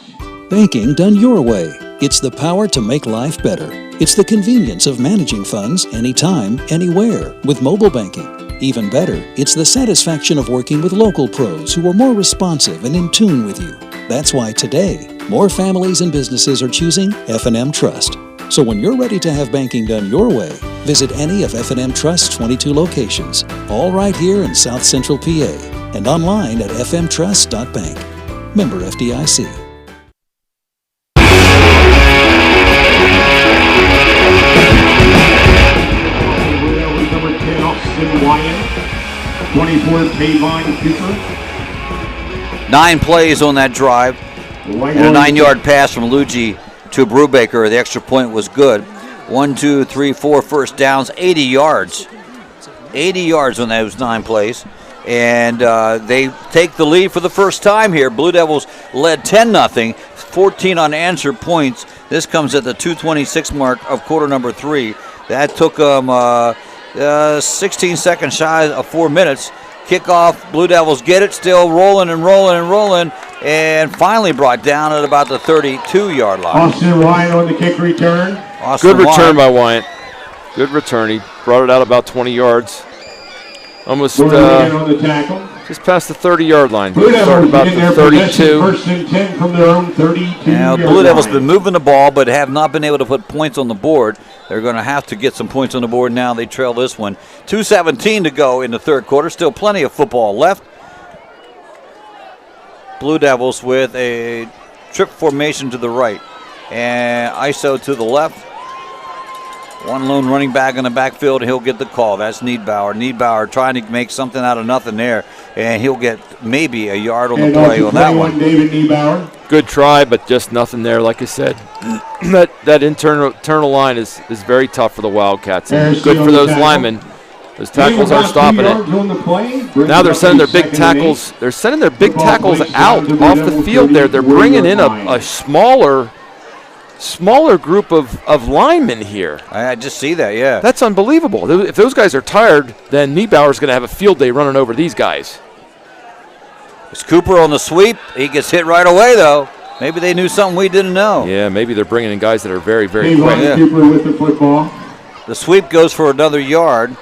Banking done your way. It's the power to make life better. It's the convenience of managing funds anytime, anywhere with mobile banking. Even better, it's the satisfaction of working with local pros who are more responsive and in tune with you. That's why today, more families and businesses are choosing F&M Trust. So when you're ready to have banking done your way, visit any of F&M Trust's 22 locations, all right here in South Central PA, and online at fmtrust.bank. Member FDIC. Wyatt, 24, Tavon Cooper. 9 plays on that drive, and a 9-yard pass from Luigi to Brubaker. The extra point was good. 1, 2, 3, 4 first downs, 80 yards. 80 yards on those 9 plays. And they take the lead for the first time here. Blue Devils led 10-0, 14 unanswered points. This comes at the 2:26 mark of quarter number 3. That took them 16 seconds shy of 4 minutes. Kickoff, Blue Devils get it, still rolling, and finally brought down at about the 32-yard line. Austin Wyatt on the kick return. Good return by Wyatt. Good return. He brought it out about 20 yards. Almost on the tackle. Just past the 30-yard line. Blue Started about the 32. First and 10 from their own 32. Now, Blue Devils been moving the ball, but have not been able to put points on the board. They're going to have to get some points on the board now. They trail this one. 2:17 to go in the third quarter. Still plenty of football left. Blue Devils with a trip formation to the right and ISO to the left. One lone running back in the backfield, he'll get the call. That's Niedbauer. Niedbauer trying to make something out of nothing there, and he'll get maybe a yard on the play on that one. David Niedbauer. Good try, but just nothing there, like I said. that internal line is very tough for the Wildcats. And good for those linemen. Those tackles aren't stopping it. Now they're sending their big tackles. They're sending their big tackles out off the field there. They're bringing in a smaller group of linemen here. I just see that, yeah. That's unbelievable. If those guys are tired, then Niedbauer's going to have a field day running over these guys. It's Cooper on the sweep. He gets hit right away, though. Maybe they knew something we didn't know. Yeah, maybe they're bringing in guys that are very, very quick. Yeah. Cooper with the football. The sweep goes for another yard.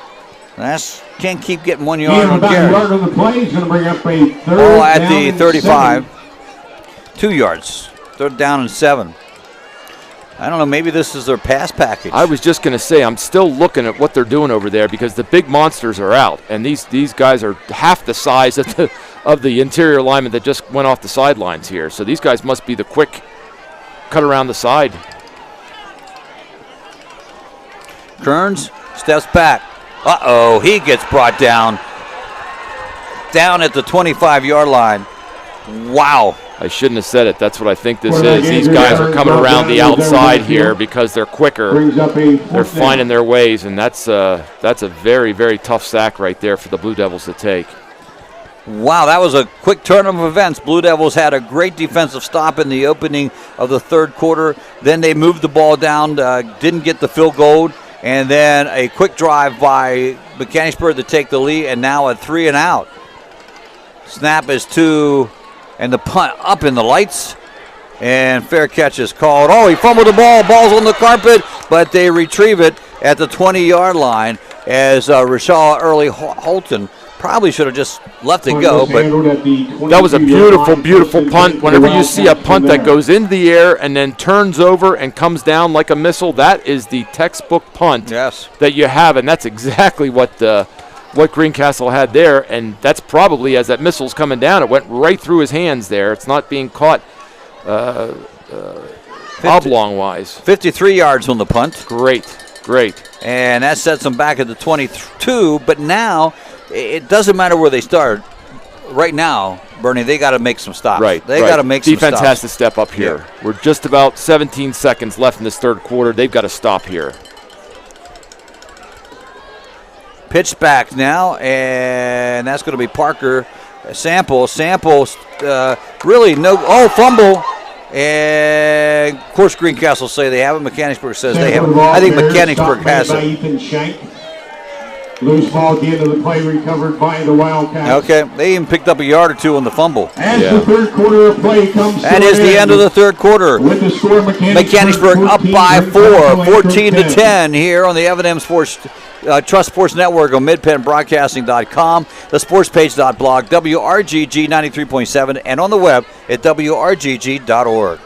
Can't keep getting 1 yard on carry. Yard on the play. He's going to bring up a third ball at the 35. 7. 2 yards. Third down and 7. I don't know, maybe this is their pass package. I was just going to say, I'm still looking at what they're doing over there because the big monsters are out, and these guys are half the size of the interior lineman that just went off the sidelines here. So these guys must be the quick cut around the side. Kearns steps back. Uh-oh, he gets brought down at the 25-yard line. Wow. I shouldn't have said it. That's what I think this is. These guys are coming around the outside here because they're quicker. They're finding their ways, and that's a very, very tough sack right there for the Blue Devils to take. Wow, that was a quick turn of events. Blue Devils had a great defensive stop in the opening of the third quarter. Then they moved the ball down, didn't get the field goal, and then a quick drive by Mechanicsburg to take the lead, and now a 3 and out. Snap is 2. And the punt up in the lights, and fair catch is called. Oh, he fumbled the ball. Ball's on the carpet, but they retrieve it at the 20-yard line as Rashaw Early Holton probably should have just let it go. But that was a beautiful, beautiful punt. Whenever you see a punt that goes into the air and then turns over and comes down like a missile, that is the textbook punt that you have, and that's exactly what Greencastle had there, and that's probably as that missile's coming down, it went right through his hands there. It's not being caught oblong-wise. 53 yards on the punt. Great. And that sets them back at the 22, but now it doesn't matter where they start. Right now, Bernie, they got to make some stops. They got to make some stops. Defense has to step up here. Yeah. We're just about 17 seconds left in this third quarter. They've got to stop here. Pitch back now, and that's going to be Parker Sample. Really no. Oh, fumble. And, of course, Greencastle say they have it. Mechanicsburg says they have it. I think Mechanicsburg has it. Ethan Shank. Loose ball at the end of the play recovered by the Wildcats. Okay, they even picked up a yard or two on the fumble. As the third quarter of play comes That is the end of the third quarter. With the score, Mechanicsburg up by 14-10 here on the Evan Sports Trust Sports Network on midpennbroadcasting.com, the sportspage.blog, WRGG 93.7, and on the web at WRGG.org.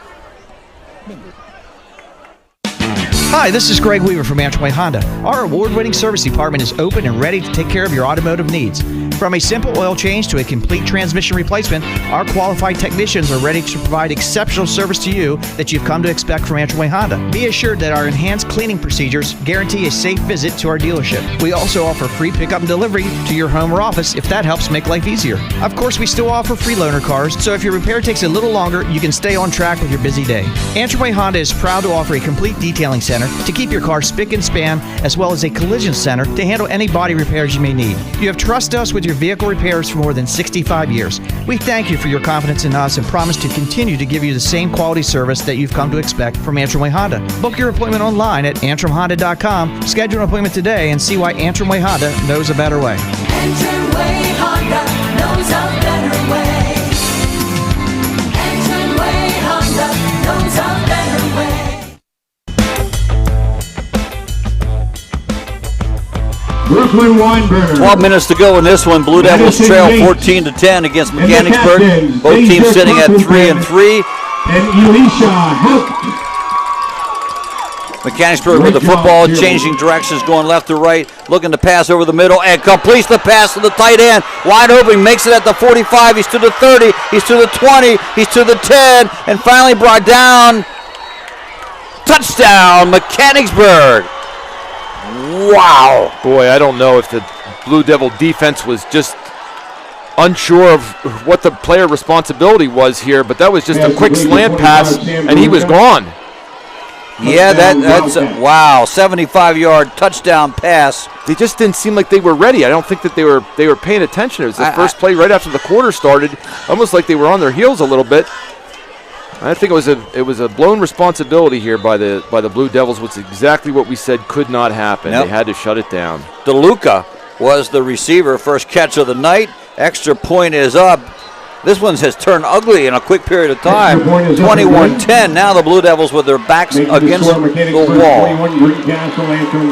Hi, this is Greg Weaver from Antrim Honda. Our award-winning service department is open and ready to take care of your automotive needs. From a simple oil change to a complete transmission replacement, our qualified technicians are ready to provide exceptional service to you that you've come to expect from Antrim Honda. Be assured that our enhanced cleaning procedures guarantee a safe visit to our dealership. We also offer free pickup and delivery to your home or office if that helps make life easier. Of course, we still offer free loaner cars, so if your repair takes a little longer, you can stay on track with your busy day. Antrim Honda is proud to offer a complete detailing center to keep your car spick and span, as well as a collision center to handle any body repairs you may need. You have trusted us with your vehicle repairs for more than 65 years. We thank you for your confidence in us and promise to continue to give you the same quality service that you've come to expect from Antrim Honda. Book your appointment online at antrimhonda.com. Schedule an appointment today and see why Antrim Honda knows a better way. Antrim Honda knows a better way. Antrim Honda knows a better way. 12 minutes to go in this one. Blue Devils trail 14-10 against Mechanicsburg. Both teams sitting at 3-3. And Elisha helped. Mechanicsburg with the football, changing directions, going left to right, looking to pass over the middle, and completes the pass to the tight end. Wide open, makes it at the 45. He's to the 30. He's to the 20. He's to the 10. And finally brought down. Touchdown, Mechanicsburg. Wow. Boy, I don't know if the Blue Devil defense was just unsure of what the player responsibility was here, but that was just a quick slant pass, and he was gone. Yeah, that's wow, 75-yard touchdown pass. They just didn't seem like they were ready. I don't think that they were paying attention. It was the first play right after the quarter started, almost like they were on their heels a little bit. I think it was a blown responsibility here by the Blue Devils, which is exactly what we said could not happen. Yep. They had to shut it down. DeLuca was the receiver, first catch of the night. Extra point is up. This one has turned ugly in a quick period of time. 21-10. Now the Blue Devils with their backs against the wall.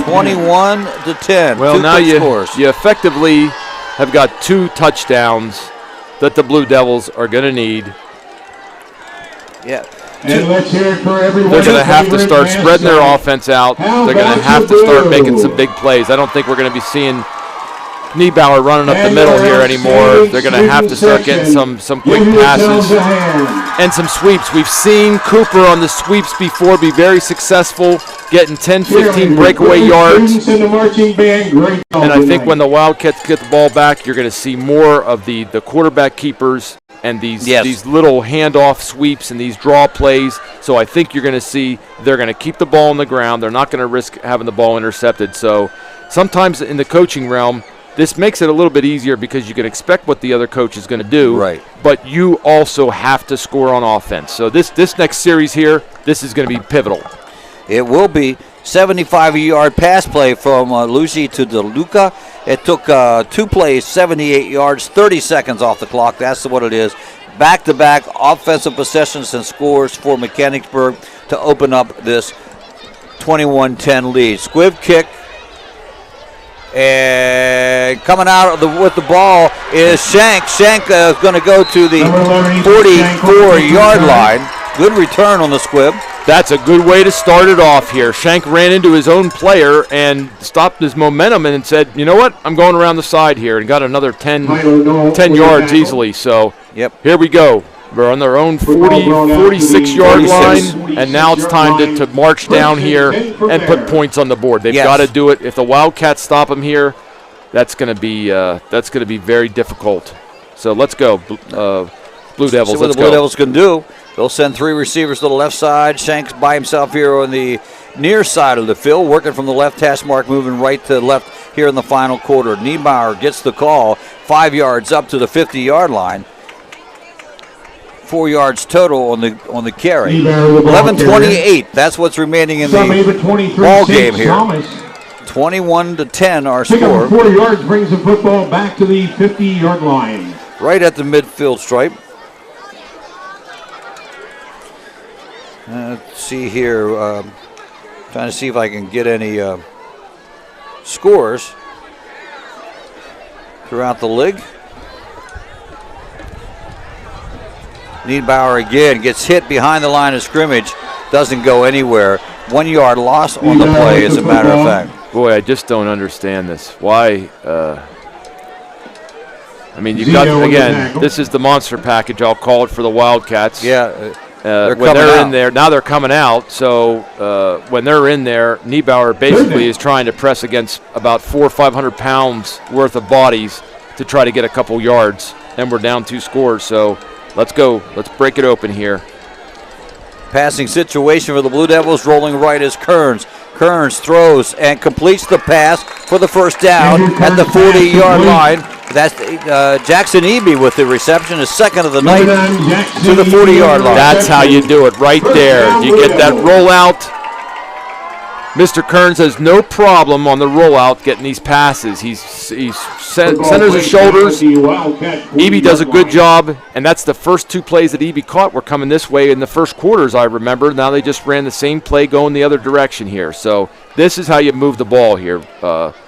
21-10. Well, now you effectively have got 2 touchdowns that the Blue Devils are going to need. Yeah. And let's hear it for everyone. They're going to have to start spreading their offense out. They're going to have to start making some big plays. I don't think we're going to be seeing Niebauer running up the middle here anymore. They're going to have to start getting some quick passes and some sweeps. We've seen Cooper on the sweeps before be very successful, getting 10, 15 breakaway yards. And I think when the Wildcats get the ball back, you're going to see more of the quarterback keepers and these little handoff sweeps and these draw plays. So I think you're going to see they're going to keep the ball on the ground. They're not going to risk having the ball intercepted. So sometimes in the coaching realm, this makes it a little bit easier because you can expect what the other coach is going to do. Right. But you also have to score on offense. So this next series here, this is going to be pivotal. It will be. 75-yard pass play from Lucy to DeLuca. It took 2 plays, 78 yards, 30 seconds off the clock. That's what it is. Back-to-back offensive possessions and scores for Mechanicsburg to open up this 21-10 lead. Squibb kick. And coming out with the ball is Shank. Shank is going to go to the 44-yard line. Good return on the squib. That's a good way to start it off here. Shank ran into his own player and stopped his momentum and said, you know what, I'm going around the side here, and got another 10 yards easily. So here we go. We're on their own 46-yard line, and now it's time to march down here and put points on the board. They've got to do it. If the Wildcats stop them here, that's going to be very difficult. So let's go. Blue Devils. See what the Blue Devils can do. They'll send 3 receivers to the left side. Shanks by himself here on the near side of the field, working from the left hash mark, moving right to left here in the final quarter. Niemeyer gets the call, 5 yards up to the 50-yard line. 4 yards total on the carry. 11:28. That's what's remaining in the ball game here. 21-10 our score. 4 yards brings the football back to the 50-yard line. Right at the midfield stripe. Let's see here. Trying to see if I can get any scores throughout the league. Niedbauer again gets hit behind the line of scrimmage. Doesn't go anywhere. 1 yard loss on the play, as a matter of fact. Boy, I just don't understand this. Why? I mean, you've got, again, this is the monster package, I'll call it, for the Wildcats. Yeah. When they're in there, now they're coming out. So when they're in there, Niebauer basically is trying to press against about 400 or 500 pounds worth of bodies to try to get a couple yards. And we're down 2 scores. So let's go. Let's break it open here. Passing situation for the Blue Devils. Rolling right is Kearns. Kearns throws and completes the pass for the first down at the 40-yard line. That's Jackson Eby with the reception, his second of the night to the 40-yard line. That's how you do it right there. You get that rollout. Mr. Kearns has no problem on the rollout getting these passes. He centers his shoulders. Eby does a good job, and that's the first 2 plays that Eby caught were coming this way in the first quarters, I remember. Now they just ran the same play going the other direction here. So this is how you move the ball here,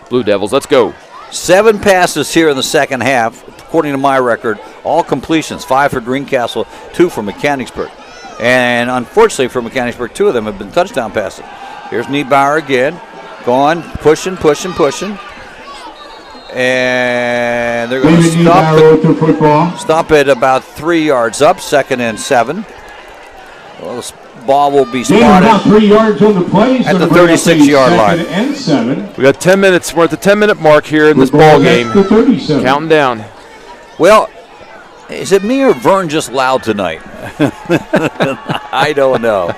Blue Devils. Let's go. 7 passes here in the second half, according to my record. All completions, 5 for Greencastle, 2 for Mechanicsburg. And unfortunately for Mechanicsburg, 2 of them have been touchdown passes. Here's Niebauer again, going, pushing. And they're going to stop at about 3 yards up, 2nd and 7. Well, this ball will be spotted about 3 yards on the play, at the 36-yard line. And 7. We got 10 minutes. We're at the 10-minute mark here in this ball game. Counting down. Well, is it me or Vern just loud tonight? I don't know.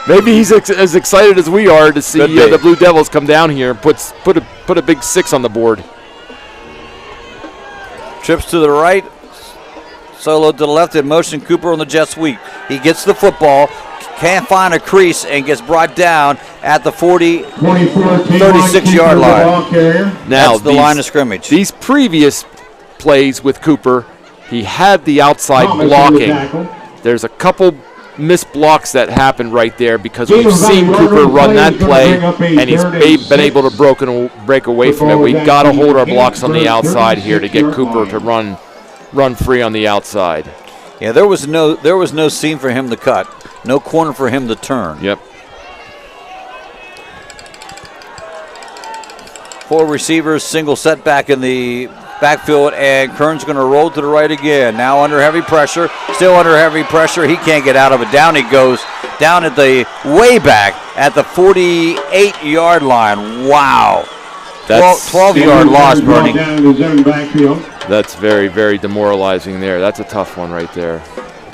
Maybe he's as excited as we are to see the Blue Devils come down here and put a big 6 on the board. Trips to the right. Solo to the left in motion. Cooper on the jet sweep. He gets the football, can't find a crease, and gets brought down at the 36-yard line. Now, that's the line of scrimmage. These previous plays with Cooper, he had the outside blocking. There's a couple missed blocks that happened right there because we've seen Cooper run that play, and he's been able to break away from it. We've got to hold our blocks on the outside here to get Cooper to run free on the outside. Yeah, there was no seam for him to cut, no corner for him to turn. Yep. 4 receivers, single setback in the backfield, and Kearns going to roll to the right again. Now under heavy pressure, still under heavy pressure. He can't get out of it. Down he goes, down at the way back at the 48-yard line. Wow. That's 12-yard loss, Bernie. That's very, very demoralizing there. That's a tough one right there.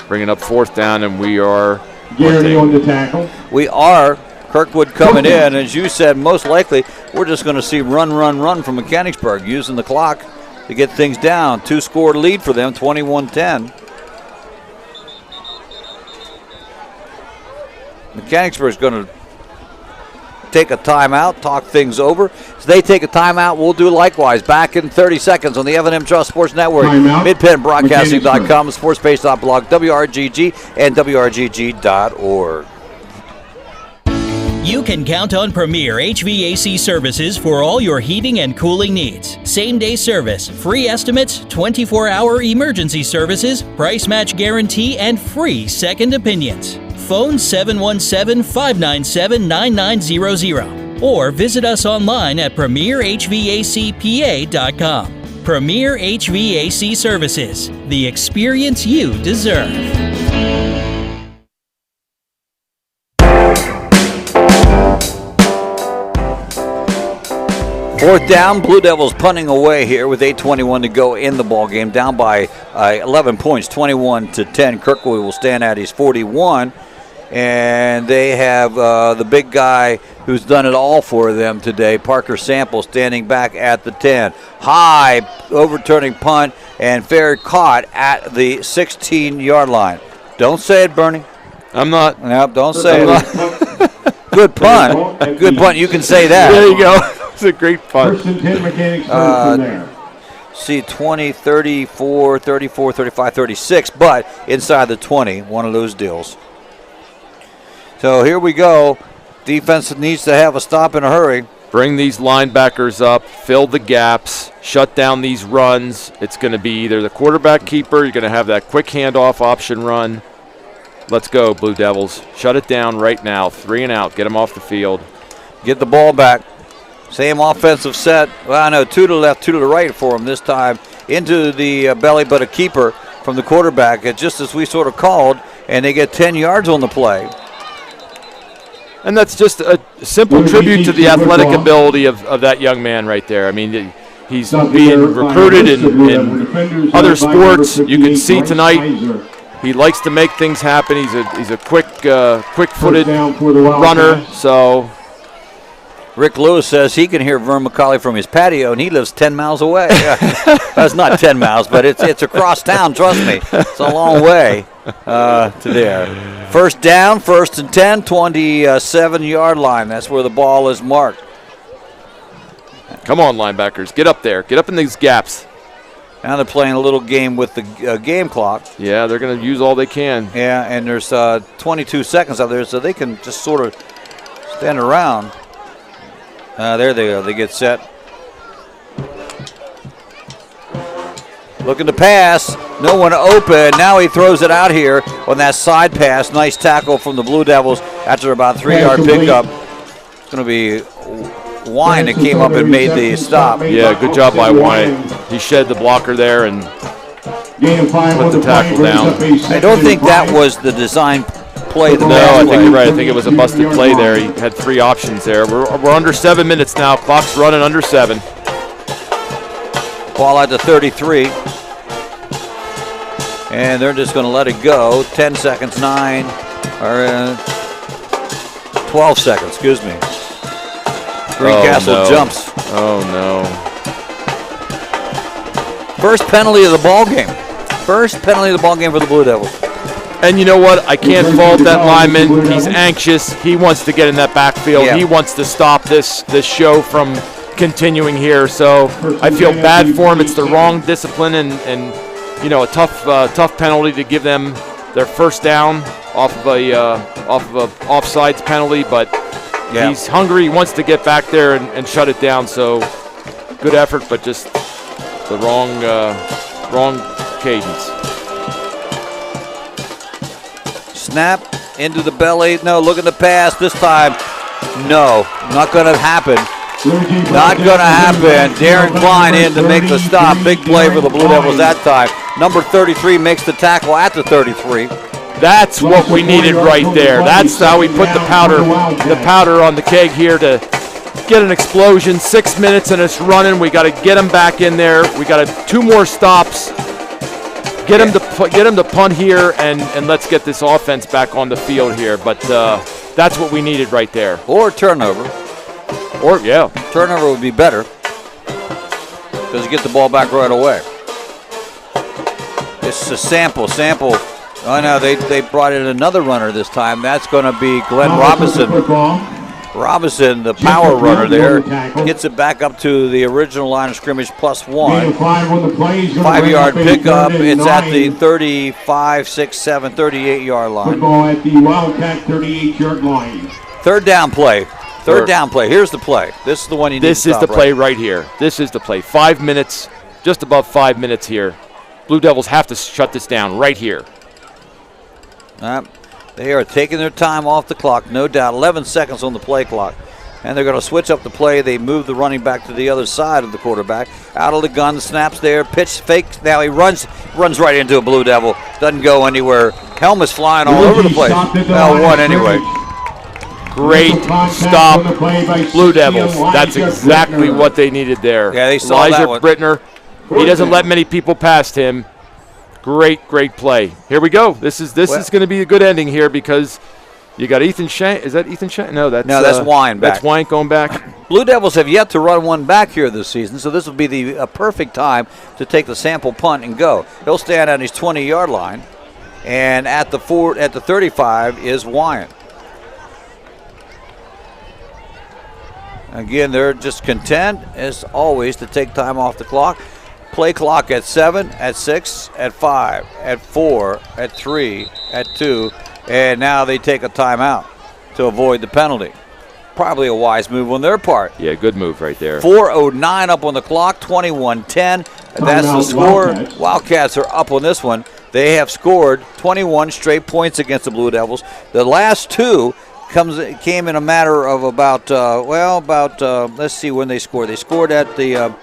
Bringing up 4th down, and we are Gary on the tackle. We are. Kirkwood coming in. As you said, most likely we're just going to see run from Mechanicsburg, using the clock to get things down. 2-score lead for them, 21-10. Mechanicsburg's going to take a timeout, talk things over. As they take a timeout, we'll do likewise. Back in 30 seconds on the F&M Trust Sports Network, MidPennBroadcasting.com, SportsPage.blog, WRGG, and WRGG.org. You can count on Premier HVAC services for all your heating and cooling needs. Same-day service, free estimates, 24-hour emergency services, price match guarantee, and free second opinions. Phone 717-597-9900 or visit us online at premierhvacpa.com. Premier HVAC Services, the experience you deserve. 4th down, Blue Devils punting away here with 8:21 to go in the ball game, down by 11 points, 21-10. Kirkwood will stand at his 41, and they have the big guy who's done it all for them today, Parker Sample, standing back at the 10. High overturning punt and fair caught at the 16-yard line. Don't say it, Bernie. I'm not. Nope, don't say it. Good punt. Good punt. You can say that. There you go. It's a great punt. First and 10 Mechanicsburg from there. See 20, 34, 34, 35, 36, but inside the 20, one of those deals. So here we go. Defense needs to have a stop in a hurry. Bring these linebackers up, fill the gaps, shut down these runs. It's going to be either the quarterback keeper, you're going to have that quick handoff option run. Let's go, Blue Devils. Shut it down right now. 3 and out. Get them off the field. Get the ball back. Same offensive set. Well, I know 2 to the left, 2 to the right for them this time. Into the belly, but a keeper from the quarterback, just as we sort of called, and they get 10 yards on the play. And that's just a simple tribute to the athletic ability of that young man right there. I mean, he's being recruited in other sports. You can see tonight he likes to make things happen. He's a quick-footed runner. So Rick Lewis says he can hear Vern McCauley from his patio, and he lives 10 miles away. That's not 10 miles, but it's across town, trust me. It's a long way to there. First down, 1st and 10, 27-yard line. That's where the ball is marked. Come on, linebackers. Get up there. Get up in these gaps. Now they're playing a little game with the game clock. Yeah, they're going to use all they can. Yeah, and there's 22 seconds out there, so they can just sort of stand around. There they go. They get set. Looking to pass. No one open. Now he throws it out here on that side pass. Nice tackle from the Blue Devils after about 3-yard pickup. It's going to be Wine that came up and made the stop. Yeah, good job by Wine. He shed the blocker there and put the tackle down. I don't think that was the design play. No, I think you're right. I think it was a busted play there. He had 3 options there. We're under 7 minutes now. Clock's running under 7. Ball at the 33. And they're just going to let it go. 10 seconds, 9, or 12 seconds, excuse me. Greencastle jumps. Oh, no. First penalty of the ball game. First penalty of the ball game for the Blue Devils. And you know what? I can't fault that lineman. He's anxious. He wants to get in that backfield. Yeah. He wants to stop this show from continuing here. So I feel bad for him. It's the wrong discipline and you know, a tough penalty to give them their first down off of a offsides penalty. But he's hungry. He wants to get back there and shut it down. So good effort, but just the wrong cadence. Snap into the belly. No, looking to pass this time. No, not going to happen. Not going to happen. Darren Klein in to make the stop. Big play for the Blue Devils that time. Number 33 makes the tackle at the 33. That's what we needed right there. That's how we put the powder on the keg here to get an explosion. 6 minutes and it's running. We got to get them back in there. We got 2 more stops. Get him to punt here and let's get this offense back on the field here. But that's what we needed right there. Or turnover. Turnover would be better because you get the ball back right away. It's a sample. Oh no, they brought in another runner this time. That's going to be Glenn Robinson. Robinson, the power runner there, gets it back up to the original line of scrimmage +1. 5-yard pickup. It's at the 35, 6, 7, 38-yard line. Football at the Wildcat 38-yard line. Third down play. Here's the play. This is the one you need to stop. This is the play right here. This is the play. 5 minutes, just above 5 minutes here. Blue Devils have to shut this down right here. They are taking their time off the clock, no doubt. 11 seconds on the play clock. And they're going to switch up the play. They move the running back to the other side of the quarterback. Out of the gun, snaps there, pitch fake. Now he runs right into a Blue Devil. Doesn't go anywhere. Helmet's flying all over the place. Well, one anyway. Great stop, Blue Devils. That's exactly what they needed there. Yeah, they saw Elijah that one. Brittner, he doesn't let many people past him. Great play. Here we go. This is going to be a good ending here because you got Ethan Shank. Is that Ethan Shank? No, that's Wine back. That's Wine going back. Blue Devils have yet to run one back here this season, so this will be the perfect time to take the sample punt and go. He'll stand on his 20-yard line, and at the 35 is Wine. Again, they're just content, as always, to take time off the clock. Play clock at 7, at 6, at 5, at 4, at 3, at 2, and now they take a timeout to avoid the penalty. Probably a wise move on their part. Yeah, good move right there. 4:09 up on the clock, 21-10. That's the score. Wildcats are up on this one. They have scored 21 straight points against the Blue Devils. The last two came in a matter of about let's see when they scored. They scored at the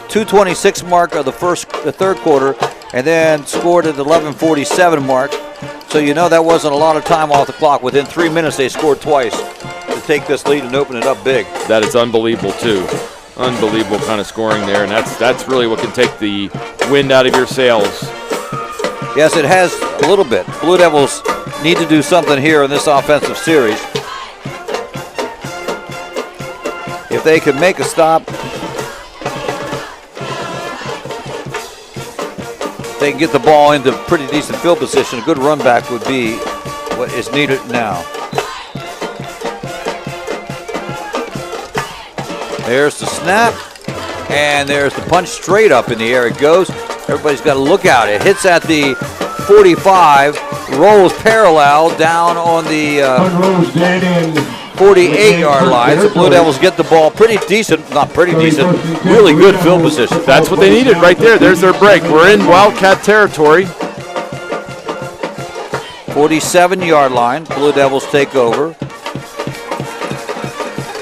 2:26 mark of the third quarter, and then scored at the 11:47 mark. So that wasn't a lot of time off the clock. Within 3 minutes, they scored twice to take this lead and open it up big. That is unbelievable too. Unbelievable kind of scoring there, and that's really what can take the wind out of your sails. Yes, it has a little bit. Blue Devils need to do something here in this offensive series. If they can make a stop, they can get the ball into pretty decent field position. A good run back would be what is needed now. There's the snap, and there's the punch straight up in the air. It goes. Everybody's got to look out. It hits at the 45, rolls parallel down on the 48-yard line. The Blue Devils get the ball pretty decent, really good field position. That's what they needed right there. There's their break. We're in Wildcat territory. 47-yard line. Blue Devils take over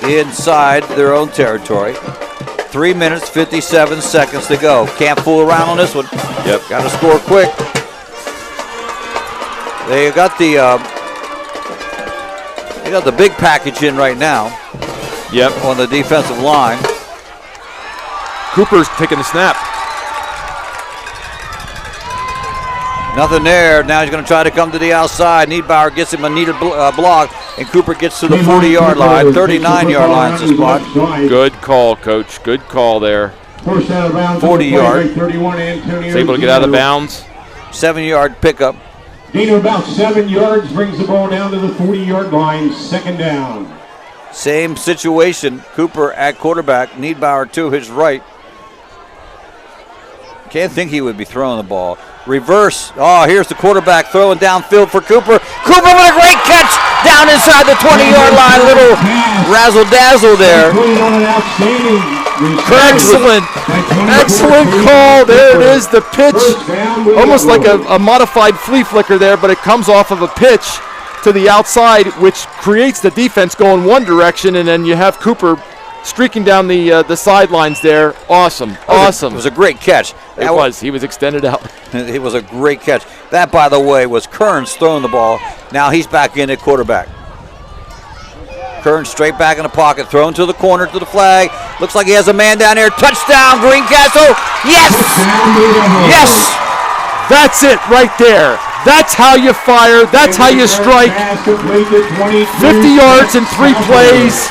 inside their own territory. 3 minutes, 57 seconds to go. Can't fool around on this one. Yep. Got to score quick. They got the big package in right now. Yep. On the defensive line. Cooper's taking the snap. Nothing there. Now he's going to try to come to the outside. Niedbauer gets him a needed block, and Cooper gets to the 40-yard line, 39-yard line to spot. Good call, Coach. Good call there. 40-yard. He's able to get out of bounds. 7-yard pickup. Gain of about 7 yards brings the ball down to the 40-yard line, second down. Same situation. Cooper at quarterback. Niedbauer to his right. Can't think he would be throwing the ball. Reverse. Oh, here's the quarterback throwing downfield for Cooper. Cooper with a great catch down inside the 20-yard line. Little razzle-dazzle there. Excellent call. There it is, the pitch. Almost like a modified flea flicker there, but it comes off of a pitch to the outside, which creates the defense going one direction, and then you have Cooper streaking down the sidelines there. Awesome. It was a great catch. He was extended out. It was a great catch. That, by the way, was Kearns throwing the ball. Now he's back in at quarterback. Kearns straight back in the pocket, thrown to the corner to the flag. Looks like he has a man down there. Touchdown, Greencastle. Yes! Yes! That's it right there. That's how you fire. That's how you strike. 50 yards in 3 plays.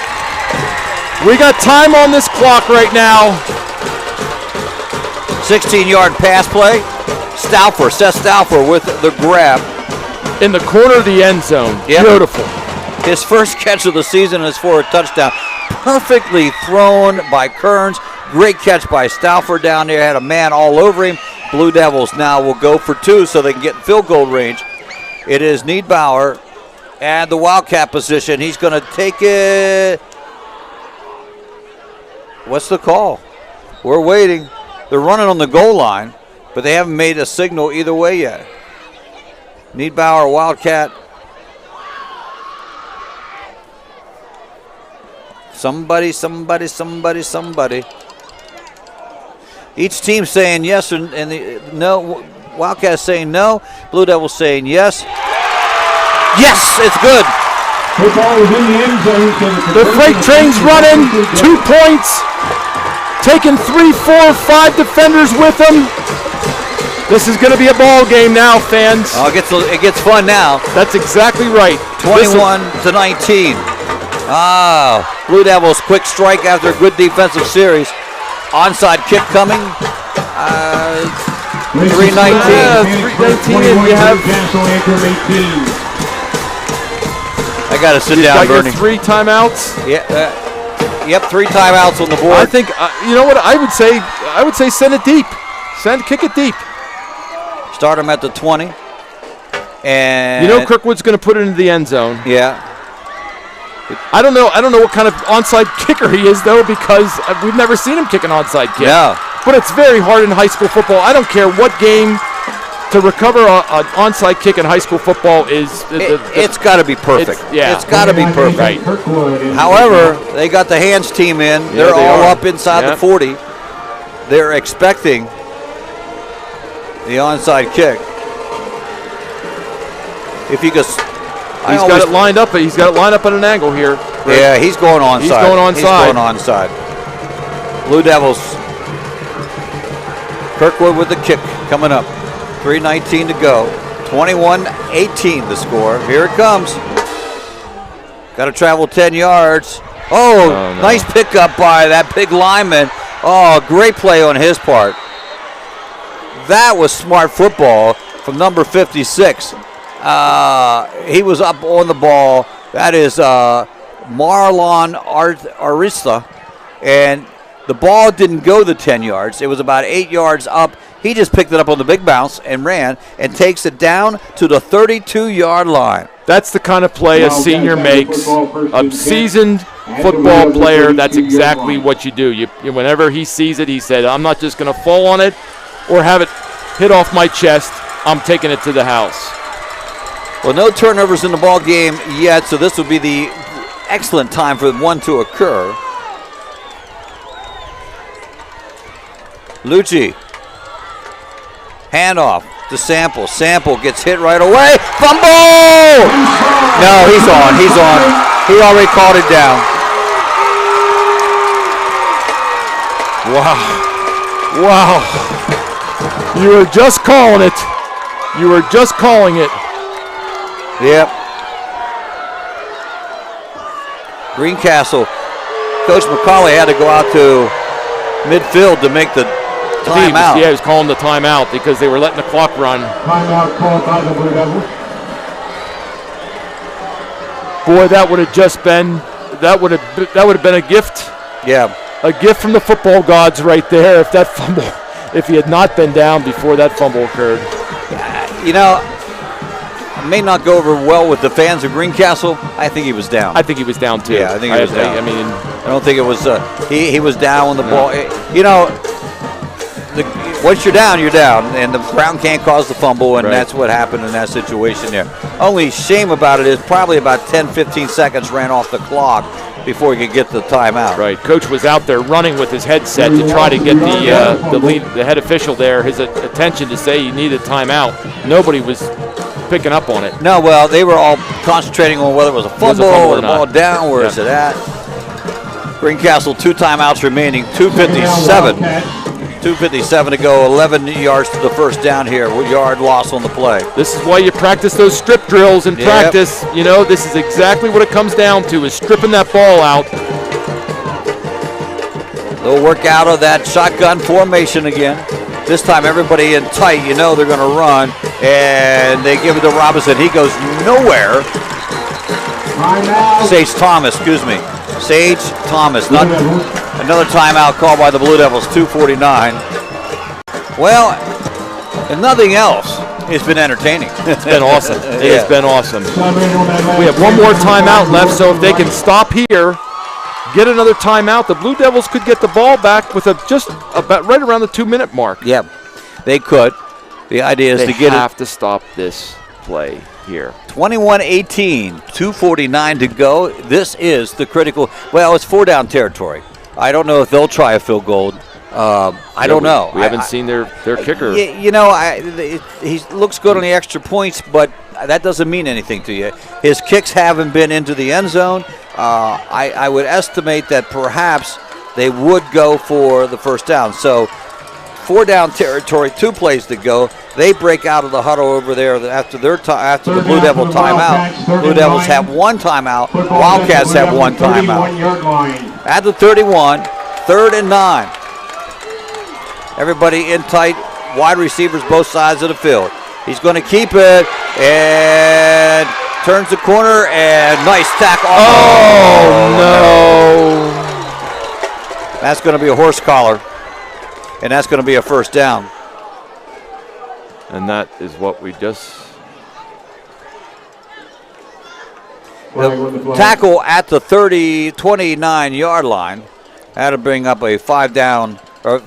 We got time on this clock right now. 16-yard pass play. Seth Stauffer with the grab. In the corner of the end zone. Yep. Beautiful. His first catch of the season is for a touchdown. Perfectly thrown by Kearns. Great catch by Stauffer down there. Had a man all over him. Blue Devils now will go for 2 so they can get in field goal range. It is Niedbauer and the Wildcat position. He's going to take it. What's the call? We're waiting. They're running on the goal line, but they haven't made a signal either way yet. Niedbauer, Wildcat. Somebody. Each team saying yes and no. Wildcats saying no. Blue Devils saying yes. Yes, it's good. Football is in the end zone. So the freight train's running. 2 points. Taking 3, 4, 5 defenders with them. This is going to be a ball game now, fans. Oh, it gets fun now. That's exactly right. 21-19. Blue Devils quick strike after a good defensive series. Onside kick coming. 3:19. 3:19, and you have. I got to sit down, Bernie. 3 timeouts. Yeah. Yep, 3 timeouts on the board. I think you know what I would say. I would say send it deep. Kick it deep. Start them at the 20. And you know Kirkwood's going to put it into the end zone. Yeah. I don't know what kind of onside kicker he is though, because we've never seen him kick an onside kick. Yeah. But it's very hard in high school football. I don't care what game, to recover an onside kick in high school football is. It's got to be perfect. It's got to be perfect. Right. However, they got the hands team in. Yeah, They're all are. up inside the 40. They're expecting the onside kick. If you could, he's got it lined up. He's got it lined up at an angle here. Right? Yeah, he's going onside. He's going onside. He's going onside. Blue Devils. Kirkwood with the kick coming up. 3:19 to go. 21-18 the score. Here it comes. Got to travel 10 yards. Oh, no. Nice pickup by that big lineman. Oh, great play on his part. That was smart football from number 56. He was up on the ball. That is Marlon Arista. And the ball didn't go the 10 yards. It was about 8 yards up. He just picked it up on the big bounce and ran and takes it down to the 32-yard line. That's the kind of play a senior makes. A seasoned football player, that's exactly what you do. Whenever he sees it, he said, I'm not just going to fall on it or have it hit off my chest. I'm taking it to the house. Well, no turnovers in the ball game yet, so this would be the excellent time for one to occur. Lucci. Handoff to Sample. Sample gets hit right away. Fumble! No, he's on. He's on. He already called it down. Wow. Wow. You were just calling it. You were just calling it. Yep. Greencastle. Coach McCauley had to go out to midfield to make the timeout. Yeah, he was calling the timeout because they were letting the clock run. Timeout called by the Blue Devils. Boy, that would have just been that would have been a gift. Yeah. A gift from the football gods right there if he had not been down before that fumble occurred. You know, it may not go over well with the fans of Greencastle. I think he was down. I think he was down too. Yeah, I think he was down. I don't think it was. He was down on the ball. You know, once you're down, you're down, and the ground can't cause the fumble, and that's what happened in that situation there. Only shame about it is probably about 10-15 seconds ran off the clock before he could get the timeout. Right. Coach was out there running with his headset to try to get the head official there his attention to say he needed timeout. Nobody was picking up on it. No, well, they were all concentrating on whether it was a fumble or the ball down. Where is it at? Greencastle, 2 timeouts remaining, 2:57 to go, 11 yards to the first down here, yard loss on the play. This is why you practice those strip drills in practice. You know, this is exactly what it comes down to, is stripping that ball out. They'll work out of that shotgun formation again. This time everybody in tight, you know they're going to run, and they give it to Robinson. He goes nowhere. Sage Thomas, excuse me. Sage Thomas. Another timeout called by the Blue Devils, 2:49. Well, if nothing else, it's been entertaining. It's been awesome. It has been awesome. We have one more timeout left, so if they can stop here, get another timeout, the Blue Devils could get the ball back with just about right around the 2-minute mark. Yep, they could. The idea is to get it. They have to stop this play here. 21-18, 2:49 to go. This is the critical. Well, it's 4-down territory. I don't know if they'll try a field goal. I don't know. We haven't seen their kicker. You know, he looks good on the extra points, but that doesn't mean anything to you. His kicks haven't been into the end zone. I would estimate that perhaps they would go for the first down. So 4-down territory, 2 plays to go. They break out of the huddle over there after after the Blue Devil timeout. Blue Devils have 1 timeout. Wildcats have 1 timeout. At the 31, 3rd and 9. Everybody in tight, wide receivers both sides of the field. He's going to keep it and turns the corner and nice tackle. Oh, no. That's going to be a horse collar, and that's going to be a first down. And that is what we just... The tackle at the 29-yard line had to bring up a 5-down, or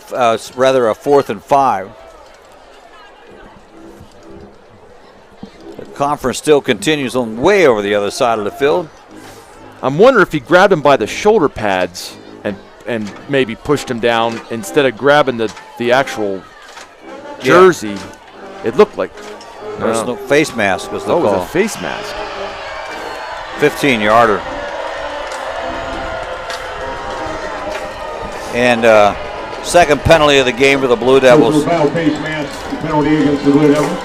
rather a 4th and 5. The conference still continues on way over the other side of the field. I'm wondering if he grabbed him by the shoulder pads and maybe pushed him down instead of grabbing the actual jersey. Yeah. It looked like personal face mask was the call. It was a face mask. 15-yarder. And second penalty of the game for the Blue Devils. Face mask penalty against the Blue Devils.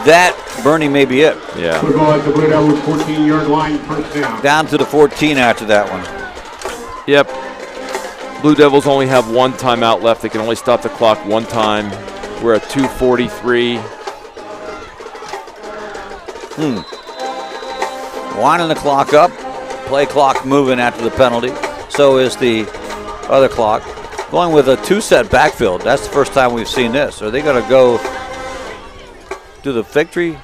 That, Bernie, may be it. Yeah. Football at the Blue Devils 14-yard line, first down. Down to the 14 after that one. Yep. Blue Devils only have 1 timeout left. They can only stop the clock 1 time. We're at 2:43. Winding the clock up. Play clock moving after the penalty. So is the other clock. Going with a 2-set backfield. That's the first time we've seen this. Are they going to go do the victory?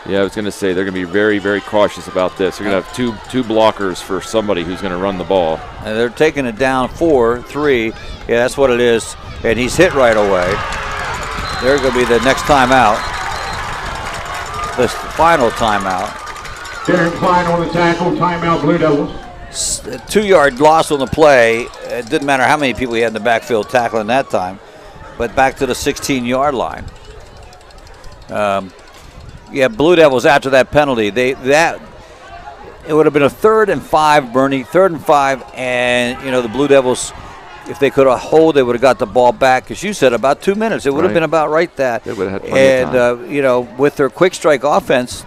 Yeah, I was going to say they're going to be very, very cautious about this. They're going to have two blockers for somebody who's going to run the ball. And they're taking it down 4-3. Yeah, that's what it is. And he's hit right away. They're going to be the next timeout. The final timeout. Darren Klein on the tackle, timeout Blue Devils. 2-yard loss on the play. It didn't matter how many people he had in the backfield tackling that time. But back to the 16-yard line. Yeah, Blue Devils after that penalty. It would have been a 3rd and 5, Bernie. 3rd and 5, and the Blue Devils, if they could have hold, they would have got the ball back. As you said, about 2 minutes. It would have been about right that. They would have had plenty of time. With their quick strike offense,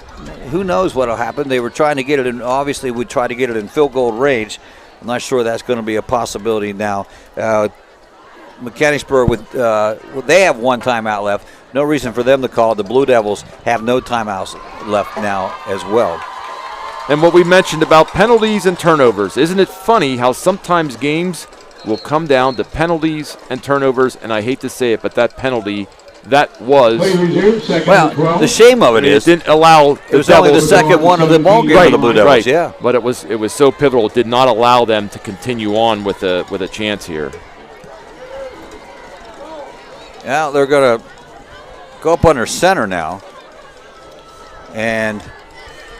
who knows what will happen? They were trying to get it in. Obviously, we try to get it in field goal range. I'm not sure that's going to be a possibility now. Mechanicsburg, they have 1 timeout left. No reason for them to call. The Blue Devils have no timeouts left now as well. And what we mentioned about penalties and turnovers. Isn't it funny how sometimes games will come down to penalties and turnovers? And I hate to say it, but that penalty, that was... Well, the shame of it is... It didn't allow... It was only the second one of the ball game for the Blue Devils, yeah. But it was so pivotal. It did not allow them to continue on with a chance here. Now they're going to go up under center now. And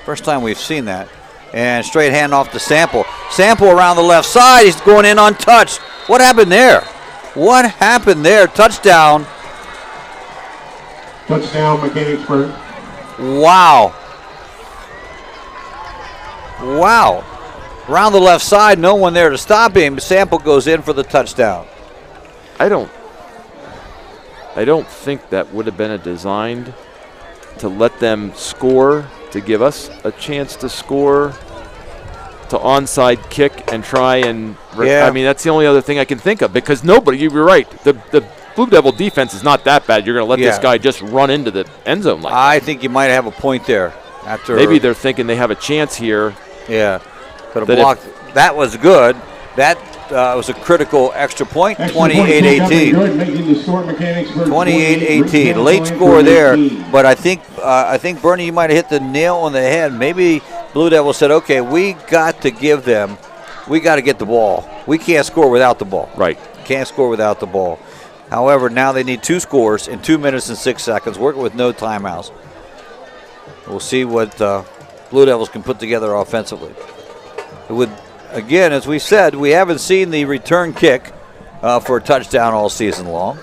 first time we've seen that. And straight hand off to Sample. Sample around the left side. He's going in untouched. What happened there? What happened there? Touchdown. Touchdown, Mechanicsburg. Wow. Wow. Around the left side, no one there to stop him. Sample goes in for the touchdown. I don't think that would have been designed to let them score, to give us a chance to score, to onside kick and try and... I mean, that's the only other thing I can think of, because nobody, you were right, the Blue Devil defense is not that bad. You're going to let this guy just run into the end zone like that. I think you might have a point there. Maybe they're thinking they have a chance here. Yeah. Could have blocked. That was good. That was a critical extra point, 28-18. 28-18. Late score there, but I think Bernie, you might have hit the nail on the head. Maybe Blue Devils said, okay, we got to get the ball. We can't score without the ball. Right. Can't score without the ball. However, now they need 2 scores in 2 minutes and 6 seconds, working with no timeouts. We'll see what Blue Devils can put together offensively. It would, again, as we said, we haven't seen the return kick for a touchdown all season long.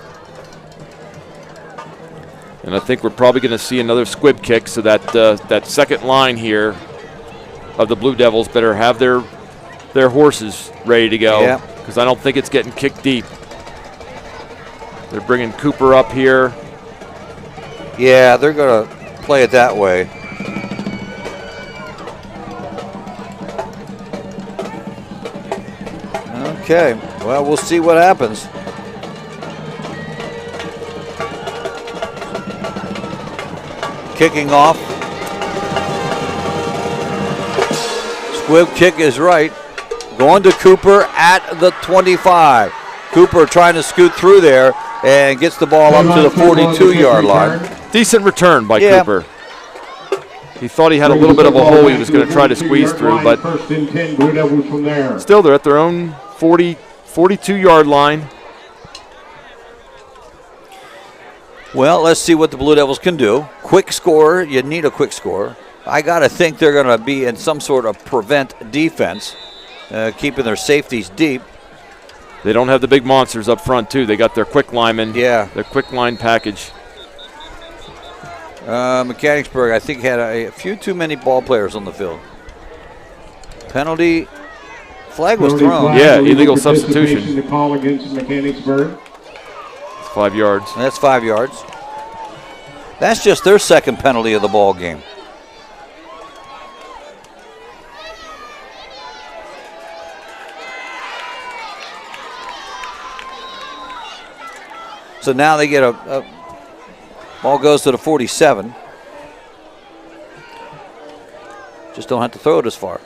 And I think we're probably going to see another squib kick, so that that second line here of the Blue Devils better have their horses ready to go, because I don't think it's getting kicked deep. They're bringing Cooper up here. Yeah, they're going to play it that way. Okay, well, we'll see what happens. Kicking off. Squib kick is right. Going to Cooper at the 25. Cooper trying to scoot through there and gets the ball up to the 42-yard line. Decent return by Cooper. He thought he had a little bit of a hole he was going to try to squeeze through, but still they're at their own 42-yard line. Well, let's see what the Blue Devils can do. Quick score, you need a quick score. I got to think they're going to be in some sort of prevent defense, keeping their safeties deep. They don't have the big monsters up front, too. They got their quick linemen, their quick line package. Mechanicsburg, I think, had a few too many ball players on the field. Penalty flag was thrown. Yeah, illegal substitution. The call against Mechanicsburg. 5 yards. That's 5 yards. That's just their second penalty of the ball game. So now they get a ball goes to the 47. Just don't have to throw it as far.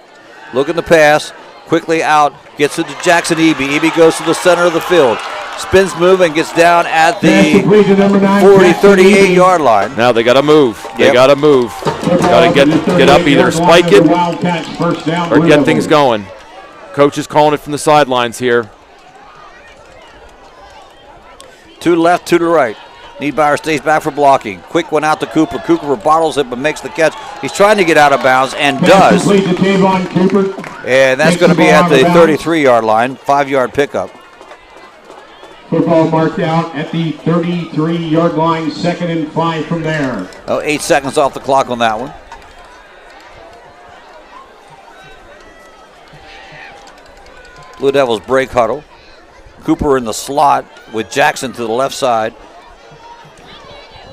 Looking to pass, quickly out, gets it to Jackson Eby. Eby goes to the center of the field. Spins move and gets down at the 38-yard line. Now they got to move. They got to move. Got to get up, either spike it or get things going. Coach is calling it from the sidelines here. 2 to left, 2 to right. Niederbauer stays back for blocking. Quick one out to Cooper. Cooper bottles it but makes the catch. He's trying to get out of bounds and does. And that's going to be at the 33-yard line. 5-yard pickup. Football marked out at the 33-yard line, 2nd and 5 from there. 8 seconds off the clock on that one. Blue Devils break huddle. Cooper in the slot with Jackson to the left side.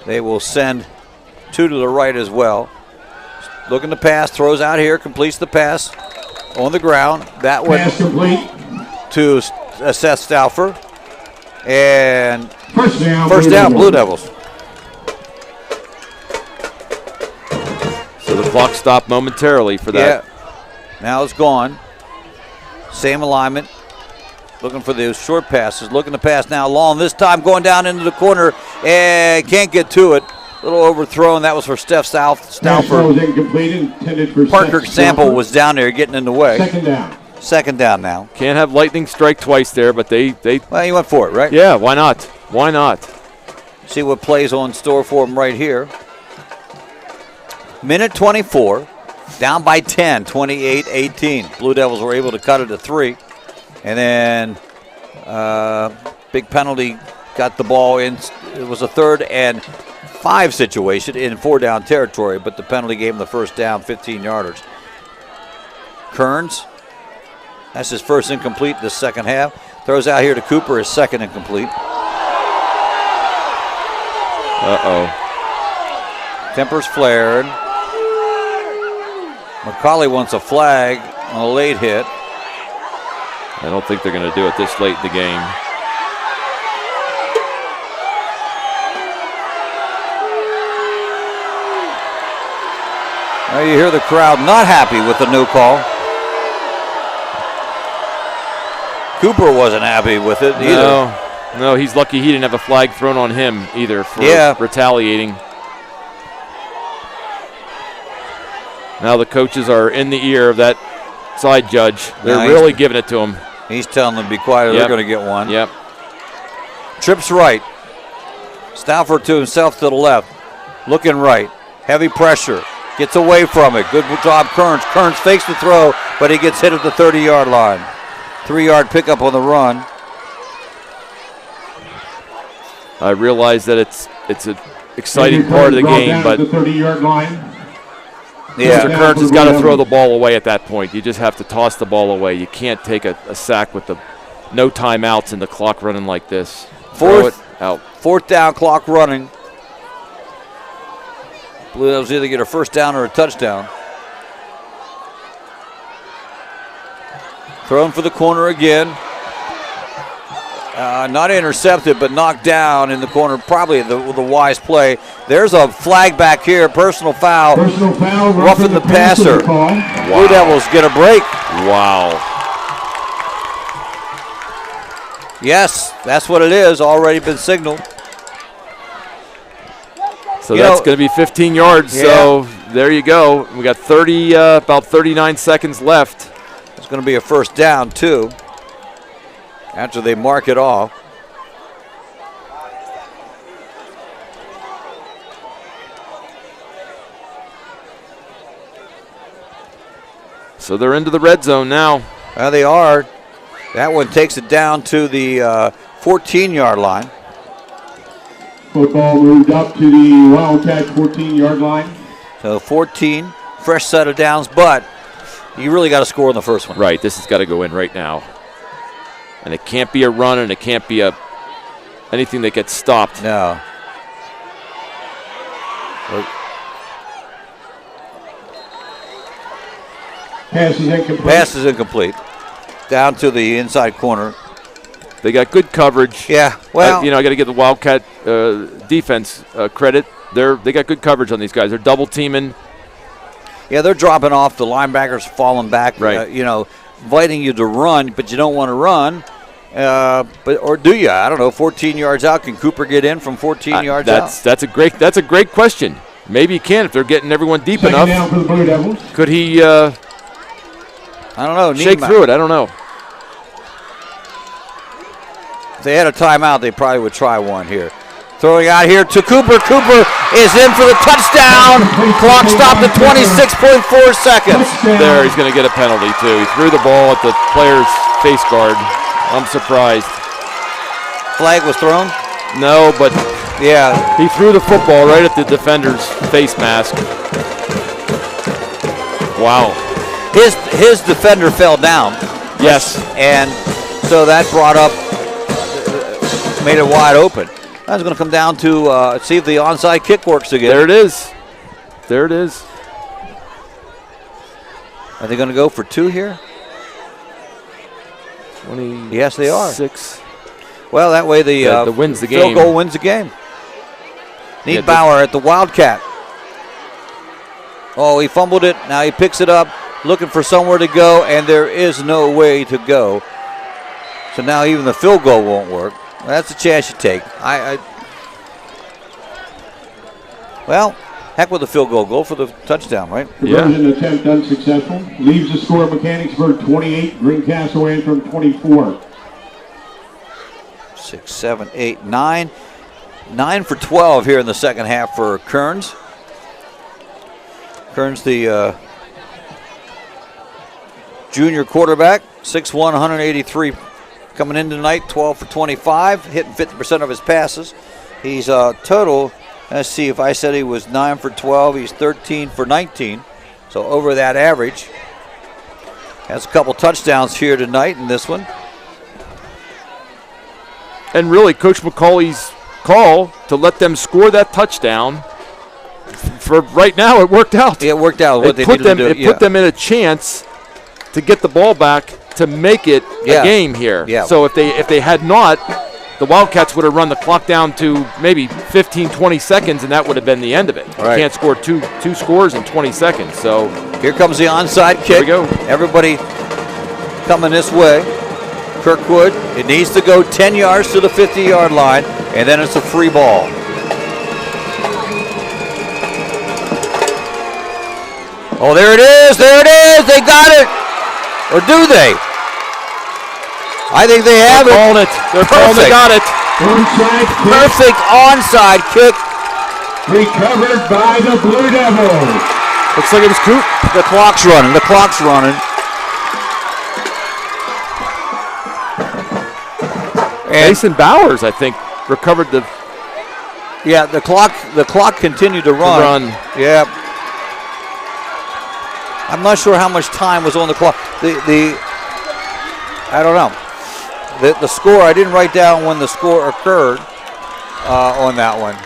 They will send 2 to the right as well. Looking to pass, throws out here, completes the pass on the ground. That one to Seth Stauffer. And first down, Blue Devils. So the clock stopped momentarily for that. Yeah. Now it's gone. Same alignment. Looking for those short passes. Looking to pass now long. This time going down into the corner and can't get to it. A little overthrown. That was for Steph Stauffer. Parker Sample was down there getting in the way. Second down now. Can't have lightning strike twice there, but they well, he went for it, right? Yeah, why not? Why not? See what plays on store for him right here. Minute 24. Down by 10, 28-18. Blue Devils were able to cut it to 3. And then big penalty got the ball in. It was a 3rd and 5 situation in 4-down territory, but the penalty gave him the first down, 15-yarders. Kearns, that's his first incomplete this second half. Throws out here to Cooper, his second incomplete. Tempers flared. McCauley wants a flag on a late hit. I don't think they're going to do it this late in the game. Now you hear the crowd not happy with the no call. Cooper wasn't happy with it either. No, he's lucky he didn't have a flag thrown on him either for retaliating. Now the coaches are in the ear of that side judge. They're really giving it to him. He's telling them to be quiet or they're going to get one. Yep. Trips right. Stauffer to himself to the left. Looking right. Heavy pressure. Gets away from it. Good job, Kearns. Kearns fakes the throw, but he gets hit at the 30-yard line. 3-yard pickup on the run. I realize that it's a exciting part of the game, but the 30-yard line. Yeah. Mr. Kearns has got to throw the ball away at that point. You just have to toss the ball away. You can't take a sack with the no timeouts and the clock running like this. Throw it out. Fourth down, clock running. Blue Devils either get a first down or a touchdown. Thrown for the corner again. Not intercepted, but knocked down in the corner. Probably the wise play. There's a flag back here. Personal foul. Roughing the passer. Wow. Blue Devils get a break. Wow. Yes, that's what it is. Already been signaled. So that's going to be 15 yards. Yeah. So there you go. We got about 39 seconds left. It's going to be a first down, too, after they mark it off. So they're into the red zone now. They are. That one takes it down to the 14-yard line. Football moved up to the Wildcat 14-yard line. So 14, fresh set of downs, but you really got to score in the first one. Right, this has got to go in right now. And it can't be a run, and it can't be anything that gets stopped. No. Pass is incomplete. Pass is incomplete. Down to the inside corner. They got good coverage. Yeah, well. I got to give the Wildcat defense credit. They got good coverage on these guys. They're double teaming. Yeah, they're dropping off. The linebackers falling back. Right. Inviting you to run, but you don't want to run. Or do you? I don't know. 14 yards out. Can Cooper get in from 14 yards out? That's a great question. Maybe he can if they're getting everyone deep enough. Down for the Blue Devils. Could he? I don't know. Shake through it. I don't know. If they had a timeout, they probably would try one here. Throwing out here to Cooper. Cooper is in for the touchdown. Clock stopped at 26.4 seconds. There, he's going to get a penalty, too. He threw the ball at the player's face guard. I'm surprised. Flag was thrown? No, but yeah, he threw the football right at the defender's face mask. Wow. His defender fell down. Yes. And so that made it wide open. That's going to come down to see if the onside kick works again. There it is. There it is. Are they going to go for two here? 20. Yes, they are. 6. Well, that way the wins the field game. goal wins the game. Bauer at the Wildcat. Oh, he fumbled it. Now he picks it up, looking for somewhere to go, and there is no way to go. So now even the field goal won't work. That's a chance you take. Well, heck with the field goal. Go for the touchdown, right? Conversion attempt unsuccessful. Leaves the score Mechanicsburg 28, Greencastle Antrim 24. 6, 7, 8, 9. 9 for 12 here in the second half for Kearns. Kearns, the junior quarterback, 6'1", 183 coming in tonight, 12 for 25, hitting 50% of his passes. He's total, let's see, if I said he was 9 for 12, he's 13 for 19, so over that average. Has a couple touchdowns here tonight in this one. And really, Coach McCauley's call to let them score that touchdown, for right now, it worked out. It worked out. It put them in a chance to get the ball back to make it a game here. Yeah. So if they had not, the Wildcats would have run the clock down to maybe 15, 20 seconds, and that would have been the end of it. Right. You can't score two scores in 20 seconds. So here comes the onside kick. Here we go. Everybody coming this way. Kirkwood, it needs to go 10 yards to the 50-yard line, and then it's a free ball. Oh, there it is. There it is. They got it. Or do they? I think they have it. They're calling they got it. Perfect onside kick. Recovered by the Blue Devils. Looks like it was Coop. The clock's running. The clock's running. Mason Bowers, I think, recovered the Yeah, the clock continued to run. Yeah. I'm not sure how much time was on the clock. I don't know. The score, I didn't write down when the score occurred on that one.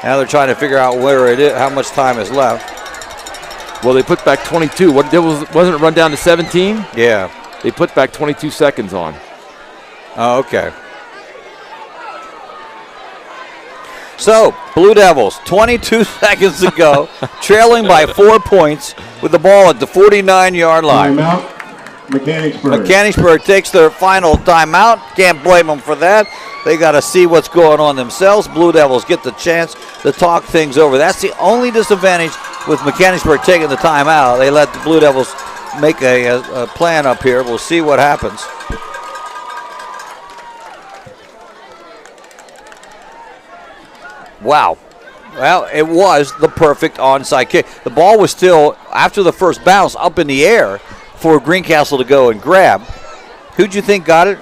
Now they're trying to figure out where it is, how much time is left. Well, they put back 22. Wasn't it run down to 17? Yeah. They put back 22 seconds on. Oh, okay. So, Blue Devils, 22 seconds to go, trailing by 4 points with the ball at the 49-yard line. Timeout, Mechanicsburg. Mechanicsburg takes their final timeout. Can't blame them for that. They got to see what's going on themselves. Blue Devils get the chance to talk things over. That's the only disadvantage with Mechanicsburg taking the timeout. They let the Blue Devils make a plan up here. We'll see what happens. Wow. Well, it was the perfect onside kick. The ball was still, after the first bounce, up in the air for Greencastle to go and grab. Who'd you think got it?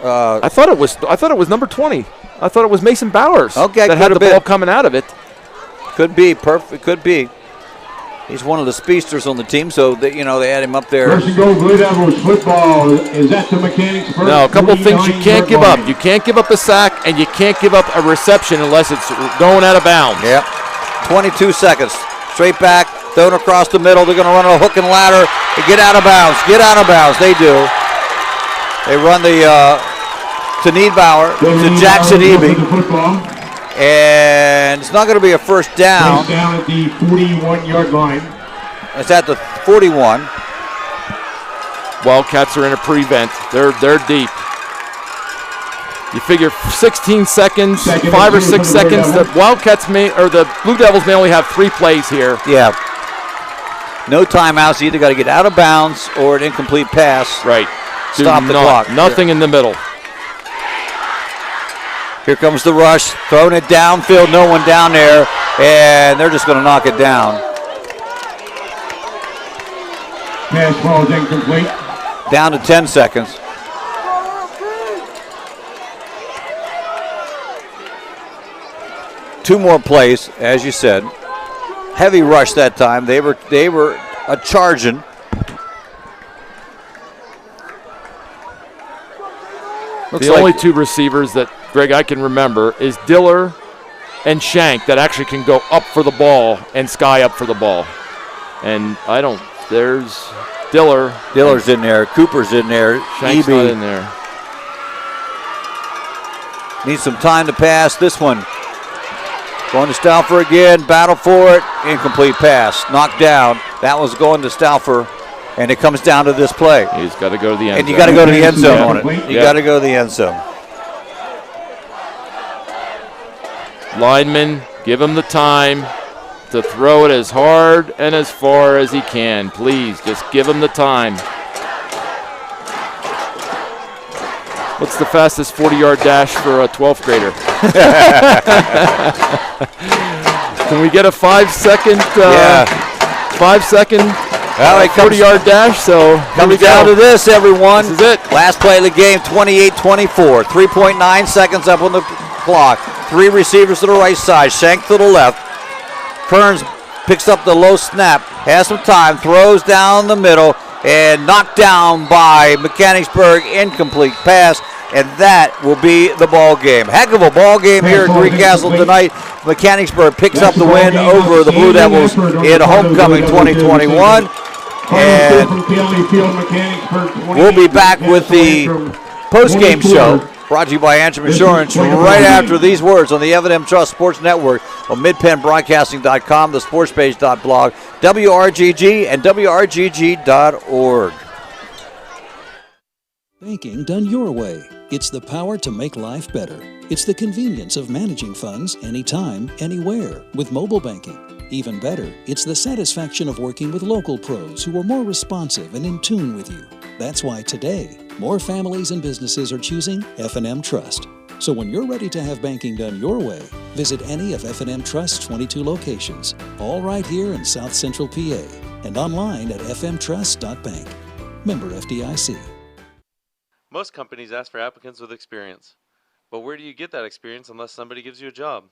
I thought it was number 20. I thought it was Mason Bowers. Okay, that had the ball coming out of it. Could be perfect. Could be. He's one of the speedsters on the team, so they had him up there. First and goal, Blue Devils football is at the Mechanicsburg. Now, a couple of things you can't give up. You can't give up a sack, and you can't give up a reception unless it's going out of bounds. Yep. 22 seconds. Straight back, thrown across the middle. They're going to run a hook and ladder and get out of bounds. Get out of bounds. They do. They run to Needbauer, to Jackson Eby. And it's not going to be a first down. First down at the 41-yard line. It's at the 41. Wildcats are in a prevent. They're deep. You figure 16 seconds, 5 or 6 seconds. The Wildcats the Blue Devils may only have 3 plays here. Yeah. No timeouts. You either got to get out of bounds or an incomplete pass. Right. Stop the clock. Nothing in the middle. Here comes the rush, throwing it downfield, no one down there, and they're just going to knock it down. Pass ball is incomplete. Down to 10 seconds. Two more plays, as you said. Heavy rush that time. They were charging. The only 2 receivers that, Greg, I can remember is Diller and Shank that actually can go up for the ball and Sky up for the ball. And there's Diller. Diller's in there. Cooper's in there. Shank's not in there. Needs some time to pass. This one going to Stauffer again. Battle for it. Incomplete pass. Knocked down. That was going to Stauffer. And it comes down to this play. He's got to go to the end zone. And you got to go to the end zone on it. You got to go to the end zone. Lineman, give him the time to throw it as hard and as far as he can. Please, just give him the time. What's the fastest 40-yard dash for a 12th grader? Can we get a 5-second? 5-second 40-yard dash. So comes down to this, everyone. This is it. Last play of the game, 28-24. 3.9 seconds up on the clock. 3 receivers to the right side. Shank to the left. Kearns picks up the low snap. Has some time. Throws down the middle. And knocked down by Mechanicsburg. Incomplete pass. And that will be the ball game. Heck of a ball game here at Greencastle tonight. Mechanicsburg picks up the win over the Blue Devils in homecoming 2021. And we'll be back with the post-game show brought to you by Antrim Insurance right after these words on the F&M Trust Sports Network on midpennbroadcasting.com, the sportspage.blog, WRGG, and WRGG.org. Banking done your way. It's the power to make life better. It's the convenience of managing funds anytime, anywhere with mobile banking. Even better, it's the satisfaction of working with local pros who are more responsive and in tune with you. That's why today, more families and businesses are choosing F&M Trust. So when you're ready to have banking done your way, visit any of F&M Trust's 22 locations, all right here in South Central PA, and online at fmtrust.bank. Member FDIC. Most companies ask for applicants with experience. But where do you get that experience unless somebody gives you a job?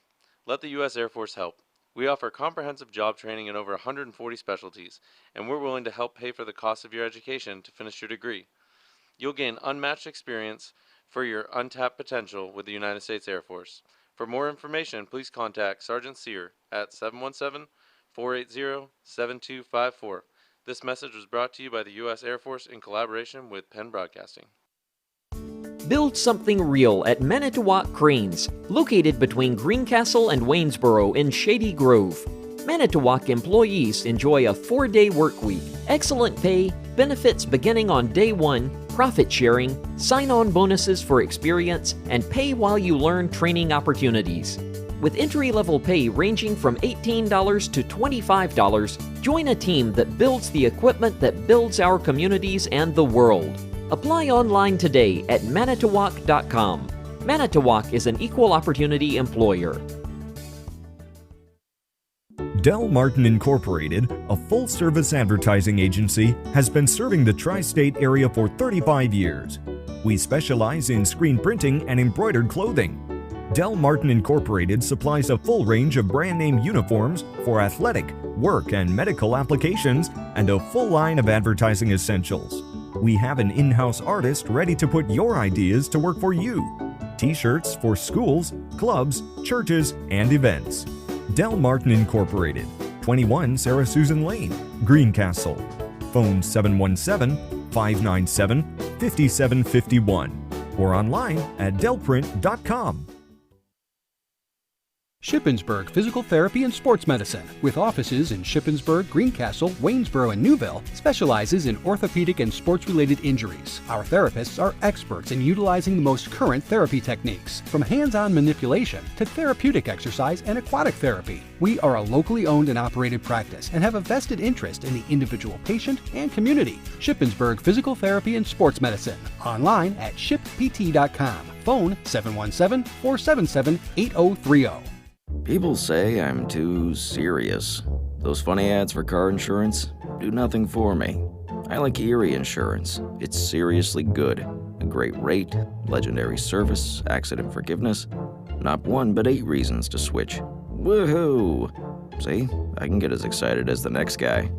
Let the U.S. Air Force help. We offer comprehensive job training in over 140 specialties, and we're willing to help pay for the cost of your education to finish your degree. You'll gain unmatched experience for your untapped potential with the United States Air Force. For more information, please contact Sergeant Sear at 717-480-7254. This message was brought to you by the U.S. Air Force in collaboration with Penn Broadcasting. Build something real at Manitowoc Cranes, located between Greencastle and Waynesboro in Shady Grove. Manitowoc employees enjoy a 4-day work week, excellent pay, benefits beginning on day 1, profit sharing, sign-on bonuses for experience, and pay while you learn training opportunities. With entry-level pay ranging from $18 to $25, join a team that builds the equipment that builds our communities and the world. Apply online today at manitowoc.com. Manitowoc is an equal opportunity employer. Del Martin Incorporated, a full-service advertising agency, has been serving the tri-state area for 35 years. We specialize in screen printing and embroidered clothing. Del Martin Incorporated supplies a full range of brand-name uniforms for athletic, work, and medical applications, and a full line of advertising essentials. We have an in-house artist ready to put your ideas to work for you. T-shirts for schools, clubs, churches, and events. Del Martin Incorporated, 21 Sarah Susan Lane, Greencastle. Phone 717-597-5751 or online at delprint.com. Shippensburg Physical Therapy and Sports Medicine, with offices in Shippensburg, Greencastle, Waynesboro, and Newville, specializes in orthopedic and sports-related injuries. Our therapists are experts in utilizing the most current therapy techniques, from hands-on manipulation to therapeutic exercise and aquatic therapy. We are a locally owned and operated practice and have a vested interest in the individual patient and community. Shippensburg Physical Therapy and Sports Medicine, online at shippt.com. Phone 717-477-8030. People say I'm too serious. Those funny ads for car insurance do nothing for me. I like Erie Insurance. It's seriously good. A great rate, legendary service, accident forgiveness. Not 1 but 8 reasons to switch. Woohoo! See, I can get as excited as the next guy.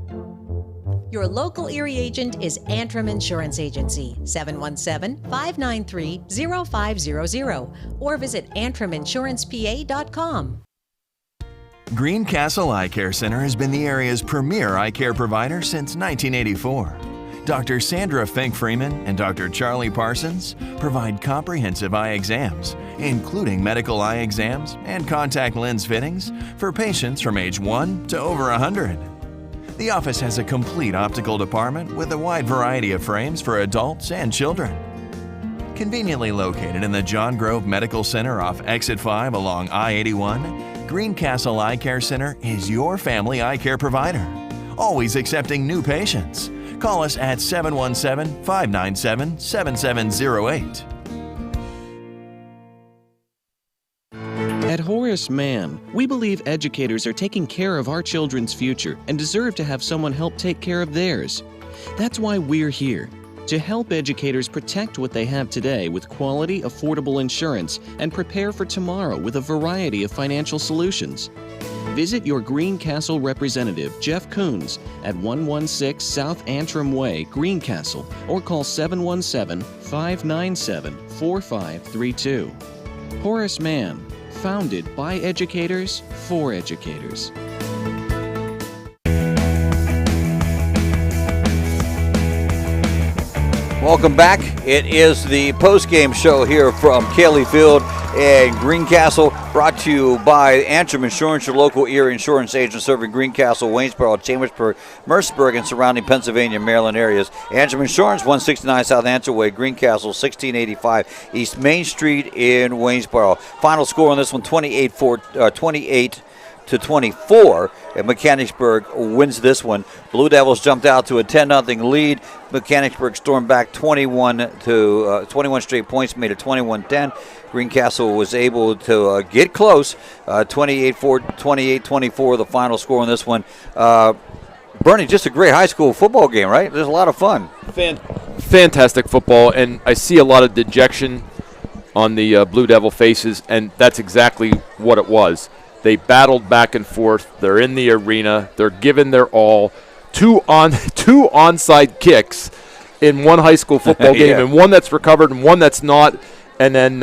Your local Erie agent is Antrim Insurance Agency, 717-593-0500, or visit antriminsurancepa.com. Greencastle Eye Care Center has been the area's premier eye care provider since 1984. Dr. Sandra Fink-Freeman and Dr. Charlie Parsons provide comprehensive eye exams, including medical eye exams and contact lens fittings for patients from age 1 to over 100. The office has a complete optical department with a wide variety of frames for adults and children. Conveniently located in the John Grove Medical Center off Exit 5 along I-81, Greencastle Eye Care Center is your family eye care provider, always accepting new patients. Call us at 717-597-7708. At Horace Mann, we believe educators are taking care of our children's future and deserve to have someone help take care of theirs. That's why we're here, to help educators protect what they have today with quality, affordable insurance and prepare for tomorrow with a variety of financial solutions. Visit your Greencastle representative, Jeff Coons, at 116 South Antrim Way, Greencastle, or call 717-597-4532. Horace Mann, founded by educators for educators. Welcome back. It is the post-game show here from Cayley Field and Greencastle, brought to you by Antrim Insurance, your local Erie insurance agent serving Greencastle, Waynesboro, Chambersburg, Mercersburg, and surrounding Pennsylvania and Maryland areas. Antrim Insurance, 169 South Antrim Way, Greencastle, 1685 East Main Street in Waynesboro. Final score on this one, 28-24. And Mechanicsburg wins this one. Blue Devils jumped out to a 10-0 lead. Mechanicsburg stormed back 21 straight points, made it 21-10. Greencastle was able to get close, 28-24, the final score on this one. Bernie, just a great high school football game, right? There's a lot of fun. Fantastic football, and I see a lot of dejection on the Blue Devil faces, and that's exactly what it was. They battled back and forth. They're in the arena. They're giving their all. Two onside kicks in one high school football game, and one that's recovered and one that's not, and then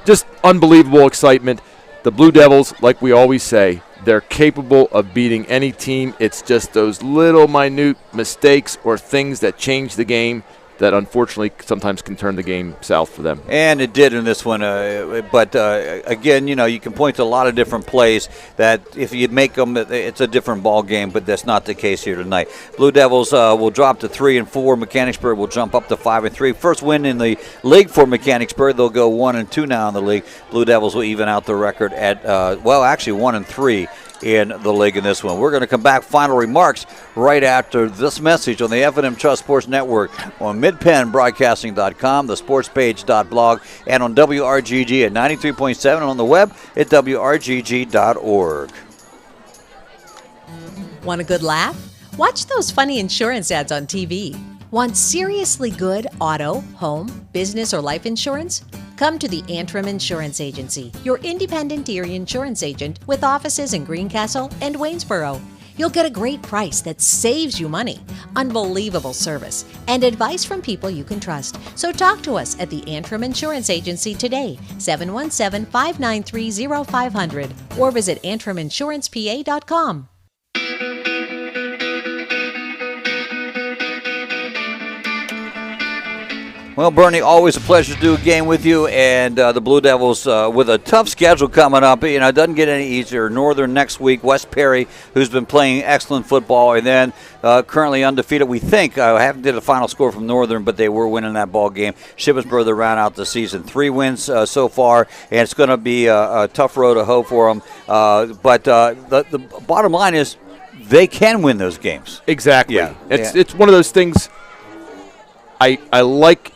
just unbelievable excitement. The Blue Devils, like we always say, they're capable of beating any team. It's just those little minute mistakes or things that change the game that unfortunately sometimes can turn the game south for them. And it did in this one. But again, you can point to a lot of different plays that if you make them, it's a different ball game, but that's not the case here tonight. Blue Devils will drop to 3-4. Mechanicsburg will jump up to 5-3. First win in the league for Mechanicsburg. They'll go 1-2 now in the league. Blue Devils will even out the record at, actually 1-3. In the league in this one. We're going to come back, final remarks, right after this message on the F&M Trust Sports Network on midpennbroadcasting.com, the sportspage.blog, and on WRGG at 93.7 on the web at WRGG.org. Want a good laugh? Watch those funny insurance ads on TV. Want seriously good auto, home, business, or life insurance? Come to the Antrim Insurance Agency, your independent Erie insurance agent with offices in Greencastle and Waynesboro. You'll get a great price that saves you money, unbelievable service, and advice from people you can trust. So talk to us at the Antrim Insurance Agency today, 717-593-0500, or visit AntrimInsurancePA.com. Well, Bernie, always a pleasure to do a game with you, and the Blue Devils with a tough schedule coming up. It doesn't get any easier. Northern next week, West Perry, who's been playing excellent football, and then currently undefeated. We think, I haven't did a final score from Northern, but they were winning that ball game. Shippensburg, they round out the season. 3 wins so far, and it's going to be a tough road to hoe for them. But the bottom line is they can win those games. Exactly. Yeah. It's one of those things. I like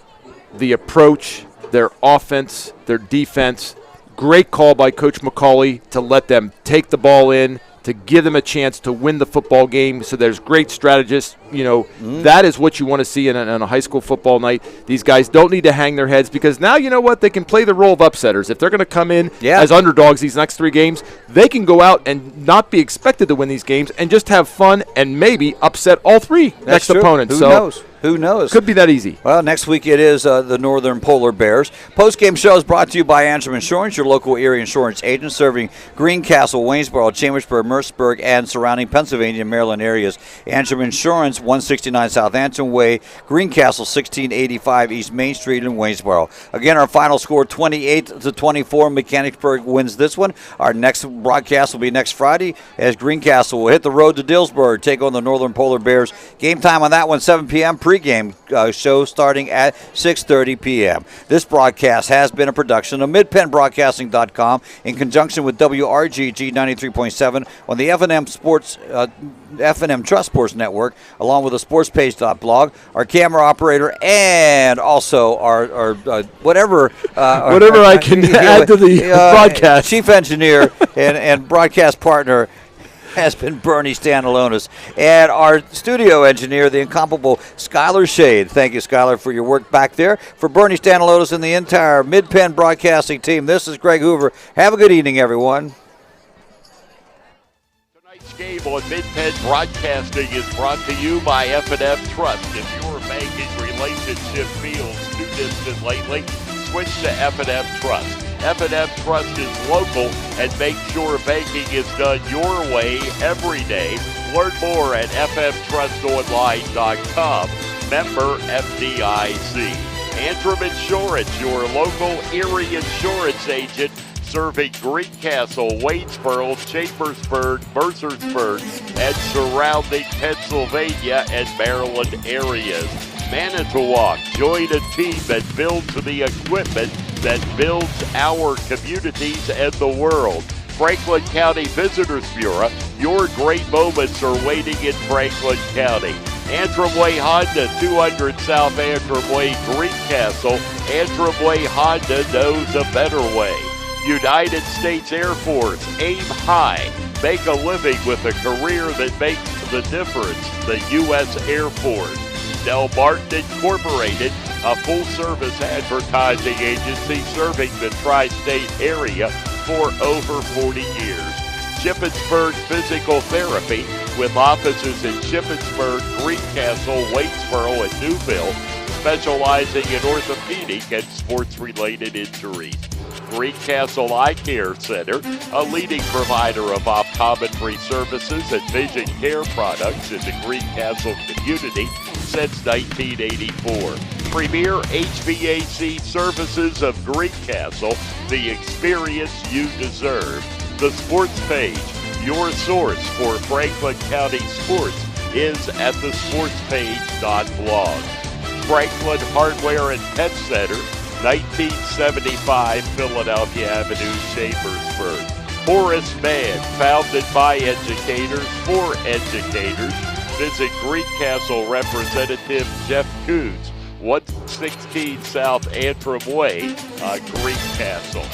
the approach, their offense, their defense. Great call by Coach McCauley to let them take the ball in, to give them a chance to win the football game. So there's great strategists. That is what you want to see in a high school football night. These guys don't need to hang their heads, because now you know what? They can play the role of upsetters. If they're going to come in as underdogs these next 3 games, they can go out and not be expected to win these games and just have fun and maybe upset all 3 next opponents. Who knows? Who knows? Could be that easy. Well, next week it is the Northern Polar Bears. Post-game show is brought to you by Antrim Insurance, your local Erie insurance agent serving Greencastle, Waynesboro, Chambersburg, Mercersburg, and surrounding Pennsylvania and Maryland areas. Antrim Insurance, 169 South Antrim Way, Greencastle, 1685 East Main Street in Waynesboro. Again, our final score, 28-24. Mechanicsburg wins this one. Our next broadcast will be next Friday as Greencastle will hit the road to Dillsburg, take on the Northern Polar Bears. Game time on that one, 7 p.m. Pre-game show starting at 6:30 p.m. This broadcast has been a production of MidPennBroadcasting.com in conjunction with WRGG 93.7 on the F&M Sports F&M Trust Sports Network, along with the SportsPage.blog. Our camera operator and also our whatever I can add to the broadcast, chief engineer and broadcast partner has been Bernie Stanalonis, and our studio engineer, the incomparable Skylar Shade. Thank you, Skylar, for your work back there. For Bernie Stanalonis and the entire Mid-Penn Broadcasting team, this is Greg Hoover. Have a good evening, everyone. Tonight's game on Mid-Penn Broadcasting is brought to you by F&M Trust. If your banking relationship feels too distant lately, switch to F&M Trust. F&M Trust is local and make sure banking is done your way every day. Learn more at fmtrustonline.com. Member FDIC. Antrim Insurance, your local Erie insurance agent, serving Greencastle, Waynesboro, Chambersburg, Mercersburg, and surrounding Pennsylvania and Maryland areas. Manitowoc, join a team that builds the equipment that builds our communities and the world. Franklin County Visitors Bureau, your great moments are waiting in Franklin County. Antrim Way Honda, 200 South Antrim Way, Greencastle. Antrim Way Honda knows a better way. United States Air Force, aim high. Make a living with a career that makes the difference. The U.S. Air Force. Del Martin Incorporated, a full-service advertising agency serving the tri-state area for over 40 years. Shippensburg Physical Therapy, with offices in Shippensburg, Greencastle, Waitsboro, and Newville, specializing in orthopedic and sports-related injuries. Greencastle Eye Care Center, a leading provider of optometry services and vision care products in the Greencastle community since 1984. Premier HVAC Services of Greencastle, the experience you deserve. The Sports Page, your source for Franklin County sports, is at thesportspage.blog. Franklin Hardware and Pet Center, 1975 Philadelphia Avenue, Chambersburg. Horace Mann, founded by educators for educators. Visit Greencastle Representative Jeff Coons, 116 South Antrim Way, Greencastle.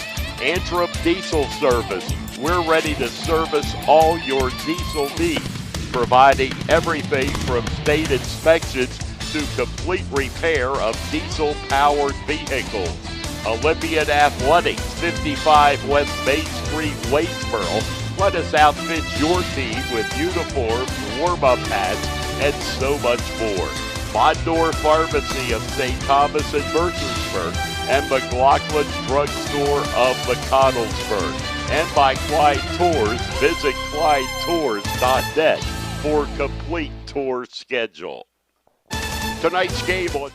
Antrim Diesel Service. We're ready to service all your diesel needs, providing everything from state inspections to complete repair of diesel-powered vehicles. Olympian Athletics, 55 West Main Street, Waitsboro. Let us outfit your team with uniforms, warm-up hats, and so much more. Mondor Pharmacy of St. Thomas and Mercersburg, and McLaughlin's Drugstore of McConnellsburg. And by Clyde Tours, visit ClydeTours.net for complete tour schedule. Tonight's game on